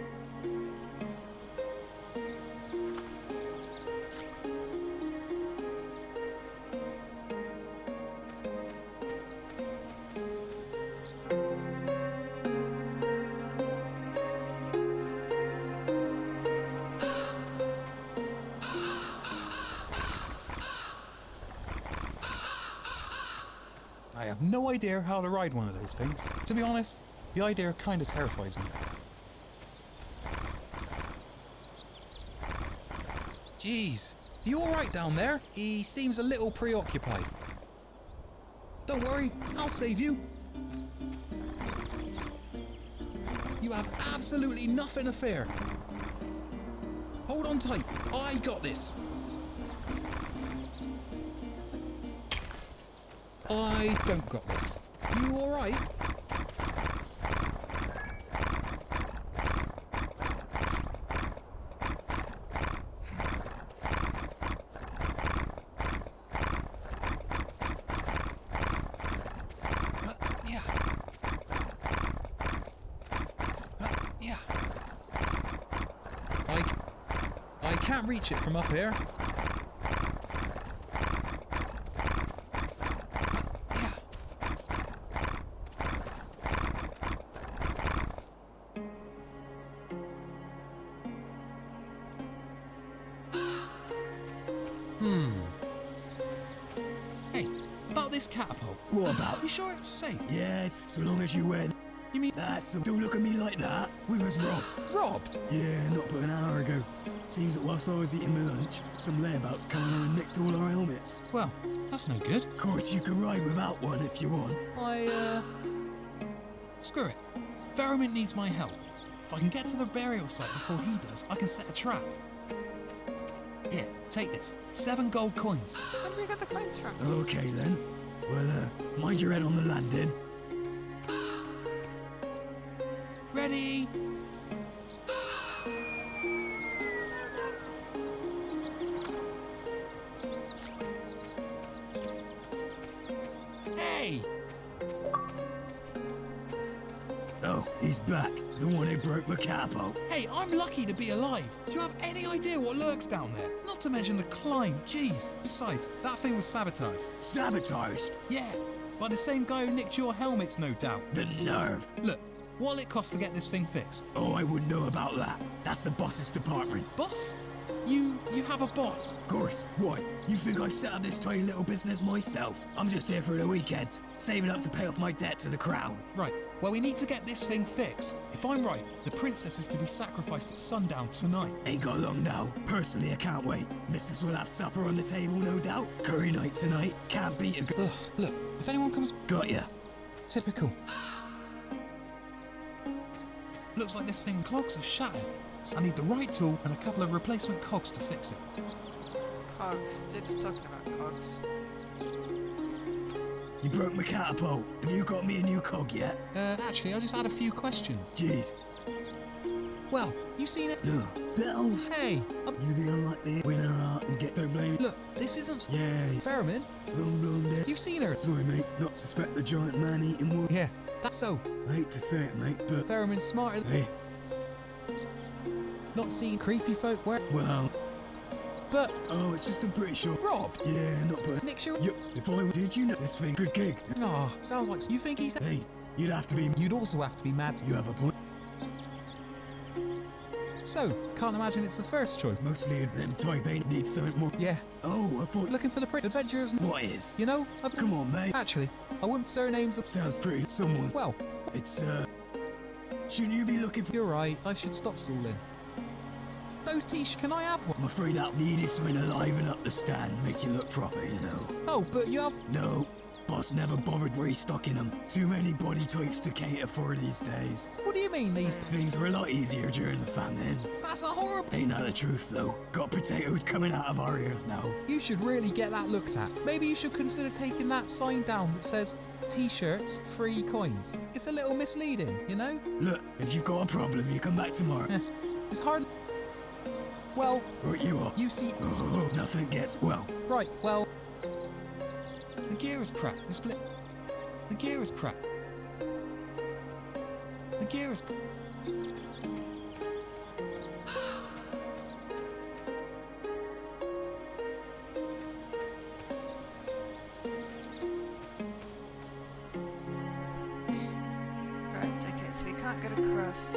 I have no idea how to ride one of those things. To be honest, the idea kind of terrifies me. Jeez, you alright down there? He seems a little preoccupied. Don't worry, I'll save you. You have absolutely nothing to fear. Hold on tight, I got this. I don't got this. You alright? Yeah. I can't reach it from up here. Hey, about this catapult. What about? You sure it's safe? Yes, so long as you wear. You mean that's so don't look at me like that. We was robbed. Robbed? Yeah, not but an hour ago. Seems that whilst I was eating my lunch, some layabouts come along and nicked all our helmets. Well, that's no good. Of course, you can ride without one if you want. Screw it. Vermin needs my help. If I can get to the burial site before he does, I can set a trap. Here, take this. 7 gold coins. Where did we get the coins from? Okay then. Well, mind your head on the landing. Ready? Hey! Oh, he's back. The one who broke my catapult. Hey, I'm lucky to be alive. Do you have any idea what lurks down there? Not to mention the climb. Jeez. Besides, that thing was sabotaged. Sabotaged? Yeah. By the same guy who nicked your helmets, no doubt. The nerve. Look, what'll it cost to get this thing fixed? Oh, I wouldn't know about that. That's the boss's department. Boss? You have a boss? Of course. Why? You think I set up this tiny little business myself? I'm just here for the weekends, saving up to pay off my debt to the crown. Right. Well, we need to get this thing fixed. If I'm right, the princess is to be sacrificed at sundown tonight. Ain't got long now. Personally, I can't wait. Missus will have supper on the table, no doubt. Curry night tonight. Can't beat a Ugh, look, if anyone comes... Got ya. Typical. Looks like this thing clogs have shattered. I need the right tool and a couple of replacement cogs to fix it. cogs. They're just talking about cogs. You broke my catapult. Have you got me a new cog yet? Actually, I just had a few questions. Jeez. Well, you seen it? No. Bit off. Hey, you the unlikely winner out and get don't blame me. Look, this isn't... Yeah. Ferriman? Wrong there. You've seen her. Sorry, mate. Not suspect the giant man-eating wolf. Yeah, that's so. I hate to say it, mate, but... Ferriman's smarter than... Hey. Not seeing creepy folk where... Well... But... Oh, it's just I'm pretty sure. Rob? Yeah, not bad. Nick, sure? Yep. If I did, you know this thing. Good gig. Oh, sounds like... You think he's... Hey, you'd have to be... You'd also have to be mad. You have a point. So, can't imagine it's the first choice. Mostly them type A need something more. Yeah. Oh, I thought... Looking for the pretty adventures... What is? You know? Come on, mate. Actually, I wouldn't surnames of... Sounds pretty. Someone's... Well... It's, Shouldn't you be looking for... You're right. I should stop stalling. Those t-shirts, can I have one? I'm afraid I'll need something to liven up the stand, make you look proper, you know. Oh, but you have... No. Boss never bothered restocking them. Too many body types to cater for these days. What do you mean these things were a lot easier during the famine? That's a horrible... Ain't that the truth, though? Got potatoes coming out of our ears now. You should really get that looked at. Maybe you should consider taking that sign down that says t-shirts, free coins. It's a little misleading, you know? Look, if you've got a problem, you come back tomorrow. It's hard... Well... Right, you are. You see... Oh, nothing gets... Well... Right, well... The gear is cracked. The split... The gear is cracked. The gear is... Right, okay, so we can't get across.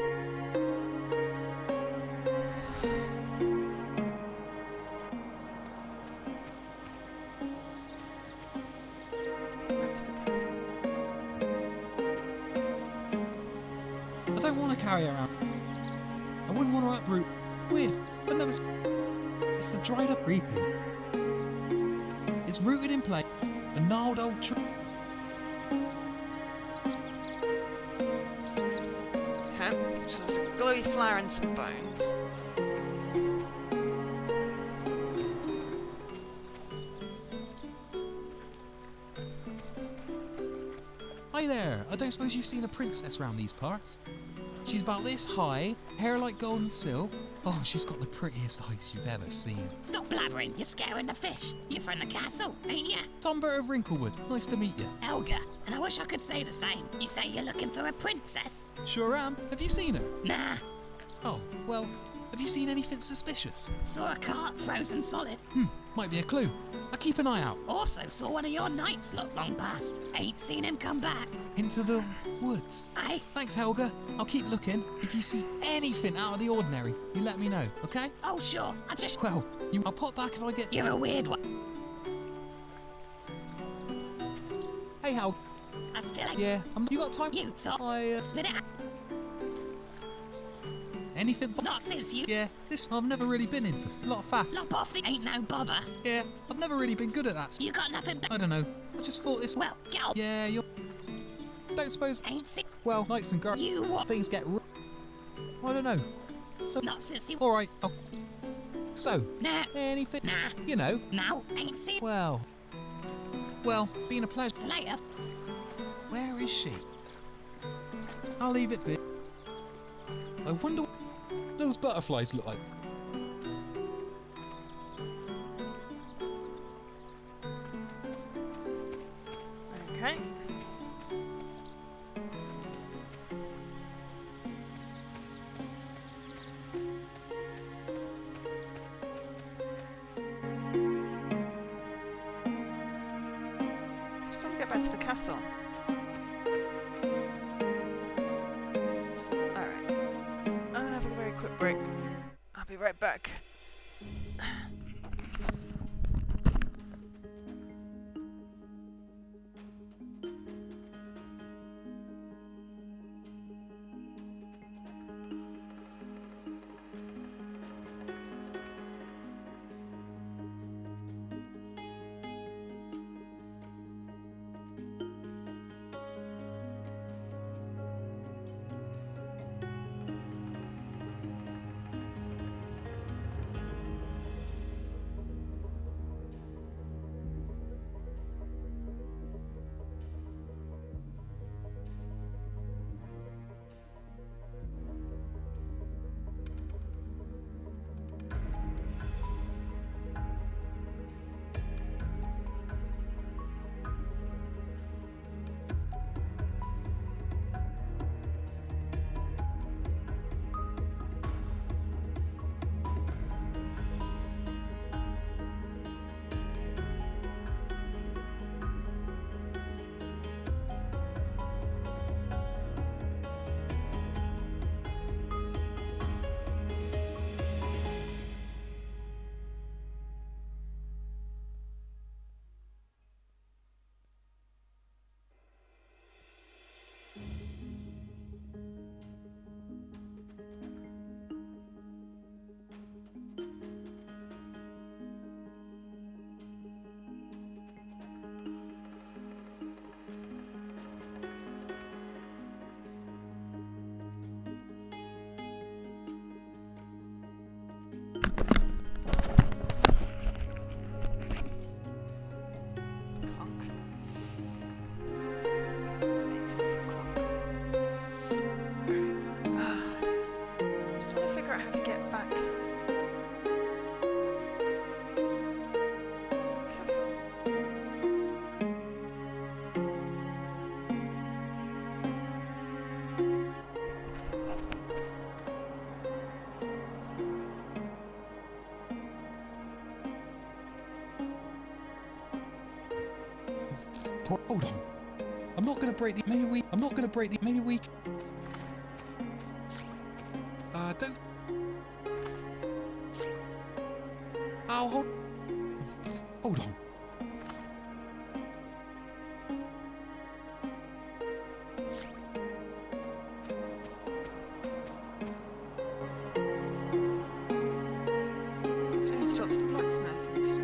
I don't want to carry her around. I wouldn't want to uproot. Weird. I've never... It's the dried up reaping. It's rooted in place. A gnarled old tree. Okay, so there's a glowy flower and some bones. Hi there. I don't suppose you've seen a princess round these parts? She's about this high, hair like golden silk. Oh, she's got the prettiest eyes you've ever seen. Stop blabbering, you're scaring the fish. You're from the castle, ain't ya? Tombert of Wrinklewood, nice to meet you. Helga, and I wish I could say the same. You say you're looking for a princess? Sure am. Have you seen her? Nah. Oh, well, have you seen anything suspicious? Saw a cart frozen solid. Might be a clue. I'll keep an eye out. Also saw one of your knights look long past. Ain't seen him come back. Into the woods. Aye. Thanks, Helga. I'll keep looking. If you see anything out of the ordinary, you let me know, okay? Oh, sure. I just... Well, I'll pop back if I get... You're a weird one. Hey, Helga. I still ain't... Yeah, you got time? You talk. Spit it out. Anything but... Not since you... Yeah, I've never really been into a lot of fat. Lop off the... Ain't no bother. Yeah, I've never really been good at that. You got nothing but... I don't know. I just thought this... Well, get off. Yeah, you're... Don't suppose... Ain't see... Well, knights and girls... You what? Things get... I don't know. So... Not since you... Alright, So... Nah. Anything... Nah. You know... No, ain't seen... Well, been a pleasure. Later. Where is she? I'll leave it be. I wonder what those butterflies look like. Okay. I just want to get back to the castle. Alright. I'm gonna have a very quick break. I'll be right back. Hold on. I'm not gonna break the. Maybe we. I'm not gonna break the. Maybe we. Don't. Oh, hold on. So we need to talk to the blacksmith and stuff.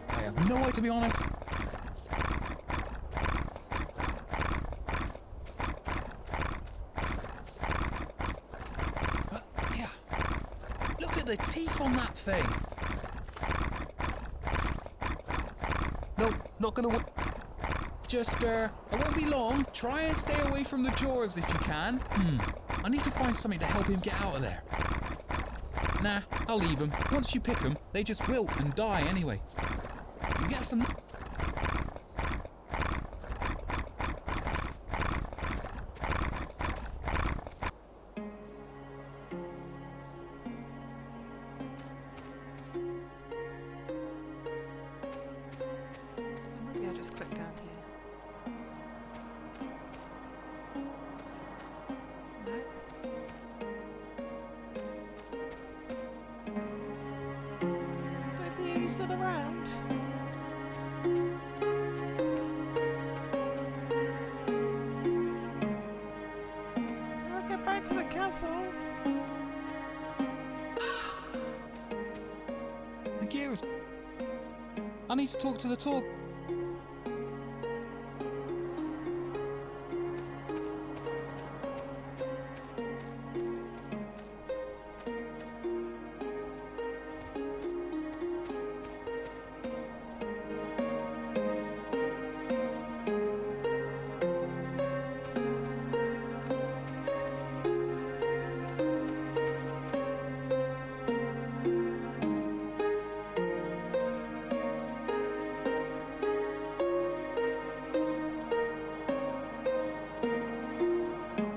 I have no idea, to be honest. Yeah. Look at the teeth on that thing. No, not gonna work. Just, I won't be long. Try and stay away from the jaws if you can. I need to find something to help him get out of there. Nah, I'll leave them. Once you pick them, they just wilt and die anyway. You get some... Maybe I'll just click down here. No. Are you still around? I'll get back to the castle. The gear is... I need to talk to the talk.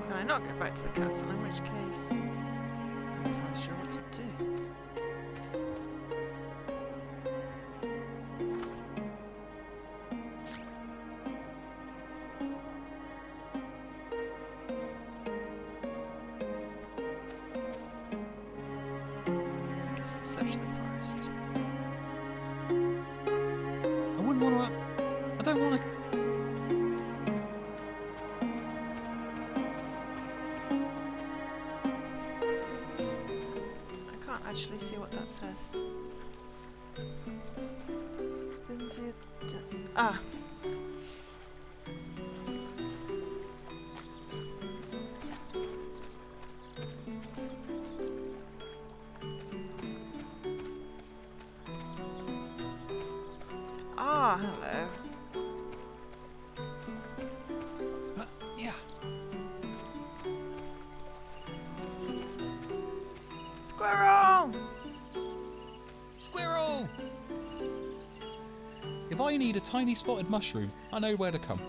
Can I not get back to the castle? In which case, I'm not entirely sure what to do. I guess let's search the forest. I wouldn't want to... I don't want to... I can't actually see what that says. Ah. Ah, hello. Yeah. Squirrel! Squirrel! If I need a tiny spotted mushroom, I know where to come.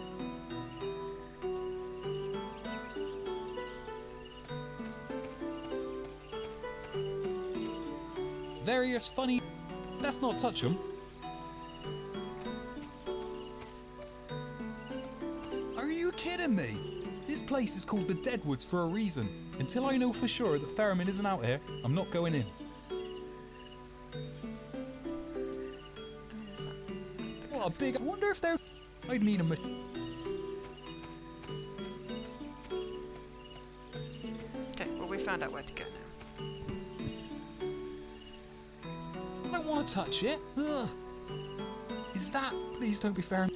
Various funny... Let's not touch them. Are you kidding me? This place is called the Deadwoods for a reason. Until I know for sure that Ferriman isn't out here, I'm not going in. What a big... I wonder if they're... I'd need a... Okay, well we found out where to go now. I don't want to touch it. Ugh. Is that... Please don't be Ferriman.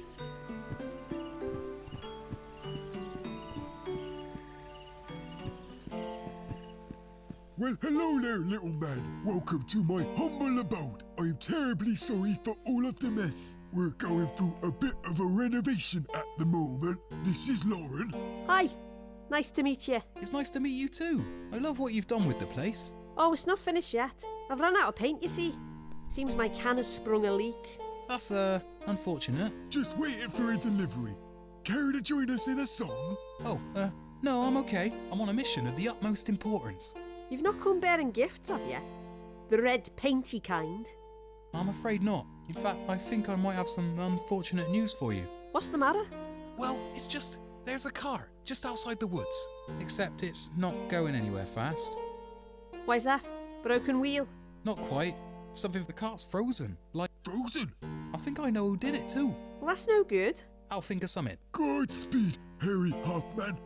Well, hello there, little man. Welcome to my humble abode. I'm terribly sorry for all of the mess. We're going through a bit of a renovation at the moment. This is Lauren. Hi. Nice to meet you. It's nice to meet you too. I love what you've done with the place. Oh, it's not finished yet. I've run out of paint, you see. Seems my can has sprung a leak. That's, unfortunate. Just waiting for a delivery. Care to join us in a song? Oh, no, I'm okay. I'm on a mission of the utmost importance. You've not come bearing gifts, have you? The red painty kind? I'm afraid not. In fact, I think I might have some unfortunate news for you. What's the matter? Well, it's just, there's a car just outside the woods. Except it's not going anywhere fast. Why's that? Broken wheel? Not quite. Something with the car's frozen. Like, frozen? I think I know who did it too. Well, that's no good. I'll think of something. Godspeed, Harry Hoffman.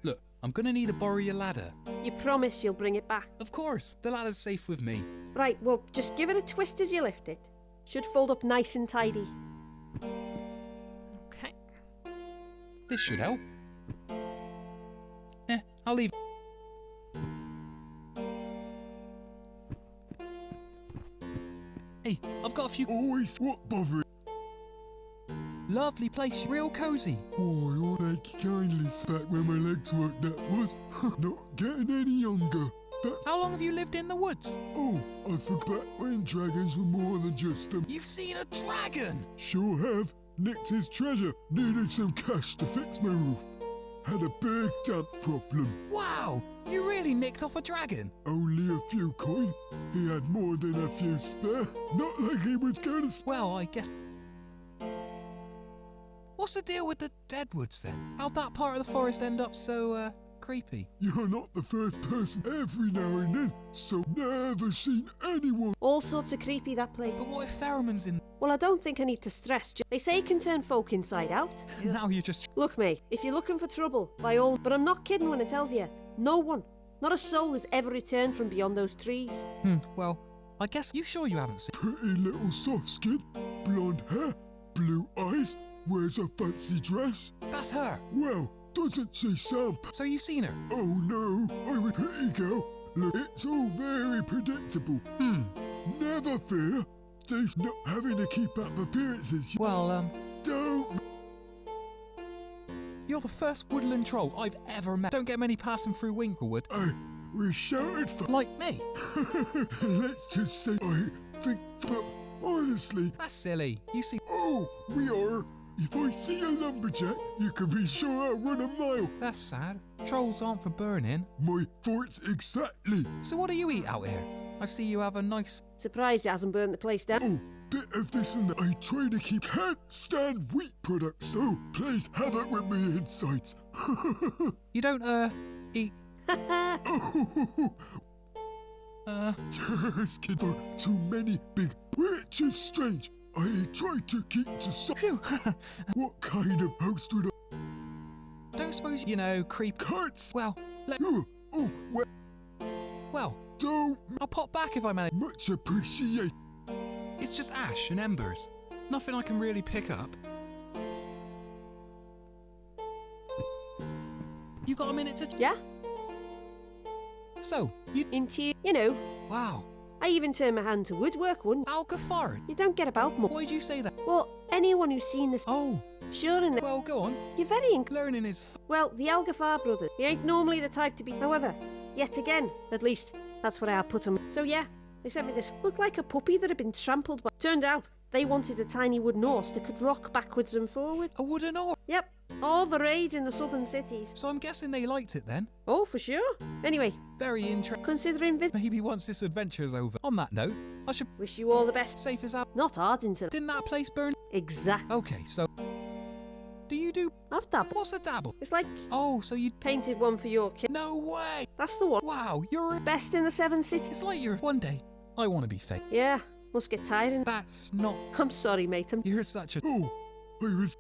Look, I'm gonna need to borrow your ladder. You promise you'll bring it back? Of course, the ladder's safe with me. Right, well, just give it a twist as you lift it. Should fold up nice and tidy. Okay. This should help. I'll leave. Hey, I've got a few. Always what bother? Lovely place, real cozy. Oh, all that kindly back when my legs weren't that was. Not getting any younger. How long have you lived in the woods? Oh, I forgot when dragons were more than just them. You've seen a dragon? Sure have. Nicked his treasure. Needed some cash to fix my roof. Had a big damp problem. Wow, you really nicked off a dragon? Only a few coin. He had more than a few spare. Not like he was going to... Well, I guess... What's the deal with the deadwoods then? How'd that part of the forest end up so, creepy? You're not the first person every now and then, so never seen anyone. All sorts of creepy, that place. But what if Pheromone's in... Well, I don't think I need to stress. They say it can turn folk inside out. Now you're just... Look, mate, if you're looking for trouble, by all... But I'm not kidding when it tells you. No one, not a soul has ever returned from beyond those trees. Well, I guess you sure you haven't seen... Pretty little soft skin, blonde hair, blue eyes, wears a fancy dress. That's her. Well, doesn't she sound... So you've seen her? Oh no, I'm a pretty girl. Look, it's all very predictable. Never fear. Dave's not having to keep up appearances. Well, Don't... You're the first woodland troll I've ever met. Don't get many passing through Winklewood. We shouted for... Like me? Let's just say I think... But honestly... That's silly. You see... Oh, we are... If I see a lumberjack, you can be sure I'll run a mile. That's sad. Trolls aren't for burning. My thoughts exactly. So what do you eat out here? I see you have a nice... Surprised it hasn't burnt the place down. Oh, bit of this and that. I try to keep... Can't stand wheat products, though. Please have it with me insides. You don't, eat... Just kidding. Too many big... Which is strange. I try to keep to some... What kind of house would I... Don't suppose you know, creep... Cuts! Well, let... Oh, well... Don't... I'll pop back if I manage. Much appreciate. It's just ash and embers. Nothing I can really pick up. You got a minute to... Yeah? So, you... Into... You know... Wow. I even turn my hand to woodwork, wouldn't Alcafard? You don't get about much. Why'd you say that? Well, anyone who's seen this... Oh. Sure, in the... Well, go on. You're very... Learning is... Well, the Algafar brothers, they ain't normally the type to be... However, yet again, at least, that's what I put them. So yeah, they sent me this. Looked like a puppy that had been trampled by... Turned out, they wanted a tiny wooden horse that could rock backwards and forwards. A wooden horse? Yep. All the rage in the southern cities. So I'm guessing they liked it then? Oh, for sure. Anyway. Very interesting. Considering Maybe once this adventure's over. On that note, I should... Wish you all the best. Safe as out. Not Ardington. Didn't that place burn? Exactly. Okay, so... Do you do... I've dabbled. What's a dabble? It's like... Oh, so you... Painted one for your kid. No way! That's the one. Wow, you're... Best in the 7 cities. It's like you're... One day, I want to be fake. Yeah, must get tiring. That's not... I'm sorry, mate. You're such a... Oh, I was...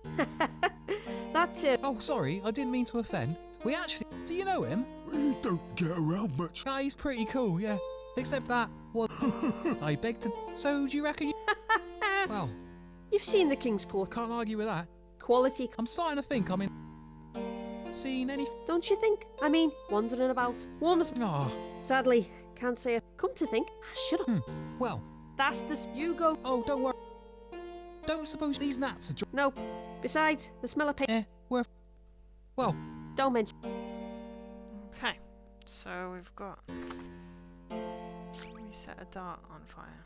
That's it. Oh, sorry, I didn't mean to offend. We actually... Do you know him? We don't get around much. Ah, he's pretty cool, yeah. Except that... Well... I beg to... So, do you reckon you... Well... You've seen the King's Port. Can't argue with that. Quality. I'm starting to think I'm in... Seen any... Don't you think? I mean, wandering about. Warm as... Oh. Sadly, can't say... Come to think... Shut up. Well... That's the... You go... Oh, don't worry. Don't suppose these gnats are... No. Besides, the smell of paint... we're... Well... Don't mention... Okay. So we've got... Let me set a dart on fire.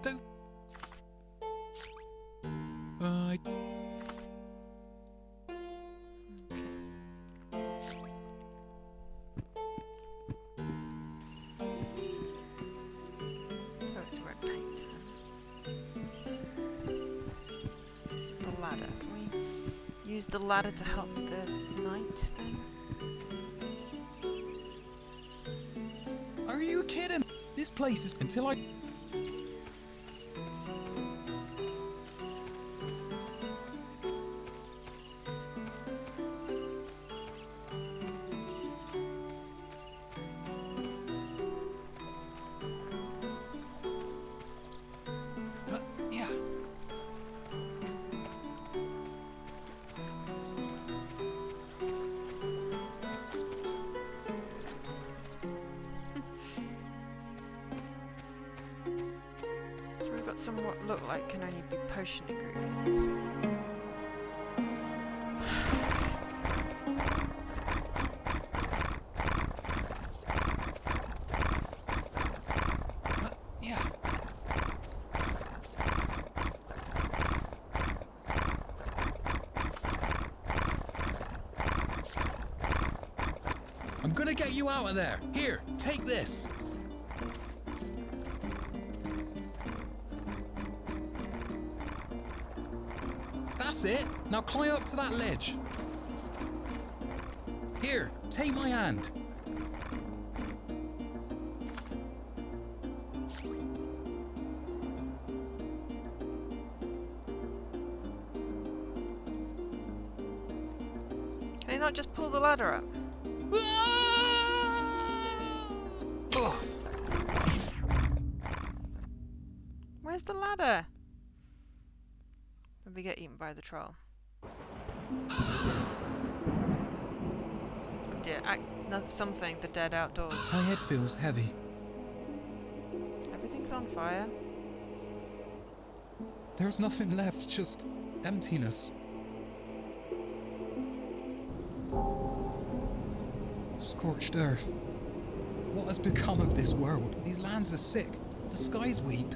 Don't... the ladder to help the knight then? Are you kidding? This place is until I... Yeah. So we've got some what look like can only be potion ingredients. Yeah. I'm gonna get you out of there. Here, take this. That's it. Now climb up to that ledge. Here, take my hand. Can you not just pull the ladder up? Where's the ladder? Did we get eaten by the troll? Oh dear, something, the dead outdoors. My head feels heavy. Everything's on fire. There's nothing left, just emptiness. Scorched earth. What has become of this world? These lands are sick. The skies weep.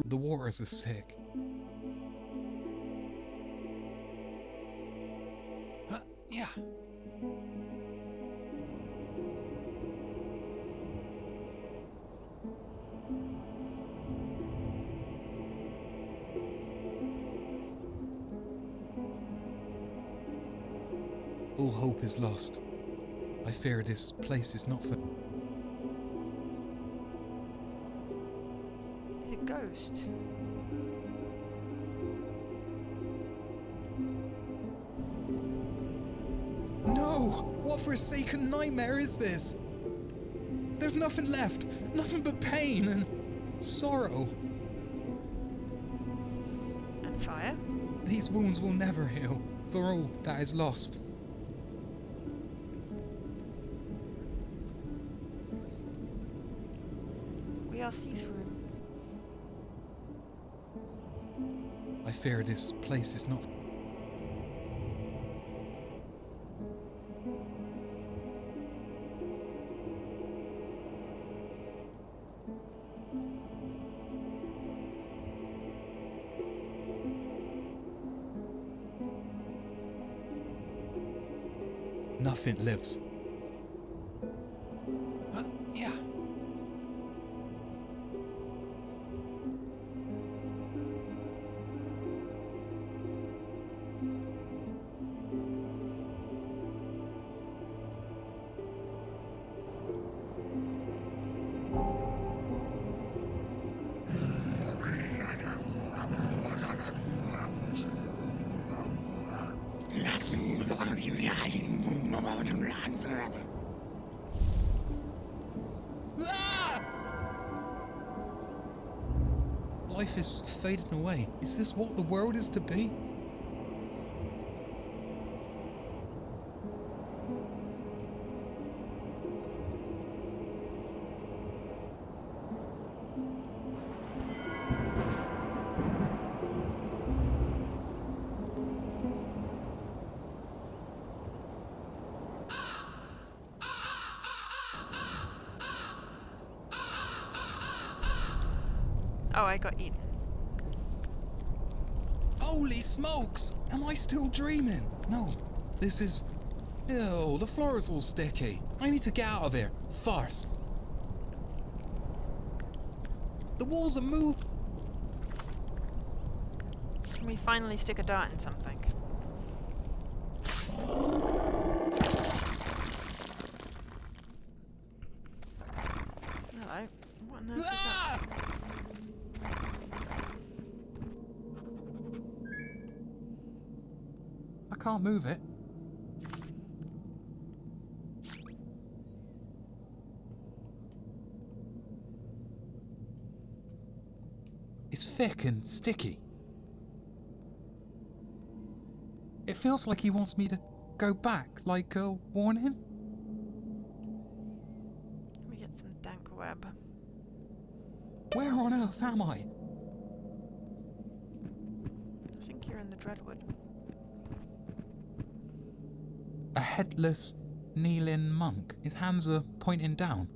The waters are sick. Yeah. All hope is lost. I fear this place is not for... It's a ghost. No! What forsaken nightmare is this? There's nothing left. Nothing but pain and sorrow. And fire? These wounds will never heal, for all that is lost. We are see-through. I fear this place is not... Nothing lives. Yeah. Life is fading away. Is this what the world is to be? Oh, I got eaten. Holy smokes! Am I still dreaming? No, this is... Ew, the floor is all sticky. I need to get out of here, fast. The walls are moved. Can we finally stick a dart in something? Hello. What on earth is that? I can't move it. It's thick and sticky. It feels like he wants me to go back, like a warning. Let me get some dank web. Where on earth am I? I think you're in the Dreadwood. A headless, kneeling monk. His hands are pointing down.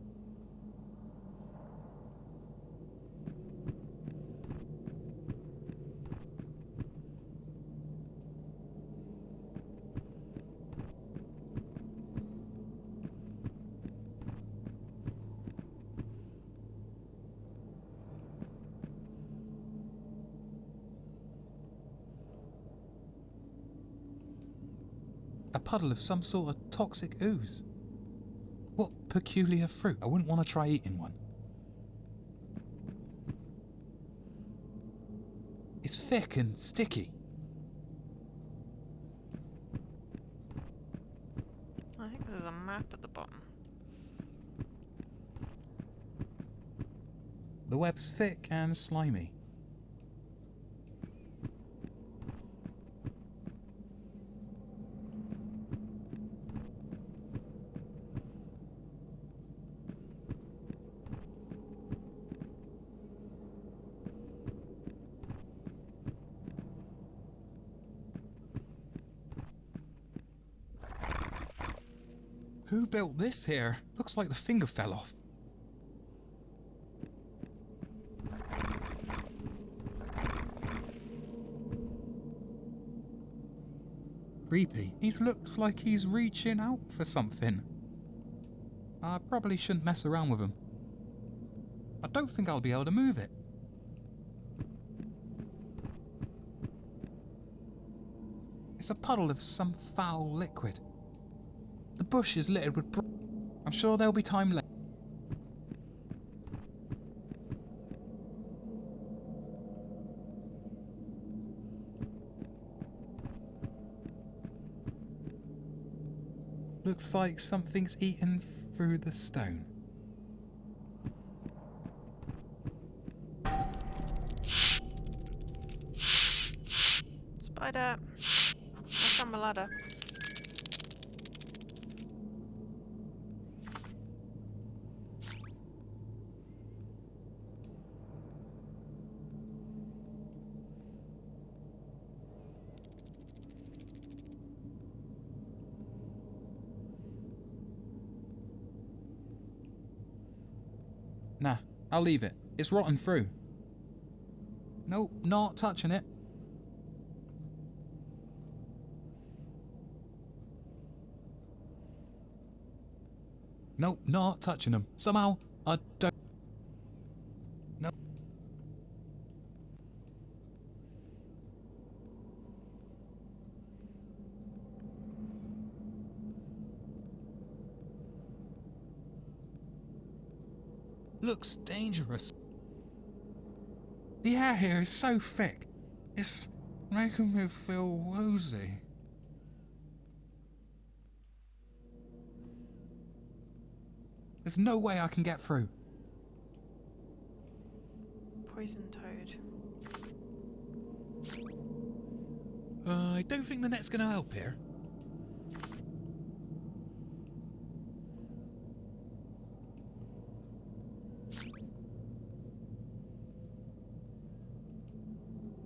A puddle of some sort of toxic ooze. What peculiar fruit? I wouldn't want to try eating one. It's thick and sticky. I think there's a map at the bottom. The web's thick and slimy. Who built this here? Looks like the finger fell off. Creepy. He looks like he's reaching out for something. I probably shouldn't mess around with him. I don't think I'll be able to move it. It's a puddle of some foul liquid. The bush is littered with I'm sure there'll be time later. Looks like something's eaten through the stone. Spider! I found my ladder. Nah, I'll leave it. It's rotten through. Nope, not touching it. Nope, not touching them. Somehow, I don't... No. Looks dangerous. The air here is so thick. It's making me feel woozy. There's no way I can get through. Poison toad. I don't think the net's gonna help here.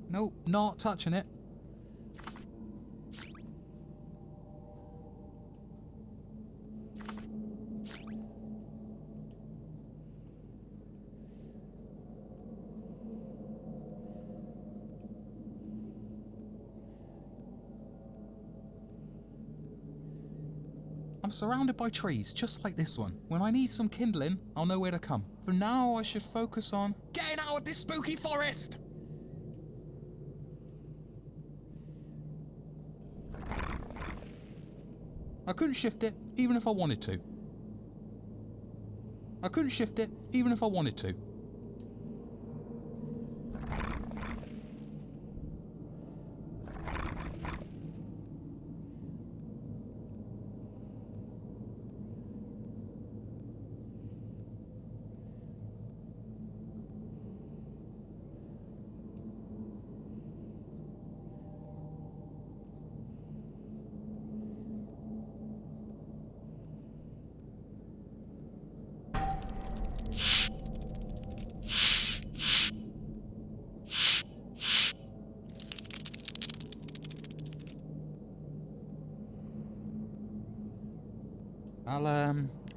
Nope, not touching it. I'm surrounded by trees, just like this one. When I need some kindling, I'll know where to come. For now, I should focus on getting out of this spooky forest! I couldn't shift it, even if I wanted to. I couldn't shift it, even if I wanted to.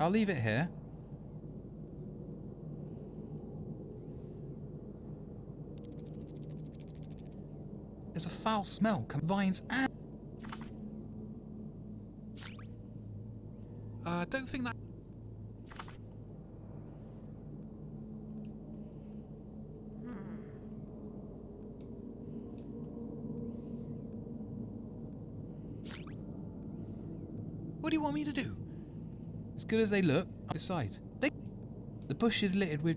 I'll leave it here. There's a foul smell, vines and... don't think that... What do you want me to do? As good as they look, besides, the bush is littered with...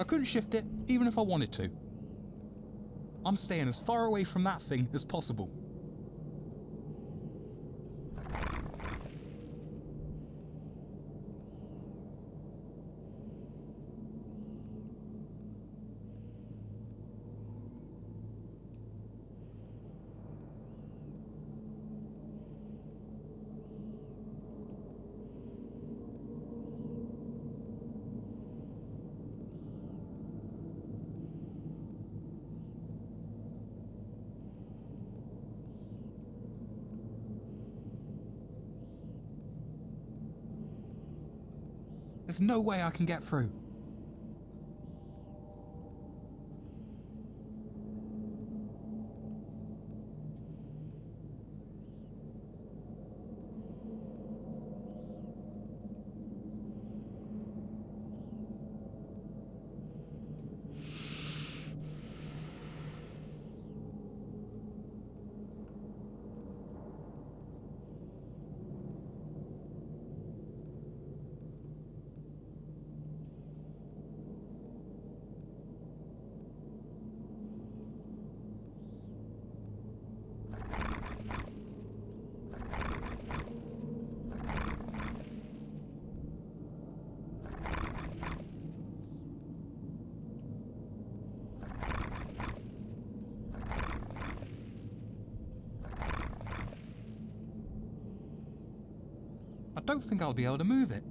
I couldn't shift it, even if I wanted to. I'm staying as far away from that thing as possible. There's no way I can get through. I don't think I'll be able to move it.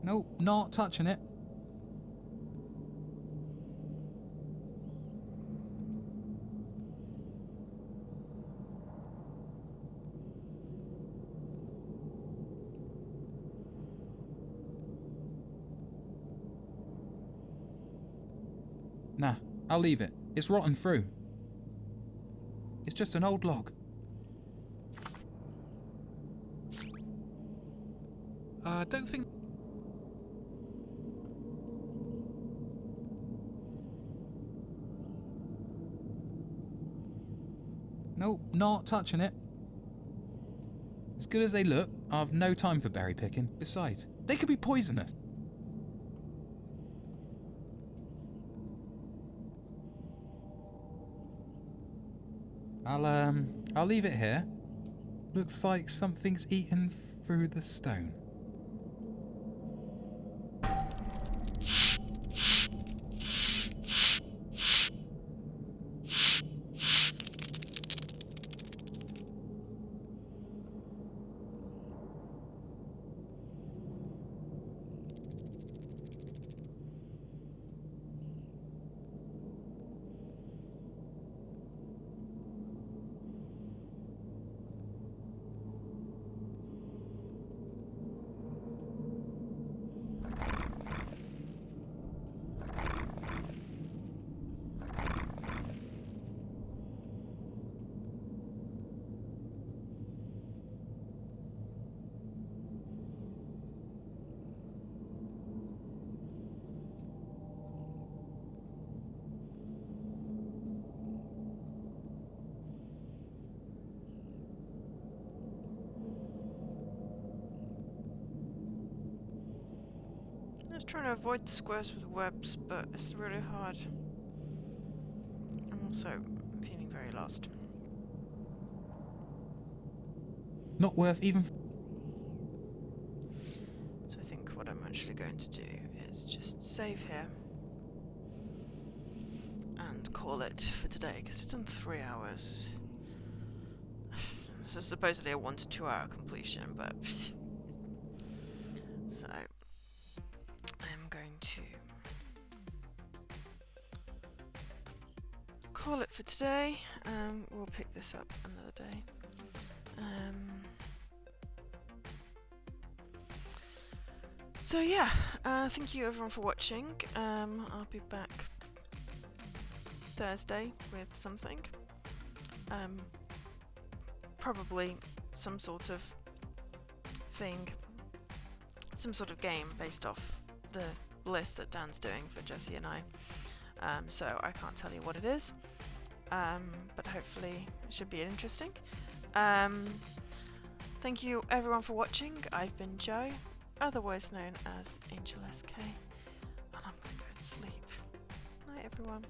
Nope, not touching it. I'll leave it. It's rotten through. It's just an old log. Don't think... Nope, not touching it. As good as they look, I've no time for berry picking. Besides, they could be poisonous. I'll leave it here. Looks like something's eaten through the stone. I was trying to avoid the squares with webs, but it's really hard. I'm also feeling very lost. Not worth even... So I think what I'm actually going to do is just save here and call it for today, because it's in 3 hours. So supposedly a 1 to 2 hour completion, but... So... I'm going to call it for today. We'll pick this up another day. So yeah, thank you everyone for watching. I'll be back Thursday with something. Probably some sort of thing, some sort of game based off the list that Dan's doing for Jessie and I. So I can't tell you what it is, but hopefully it should be interesting. Thank you everyone for watching. I've been Jo, otherwise known as Angel SK, and I'm gonna go and sleep. Night everyone.